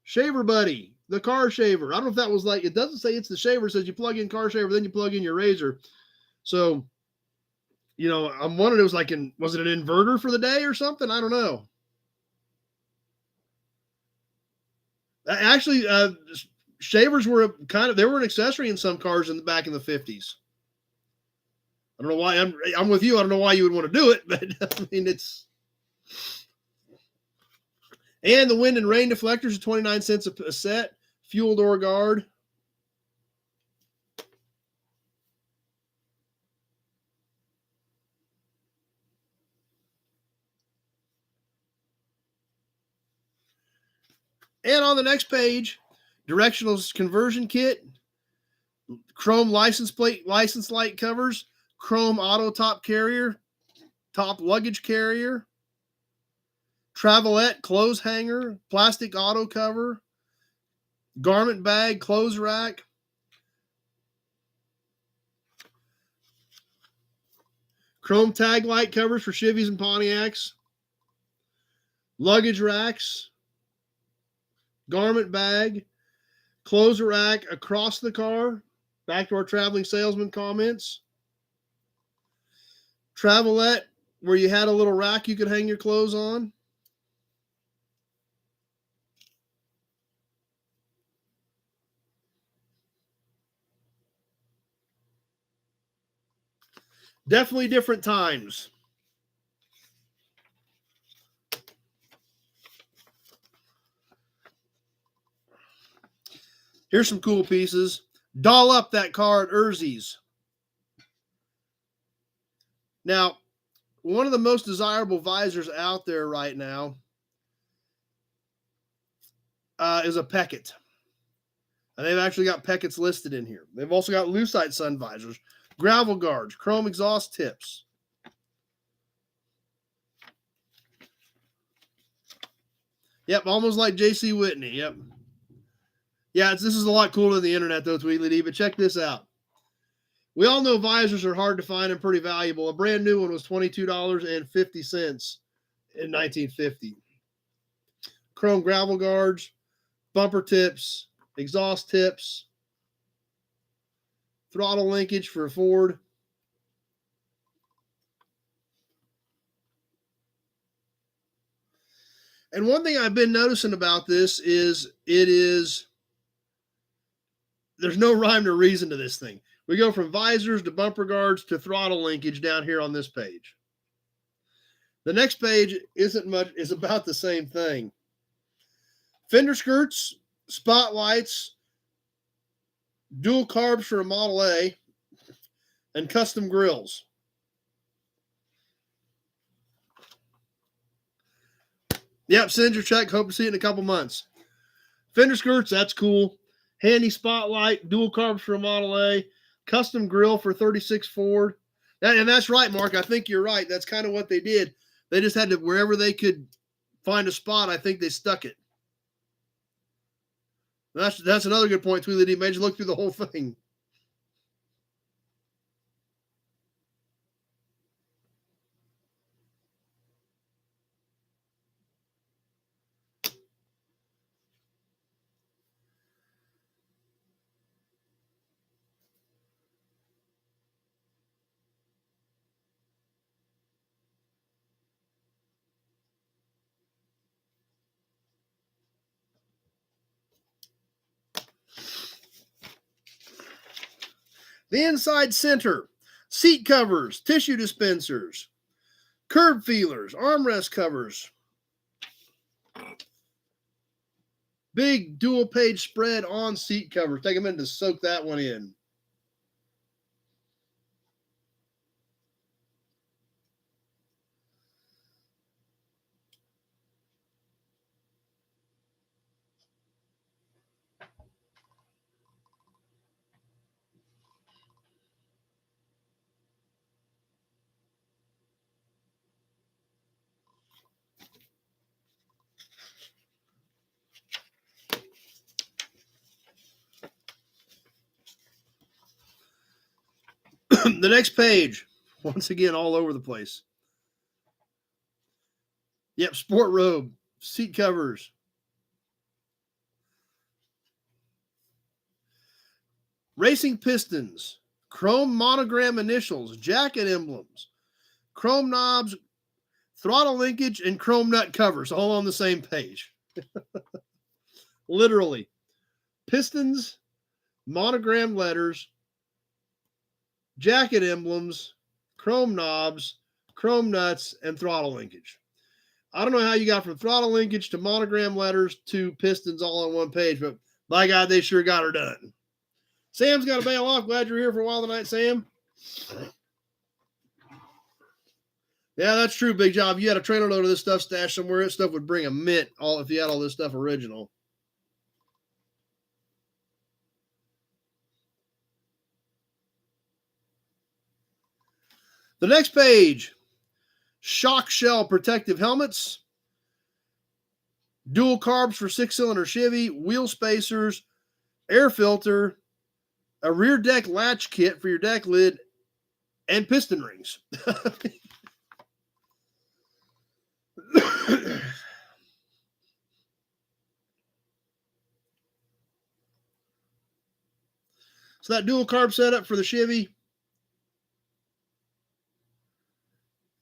Shaver Buddy, the car shaver. I don't know if that was like, it doesn't say it's the shaver. It says you plug in car shaver, then you plug in your razor. So, you know, I'm wondering, it was like, was it an inverter for the day or something? I don't know. Actually, shavers were they were an accessory in some cars back in the 50s. I don't know why. I'm with you. I don't know why you would want to do it, but I mean, it's. And the wind and rain deflectors are 29 cents a set. Fuel door guard. And on the next page, directional conversion kit, chrome license light covers, chrome auto top carrier, top luggage carrier, travelette clothes hanger, plastic auto cover, garment bag, clothes rack, chrome tag light covers for Chevys and Pontiacs, luggage racks, garment bag, clothes rack across the car. Back to our traveling salesman comments. Travelette, where you had a little rack you could hang your clothes on. Definitely different times. Here's some cool pieces. Doll up that car at Urzi's. Now, one of the most desirable visors out there right now is a Peckett. And they've actually got Pecketts listed in here. They've also got lucite sun visors, gravel guards, chrome exhaust tips. Yep, almost like J.C. Whitney. Yep. Yeah, this is a lot cooler than the internet, though, Tweedly D, but check this out. We all know visors are hard to find and pretty valuable. A brand new one was $22.50 in 1950. Chrome gravel guards, bumper tips, exhaust tips, throttle linkage for a Ford. And one thing I've been noticing about this is there's no rhyme or reason to this thing. We go from visors to bumper guards to throttle linkage down here on this page. The next page isn't much, is about the same thing. Fender skirts, spotlights, dual carbs for a Model A, and custom grills. Yep, send your check. Hope to see it in a couple months. Fender skirts, that's cool. Handy spotlight, dual carbs for a Model A, custom grill for 36 Ford. And that's right, Mark. I think you're right. That's kind of what they did. They just had to, wherever they could find a spot, I think they stuck it. That's another good point, Tweedly D. Made you look through the whole thing. The inside center, seat covers, tissue dispensers, curb feelers, armrest covers, big dual page spread on seat covers. Take a minute to soak that one in. The next page, once again, all over the place. Yep, sport robe, seat covers. Racing pistons, chrome monogram initials, jacket emblems, chrome knobs, throttle linkage, and chrome nut covers, all on the same page. Literally. Pistons, monogram letters, jacket emblems, chrome knobs, chrome nuts, and throttle linkage. I don't know how you got from throttle linkage to monogram letters to pistons all on one page, but by God, they sure got her done. Sam's got to bail off. Glad you're here for a while tonight, Sam. Yeah, that's true, Big Job. If you had a trailer load of this stuff stashed somewhere, this stuff would bring a mint if you had all this stuff original. The next page, shock shell protective helmets, dual carbs for 6-cylinder Chevy, wheel spacers, air filter, a rear deck latch kit for your deck lid, and piston rings. So that dual carb setup for the Chevy,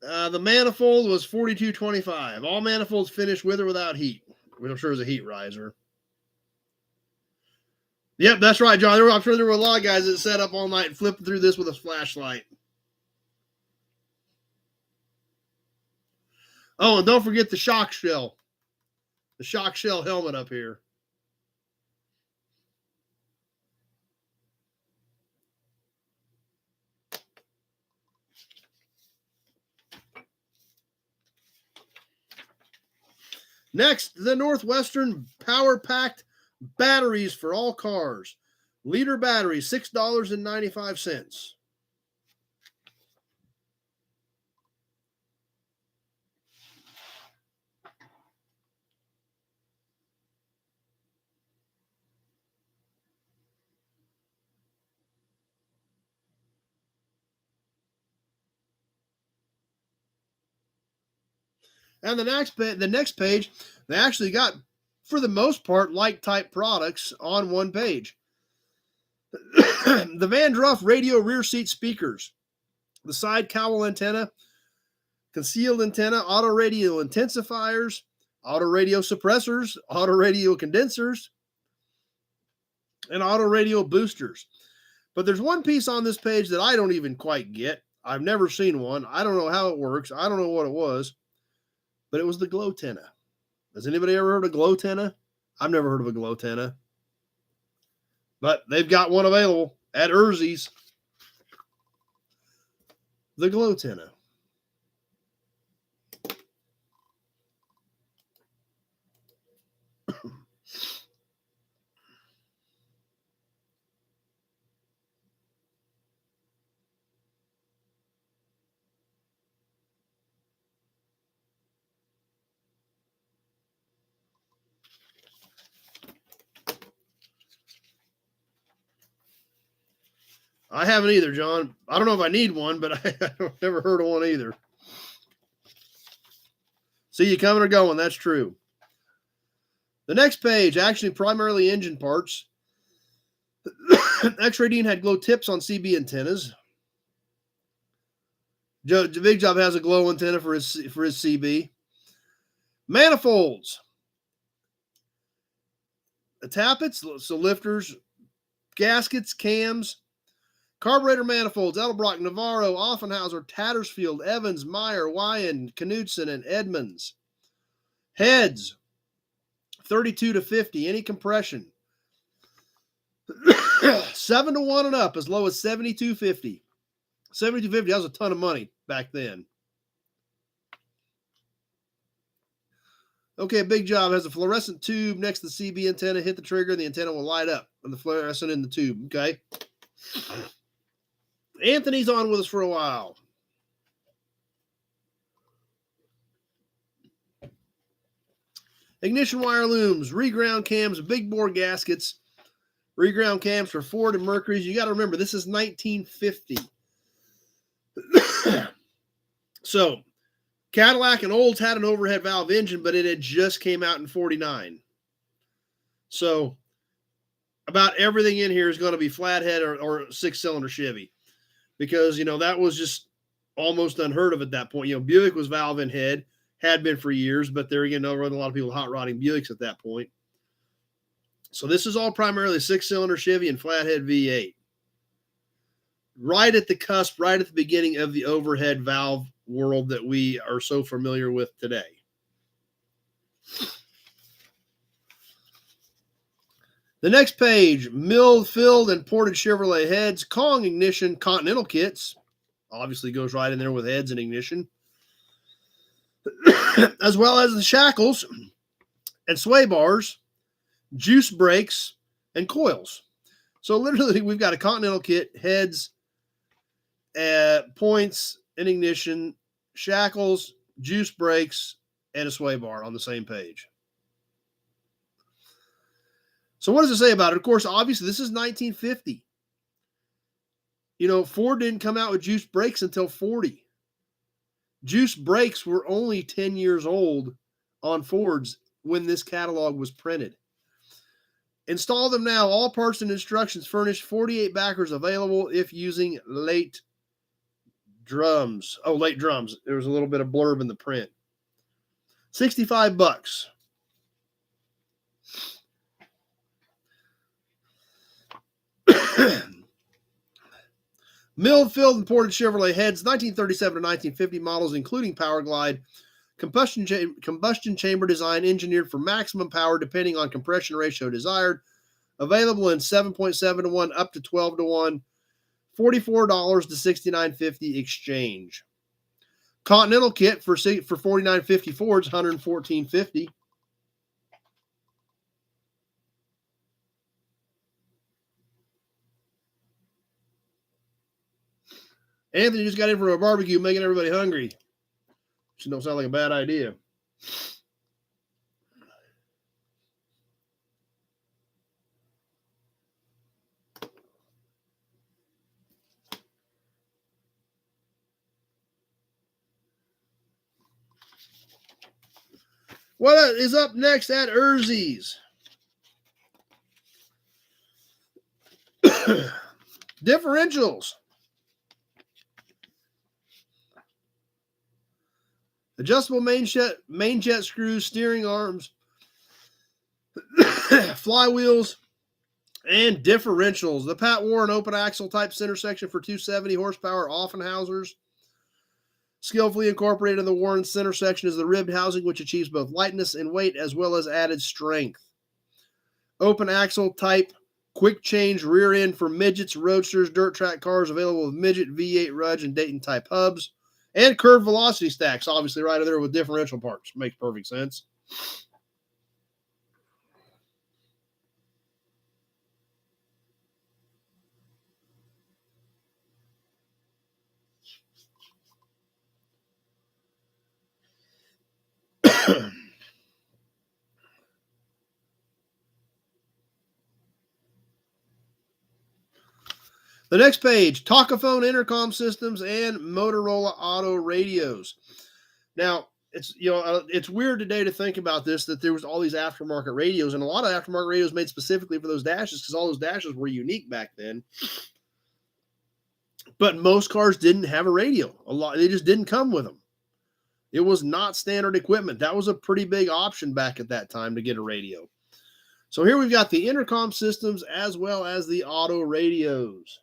the manifold was $42.25. All manifolds finished with or without heat, which I'm sure is a heat riser. Yep, that's right, John. I'm sure there were a lot of guys that sat up all night and flipped through this with a flashlight. Oh, and don't forget the shock shell. The shock shell helmet up here. Next, the Northwestern Power Packed batteries for all cars. Liter batteries, $6.95. And the next page, they actually got, for the most part, like type products on one page. The Van Druff radio rear seat speakers, the side cowl antenna, concealed antenna, auto radio intensifiers, auto radio suppressors, auto radio condensers, and auto radio boosters. But there's one piece on this page that I don't even quite get. I've never seen one. I don't know how it works. I don't know what it was, but it was the glow tenna. Has anybody ever heard of glow tenna? I've never heard of a glow tenna, but they've got one available at Urzi's. The glow tenna. I haven't either, John. I don't know if I need one, but I've never heard of one either. See you coming or going. That's true. The next page, actually primarily engine parts. X-Ray Dean had glow tips on CB antennas. Big Job has a glow antenna for his CB. Manifolds. Tappets, so lifters, gaskets, cams, carburetor manifolds, Edelbrock, Navarro, Offenhauser, Tattersfield, Evans, Meyer, Wyan, Knudsen, and Edmonds. Heads, 32 to 50, any compression. 7 to 1 and up, as low as 72.50. 72.50, that was a ton of money back then. Okay, Big Job has a fluorescent tube next to the CB antenna. Hit the trigger, and the antenna will light up on the fluorescent in the tube. Okay. Anthony's on with us for a while. Ignition wire looms, reground cams, big bore gaskets, reground cams for Ford and Mercury's. You got to remember, this is 1950. So, Cadillac and Olds had an overhead valve engine, but it had just came out in 49. So, about everything in here is going to be flathead or six-cylinder Chevy, because, you know, that was just almost unheard of at that point. You know, Buick was valve in head, had been for years, but there again, there wasn't a lot of people hot rodding Buicks at that point. So this is all primarily six-cylinder Chevy and flathead V8. Right at the cusp, right at the beginning of the overhead valve world that we are so familiar with today. The next page, milled, filled, and ported Chevrolet heads, Kong ignition, Continental kits. Obviously goes right in there with heads and ignition. As well as the shackles and sway bars, juice brakes, and coils. So literally we've got a Continental kit, heads, points, and ignition, shackles, juice brakes, and a sway bar on the same page. So what does it say about it? Of course, obviously, this is 1950. You know, Ford didn't come out with juice brakes until 40. Juice brakes were only 10 years old on Fords when this catalog was printed. Install them now. All parts and instructions furnished. 48 backers available if using late drums. Oh, late drums. There was a little bit of blurb in the print. $65. Milled, filled, and ported Chevrolet heads, 1937 to 1950 models, including Power Glide, combustion chamber design engineered for maximum power depending on compression ratio desired. Available in 7.7 to 1 up to 12 to 1. $44 to $69.50 exchange. Continental kit for $49.50 Ford's $114.50. Anthony just got in from a barbecue, making everybody hungry. Should don't sound like a bad idea. What is up next at Urzi's? Differentials. Adjustable main jet screws, steering arms, flywheels, and differentials. The Pat Warren open axle type center section for 270 horsepower Offenhausers. Skillfully incorporated in the Warren center section is the ribbed housing, which achieves both lightness and weight as well as added strength. Open axle type quick change rear end for midgets, roadsters, dirt track cars, available with midget, V8 Rudge, and Dayton type hubs. And curved velocity stacks, obviously right there with differential parts. Makes perfect sense. The next page, Talkaphone intercom systems and Motorola Auto radios. Now, it's weird today to think about this, that there was all these aftermarket radios, and a lot of aftermarket radios made specifically for those dashes because all those dashes were unique back then. But most cars didn't have a radio. They just didn't come with them. It was not standard equipment. That was a pretty big option back at that time to get a radio. So here we've got the intercom systems as well as the auto radios.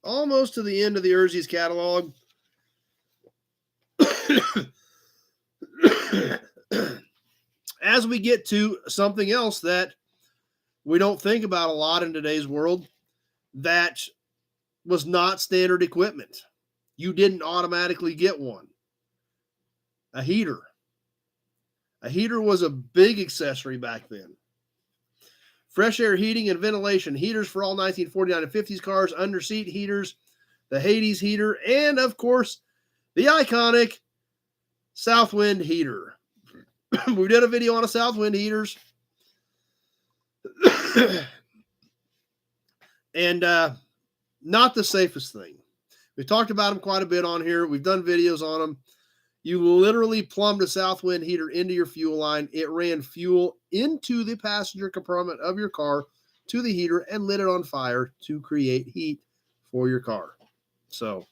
Almost to the end of the Urzi's catalog. As we get to something else that we don't think about a lot in today's world, that was not standard equipment. You didn't automatically get one. A heater. A heater was a big accessory back then. Fresh air heating and ventilation. Heaters for all 1949 and 50s cars. Under seat heaters. The Hades heater. And, of course, the iconic Southwind heater. We did a video on a Southwind heaters. And not the safest thing. We've talked about them quite a bit on here. We've done videos on them. You literally plumbed a Southwind heater into your fuel line. It ran fuel into the passenger compartment of your car to the heater and lit it on fire to create heat for your car. So,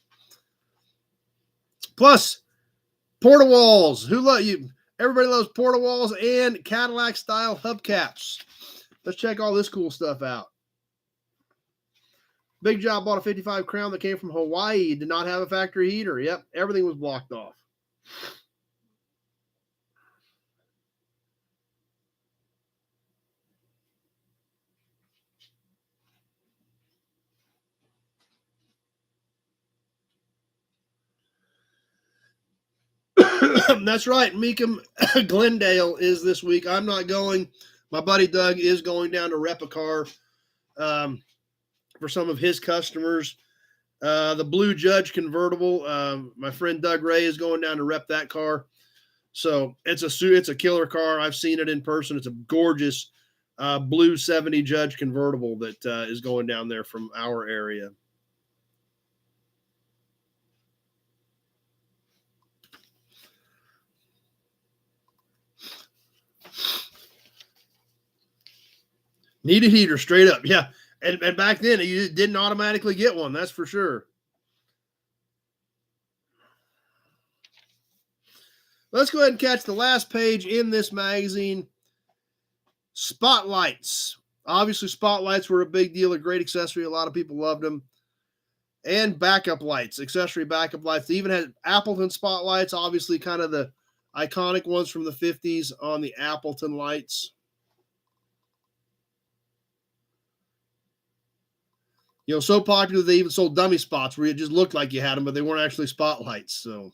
plus, porta walls. Everybody loves porta walls and Cadillac style hubcaps. Let's check all this cool stuff out. Big Job bought a 55 Crown that came from Hawaii. Did not have a factory heater. Yep, everything was blocked off. That's right. Meekum Glendale is this week. I'm not going. My buddy Doug is going down to rep a car for some of his customers. The Blue Judge convertible. My friend Doug Ray is going down to rep that car. So it's a killer car. I've seen it in person. It's a gorgeous blue 70 Judge convertible that is going down there from our area. Need a heater, straight up. Yeah. And back then, you didn't automatically get one. That's for sure. Let's go ahead and catch the last page in this magazine. Spotlights. Obviously, spotlights were a big deal, a great accessory. A lot of people loved them. And backup lights, accessory backup lights. They even had Appleton spotlights, obviously kind of the iconic ones from the 50s on the Appleton lights. You know, so popular they even sold dummy spots where it just looked like you had them, but they weren't actually spotlights. So,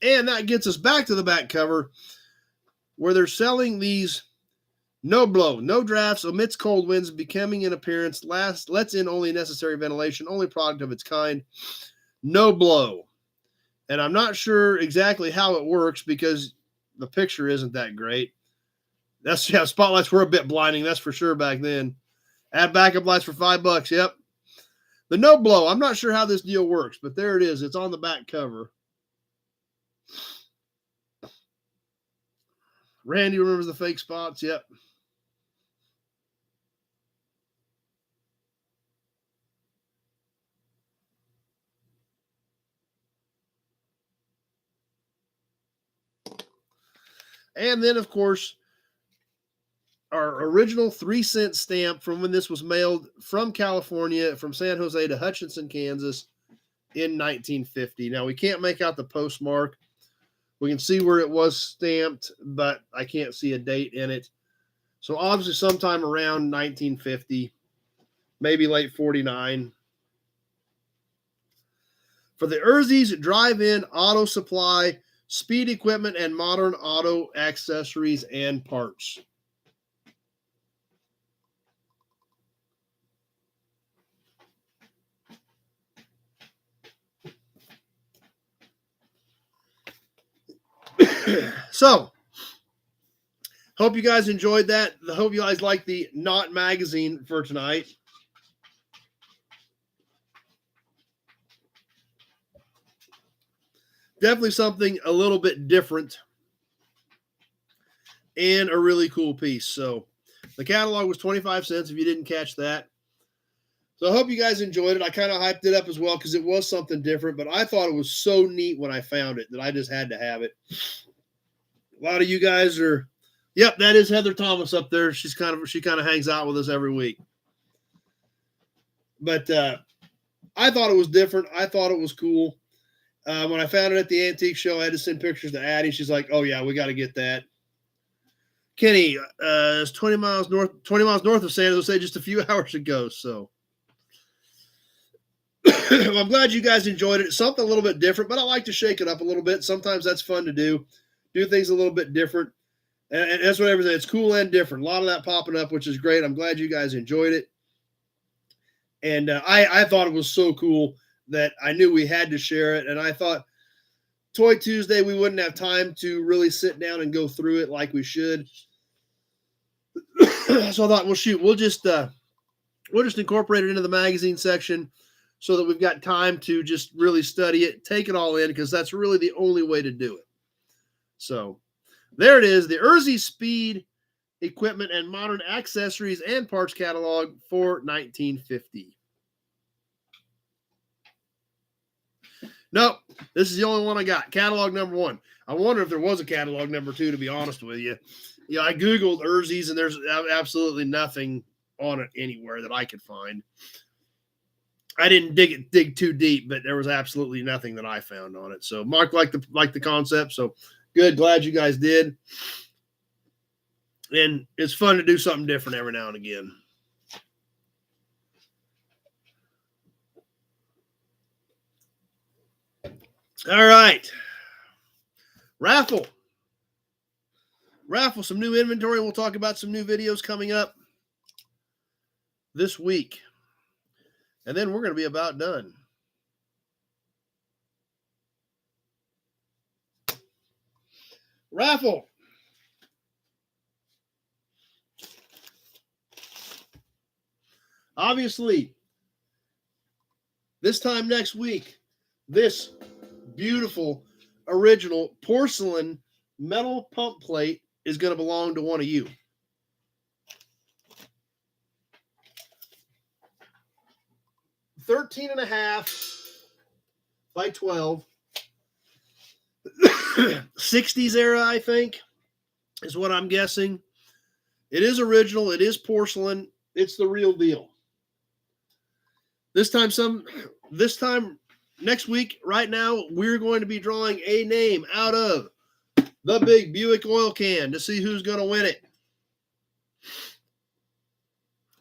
and that gets us back to the back cover where they're selling these no blow, no drafts, omits cold winds, becoming an appearance, lets in only necessary ventilation, only product of its kind, no blow. And I'm not sure exactly how it works because the picture isn't that great. Spotlights were a bit blinding, that's for sure back then. Add backup lights for $5. Yep. The no blow, I'm not sure how this deal works, but there it is. It's on the back cover. Randy remembers the fake spots. Yep. And then, of course, our original 3-cent stamp from when this was mailed from California, from San Jose to Hutchinson, Kansas in 1950. Now, we can't make out the postmark. We can see where it was stamped, but I can't see a date in it. So obviously sometime around 1950, maybe late 49. For the Urzies Drive-In Auto Supply, Speed Equipment, and Modern Auto Accessories and Parts. So, hope you guys enjoyed that. I hope you guys like the Not magazine for tonight. Definitely something a little bit different and a really cool piece. So, the catalog was 25 cents if you didn't catch that. So, I hope you guys enjoyed it. I kind of hyped it up as well because it was something different, but I thought it was so neat when I found it that I just had to have it. A lot of you guys are, yep, that is Heather Thomas up there. She kind of hangs out with us every week. But I thought it was different. I thought it was cool. When I found it at the antique show, I had to send pictures to Addie. She's like, "Oh yeah, we got to get that." Kenny, it's 20 miles north of San Jose, just a few hours ago. So well, I'm glad you guys enjoyed it. It's something a little bit different, but I like to shake it up a little bit. Sometimes that's fun to do things a little bit different. And that's what everything. It's cool and different. A lot of that popping up, which is great. I'm glad you guys enjoyed it. And I thought it was so cool that I knew we had to share it. And I thought Toy Tuesday, we wouldn't have time to really sit down and go through it like we should. So I thought, well, shoot, we'll just incorporate it into the magazine section so that we've got time to just really study it, take it all in, because that's really the only way to do it. So there it is, the Urzi Speed Equipment and Modern Accessories and Parts Catalog for 1950. Nope, this is the only one I got. Catalog number 1. I wonder if there was a catalog number 2, to be honest with you. Yeah, I Googled Urzies, and there's absolutely nothing on it anywhere that I could find. I didn't dig too deep, but there was absolutely nothing that I found on it. So Mark liked the concept, so good. Glad you guys did. And it's fun to do something different every now and again. All right. Raffle, some new inventory. We'll talk about some new videos coming up this week. And then we're going to be about done. Raffle. Obviously, this time next week, this beautiful original porcelain metal pump plate is going to belong to one of you. $13.5 by 12. 60s era, I think, is what I'm guessing. It is original. It is porcelain. It's the real deal. This time next week, right now, we're going to be drawing a name out of the big Buick oil can to see who's going to win it.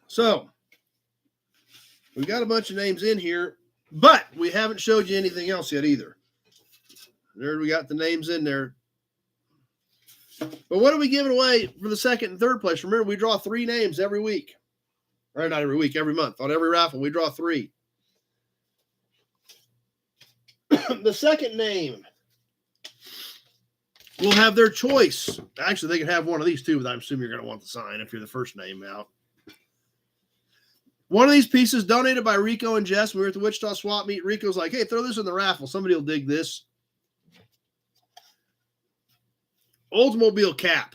So, we've got a bunch of names in here, but we haven't showed you anything else yet either. There we got the names in there. But what are we giving away for the second and third place? Remember, we draw 3 names every week. Or not every week, every month. On every raffle, we draw 3. The second name will have their choice. Actually, they can have one of these too, but I'm assuming you're going to want the sign if you're the first name out. One of these pieces donated by Rico and Jess. We were at the Wichita Swap Meet. Rico's like, hey, throw this in the raffle. Somebody will dig this. Oldsmobile cap.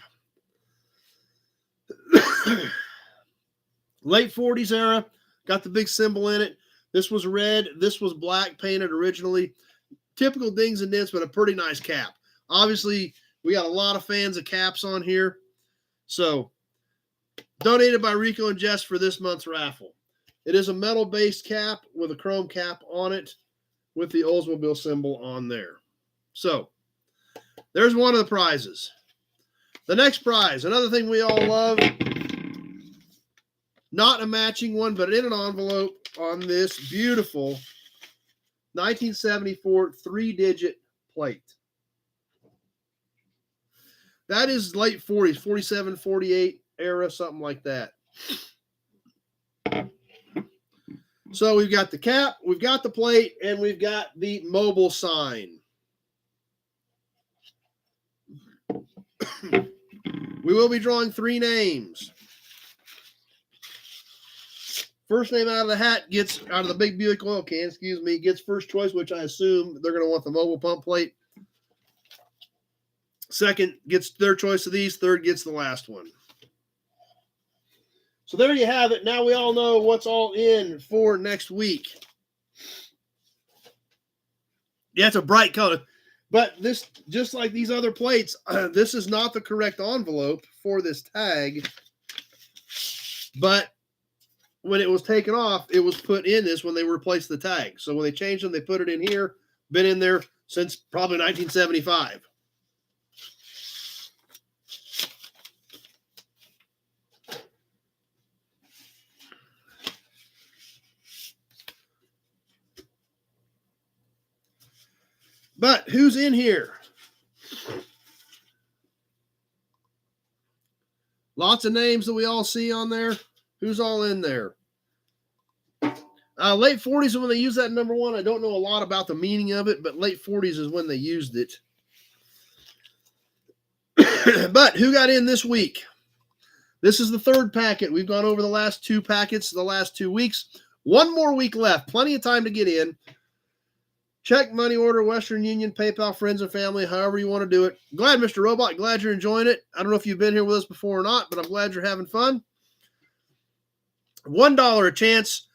Late 40s era. Got the big symbol in it. This was red. This was black painted originally. Typical dings and dents, but a pretty nice cap. Obviously, we got a lot of fans of caps on here. So, donated by Rico and Jess for this month's raffle. It is a metal-based cap with a chrome cap on it with the Oldsmobile symbol on there. So, there's one of the prizes. The next prize, another thing we all love, not a matching one, but in an envelope on this beautiful 1974 3-digit plate. That is late 40s, 47, 48 era, something like that. So we've got the cap, we've got the plate, and we've got the mobile sign. We will be drawing 3 names. First name out of the hat gets, out of the big Buick oil can, gets first choice, which I assume they're going to want the mobile pump plate. Second gets their choice of these. Third gets the last one. So there you have it. Now we all know what's all in for next week. Yeah, it's a bright color. But this, just like these other plates, this is not the correct envelope for this tag. But when it was taken off, it was put in this when they replaced the tag. So when they changed them, they put it in here. Been in there since probably 1975. But who's in here? Lots of names that we all see on there. Who's all in there? Late 40s is when they used that number 1. I don't know a lot about the meaning of it, but late 40s is when they used it. But who got in this week? This is the 3rd packet. We've gone over the last 2 packets the last 2 weeks. 1 more week left. Plenty of time to get in. Check, money order, Western Union, PayPal, friends and family, however you want to do it. Glad, Mr. Robot. Glad you're enjoying it. I don't know if you've been here with us before or not, but I'm glad you're having fun. $1 a chance.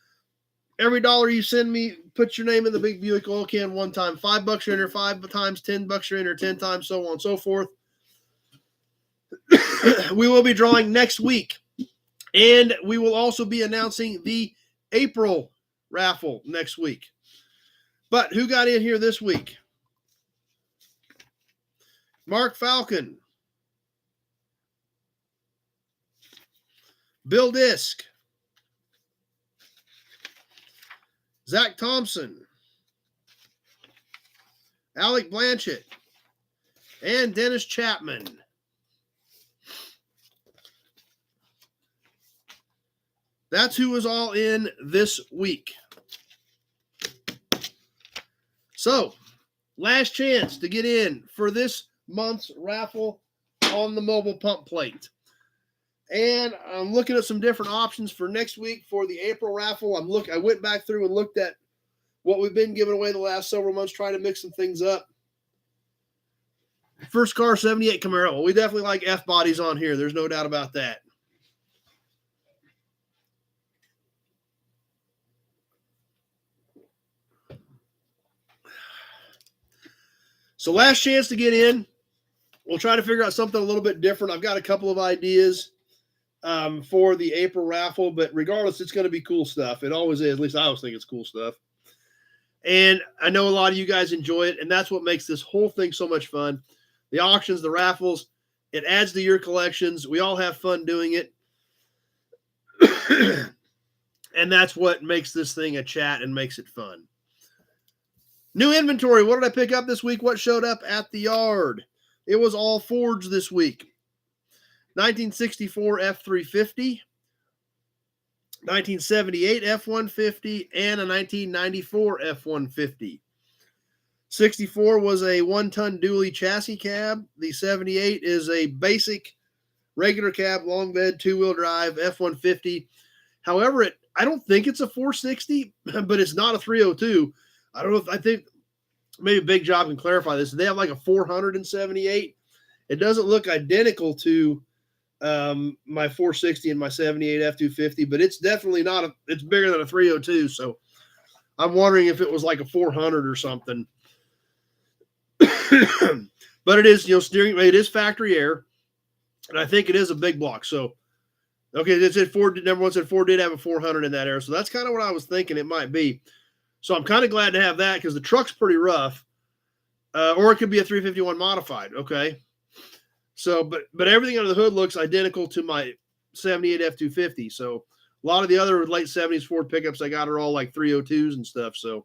Every dollar you send me, put your name in the big Buick oil can 1 time. $5 you're in there 5 times, $10 you're in there 10 times, so on and so forth. We will be drawing next week. And we will also be announcing the April raffle next week. But who got in here this week? Mark Falcon. Bill Disk. Zach Thompson. Alec Blanchett. And Dennis Chapman. That's who was all in this week. So, last chance to get in for this month's raffle on the mobile pump plate. And I'm looking at some different options for next week for the April raffle. I went back through and looked at what we've been giving away the last several months, trying to mix some things up. First car, 78 Camaro. Well, we definitely like F bodies on here. There's no doubt about that. So last chance to get in. We'll try to figure out something a little bit different. I've got a couple of ideas for the April raffle, but regardless, it's going to be cool stuff. It always is. At least I always think it's cool stuff. And I know a lot of you guys enjoy it, and that's what makes this whole thing so much fun. The auctions, the raffles, it adds to your collections. We all have fun doing it. And that's what makes this thing a chat and makes it fun. New inventory. What did I pick up this week? What showed up at the yard? It was all Fords this week. 1964 F350, 1978 F150, and a 1994 F150. 64 was a one-ton dually chassis cab. The 78 is a basic regular cab, long bed, two-wheel drive, F150. However, I don't think it's a 460, but it's not a 302. I don't know if I think maybe Big Job can clarify this. They have like a 478. It doesn't look identical to my 460 and my 78 F250, but it's definitely not it's bigger than a 302. So I'm wondering if it was like a 400 or something. But it is, steering, it is factory air, and I think it is a big block. So, okay, it said Ford, number one said Ford did have a 400 in that air. So that's kind of what I was thinking it might be. So I'm kind of glad to have that because the truck's pretty rough. Or it could be a 351 modified. Okay. So, but everything under the hood looks identical to my 78 F250. So a lot of the other late 70s Ford pickups I got are all like 302s and stuff. So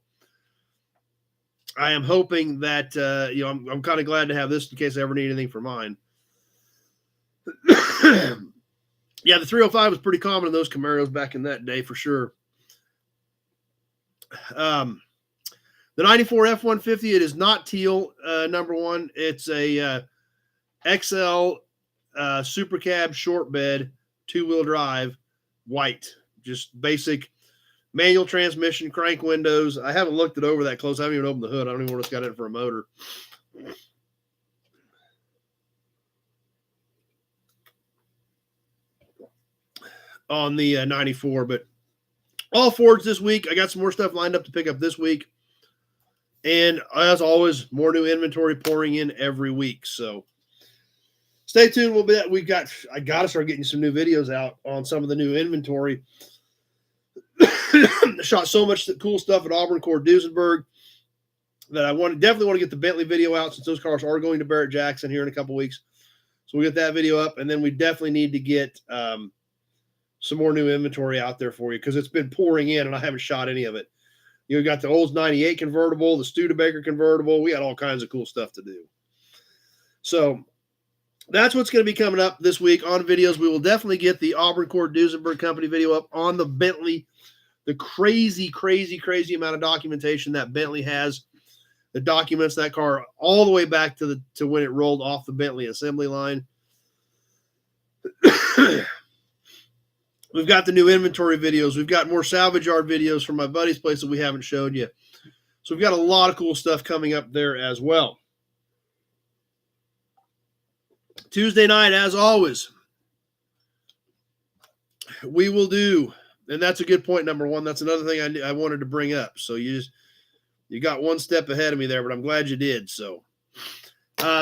I am hoping that, I'm kind of glad to have this in case I ever need anything for mine. Yeah, the 305 was pretty common in those Camaros back in that day for sure. The 94 F-150, it is not teal, number one. It's a XL Super Cab short bed, two-wheel drive, white. Just basic manual transmission, crank windows. I haven't looked it over that close. I haven't even opened the hood. I don't even know what's got in for a motor. On the 94, but all Fords this week. I got some more stuff lined up to pick up this week. And as always, more new inventory pouring in every week. So stay tuned. I got to start getting some new videos out on some of the new inventory. Shot so much cool stuff at Auburn Core Duesenberg that I definitely want to get the Bentley video out since those cars are going to Barrett Jackson here in a couple weeks. So we'll get that video up, and then we definitely need to get some more new inventory out there for you because it's been pouring in and I haven't shot any of it. You got the Olds 98 convertible, the Studebaker convertible. We got all kinds of cool stuff to do. So that's what's going to be coming up this week on videos. We will definitely get the Auburn Core Duesenberg Company video up on the Bentley. The crazy, crazy, crazy amount of documentation that Bentley has that documents that car all the way back to when it rolled off the Bentley assembly line. We've got the new inventory videos. We've got more salvage yard videos from my buddy's place that we haven't showed you. So we've got a lot of cool stuff coming up there as well. Tuesday night, as always, we will do, and that's a good point, number one. That's another thing I wanted to bring up. So you got one step ahead of me there, but I'm glad you did. So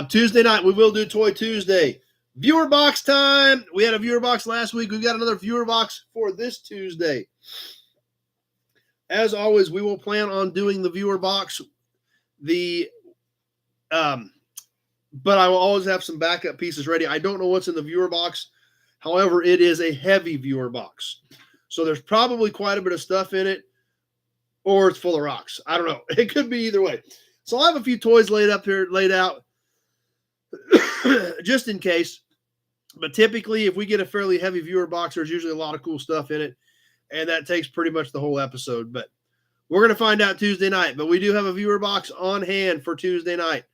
Tuesday night, we will do Toy Tuesday. Viewer box time. We had a viewer box last week. We've got another viewer box for this Tuesday. As always, we will plan on doing the viewer box. But I will always have some backup pieces ready. I don't know what's in the viewer box. However, it is a heavy viewer box. So there's probably quite a bit of stuff in it, or it's full of rocks. I don't know. It could be either way. So I have a few toys laid out just in case. But typically, if we get a fairly heavy viewer box, there's usually a lot of cool stuff in it. And that takes pretty much the whole episode. But we're going to find out Tuesday night. But we do have a viewer box on hand for Tuesday night.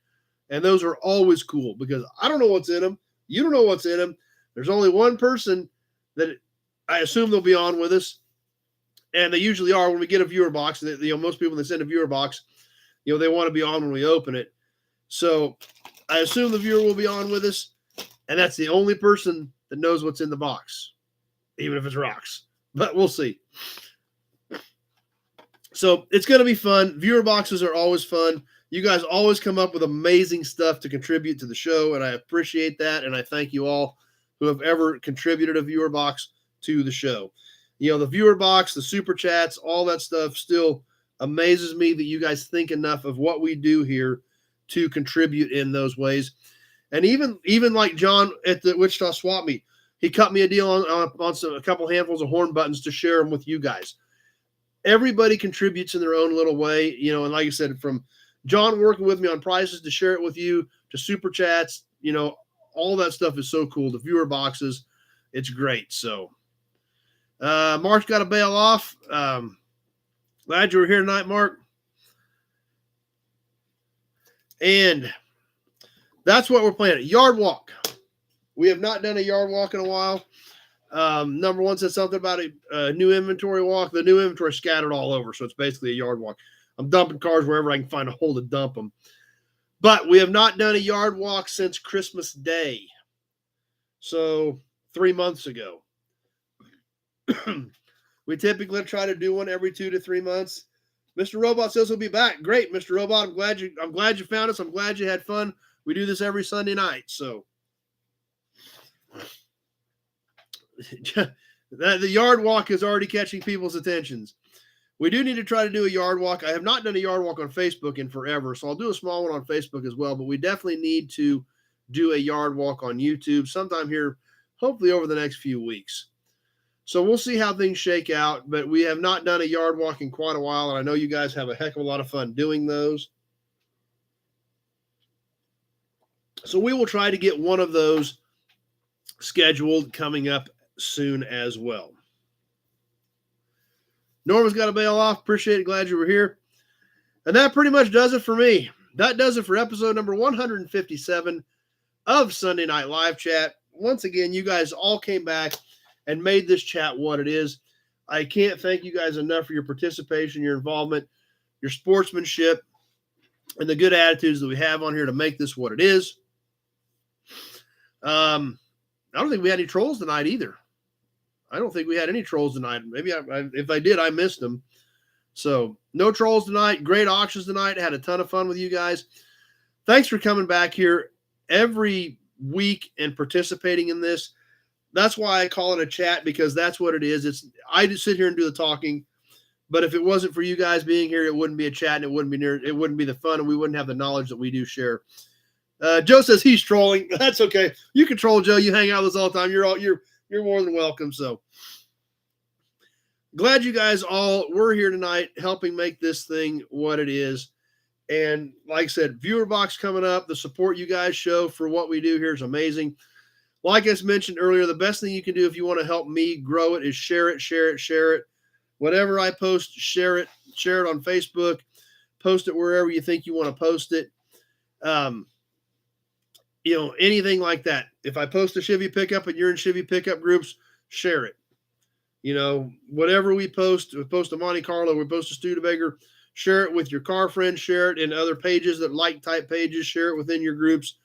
And those are always cool because I don't know what's in them. You don't know what's in them. There's only one person that I assume they'll be on with us. And they usually are when we get a viewer box. Most people that send a viewer box, they want to be on when we open it. So I assume the viewer will be on with us, and that's the only person that knows what's in the box, even if it's rocks. But we'll see. So it's going to be fun. Viewer boxes are always fun. You guys always come up with amazing stuff to contribute to the show, and I appreciate that, and I thank you all who have ever contributed a viewer box to the show. The viewer box, the super chats, all that stuff still amazes me that you guys think enough of what we do here to contribute in those ways. And even like John at the Wichita Swap Meet, he cut me a deal on a couple handfuls of horn buttons to share them with you guys. Everybody contributes in their own little way, and like I said, from John working with me on prices to share it with you, to super chats, all that stuff is so cool. The viewer boxes, it's great. So Mark's got to bail off. Glad you were here tonight, Mark. And that's what we're planning. Yard walk. We have not done a yard walk in a while. Number one said something about a new inventory walk. The new inventory scattered all over, so it's basically a yard walk. I'm dumping cars wherever I can find a hole to dump them. But we have not done a yard walk since Christmas Day. So 3 months ago. We typically try to do one every 2 to 3 months. Mr. Robot says he'll be back. Great, Mr. Robot. I'm glad you found us. I'm glad you had fun. We do this every Sunday night. So the yard walk is already catching people's attentions. We do need to try to do a yard walk. I have not done a yard walk on Facebook in forever, so I'll do a small one on Facebook as well. But we definitely need to do a yard walk on YouTube sometime here, hopefully over the next few weeks. So we'll see how things shake out, but we have not done a yard walk in quite a while, and I know you guys have a heck of a lot of fun doing those. So we will try to get one of those scheduled coming up soon as well. Norma's got to bail off. Appreciate it. Glad you were here. And that pretty much does it for me. That does it for episode number 157 of Sunday Night Live Chat. Once again, you guys all came back and made this chat what it is. I can't thank you guys enough for your participation, your involvement, your sportsmanship, and the good attitudes that we have on here to make this what it is. I don't think we had any trolls tonight either. I don't think we had any trolls tonight. Maybe if I did, I missed them. So no trolls tonight. Great auctions tonight. Had a ton of fun with you guys. Thanks for coming back here every week and participating in this. That's why I call it a chat, because that's what it is. I just sit here and do the talking. But if it wasn't for you guys being here, it wouldn't be a chat, and it wouldn't be the fun, and we wouldn't have the knowledge that we do share. Joe says he's trolling. That's okay. You can troll, Joe. You hang out with us all the time. You're more than welcome. So glad you guys all were here tonight helping make this thing what it is. And like I said, viewer box coming up. The support you guys show for what we do here is amazing. Like I mentioned earlier, the best thing you can do if you want to help me grow it is share it. Whatever I post, share it on Facebook, post it wherever you think you want to post it. Anything like that. If I post a Chevy pickup and you're in Chevy pickup groups, share it. Whatever we post a Monte Carlo, we post a Studebaker, share it with your car friends, share it in other pages that like type pages, share it within your groups.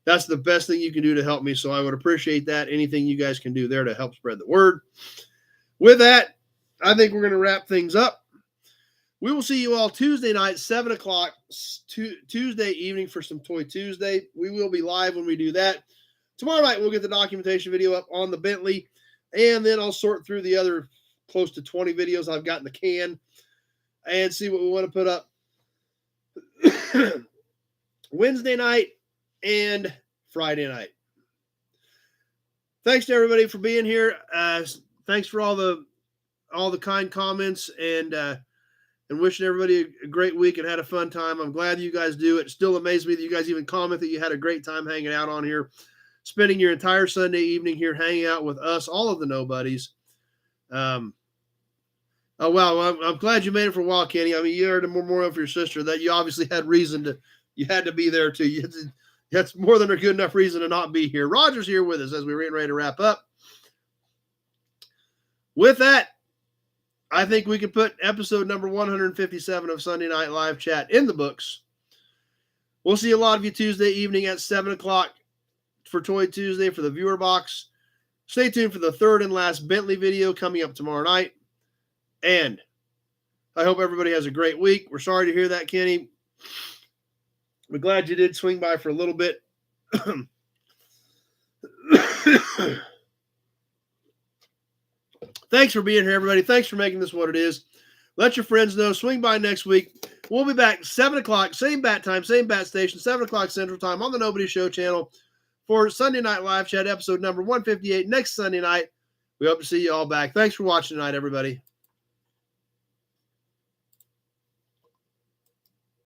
That's the best thing you can do to help me. So I would appreciate that. Anything you guys can do there to help spread the word. With that, I think we're going to wrap things up. We will see you all Tuesday night, 7 o'clock, Tuesday evening for some Toy Tuesday. We will be live when we do that. Tomorrow night, we'll get the documentation video up on the Bentley, and then I'll sort through the other close to 20 videos I've got in the can and see what we want to put up Wednesday night and Friday night. Thanks to everybody for being here. Thanks for all the kind comments, and wishing everybody a great week and had a fun time. I'm glad you guys do. It still amazes me that you guys even comment that you had a great time hanging out on here, spending your entire Sunday evening here hanging out with us, all of the nobodies. Oh, wow. I'm glad you made it for a while, Kenny. I mean, you heard a memorial for your sister that you obviously had you had to be there too. That's more than a good enough reason to not be here. Roger's here with us as we're getting ready to wrap up. With that, I think we can put episode number 157 of Sunday Night Live Chat in the books. We'll see a lot of you Tuesday evening at 7 o'clock for Toy Tuesday for the viewer box. Stay tuned for the third and last Bentley video coming up tomorrow night. And I hope everybody has a great week. We're sorry to hear that, Kenny. We're glad you did swing by for a little bit. Thanks for being here, everybody. Thanks for making this what it is. Let your friends know. Swing by next week. We'll be back 7 o'clock, same bat time, same bat station, 7 o'clock Central Time on the Nobody Show channel for Sunday Night Live Chat episode number 158 next Sunday night. We hope to see you all back. Thanks for watching tonight, everybody.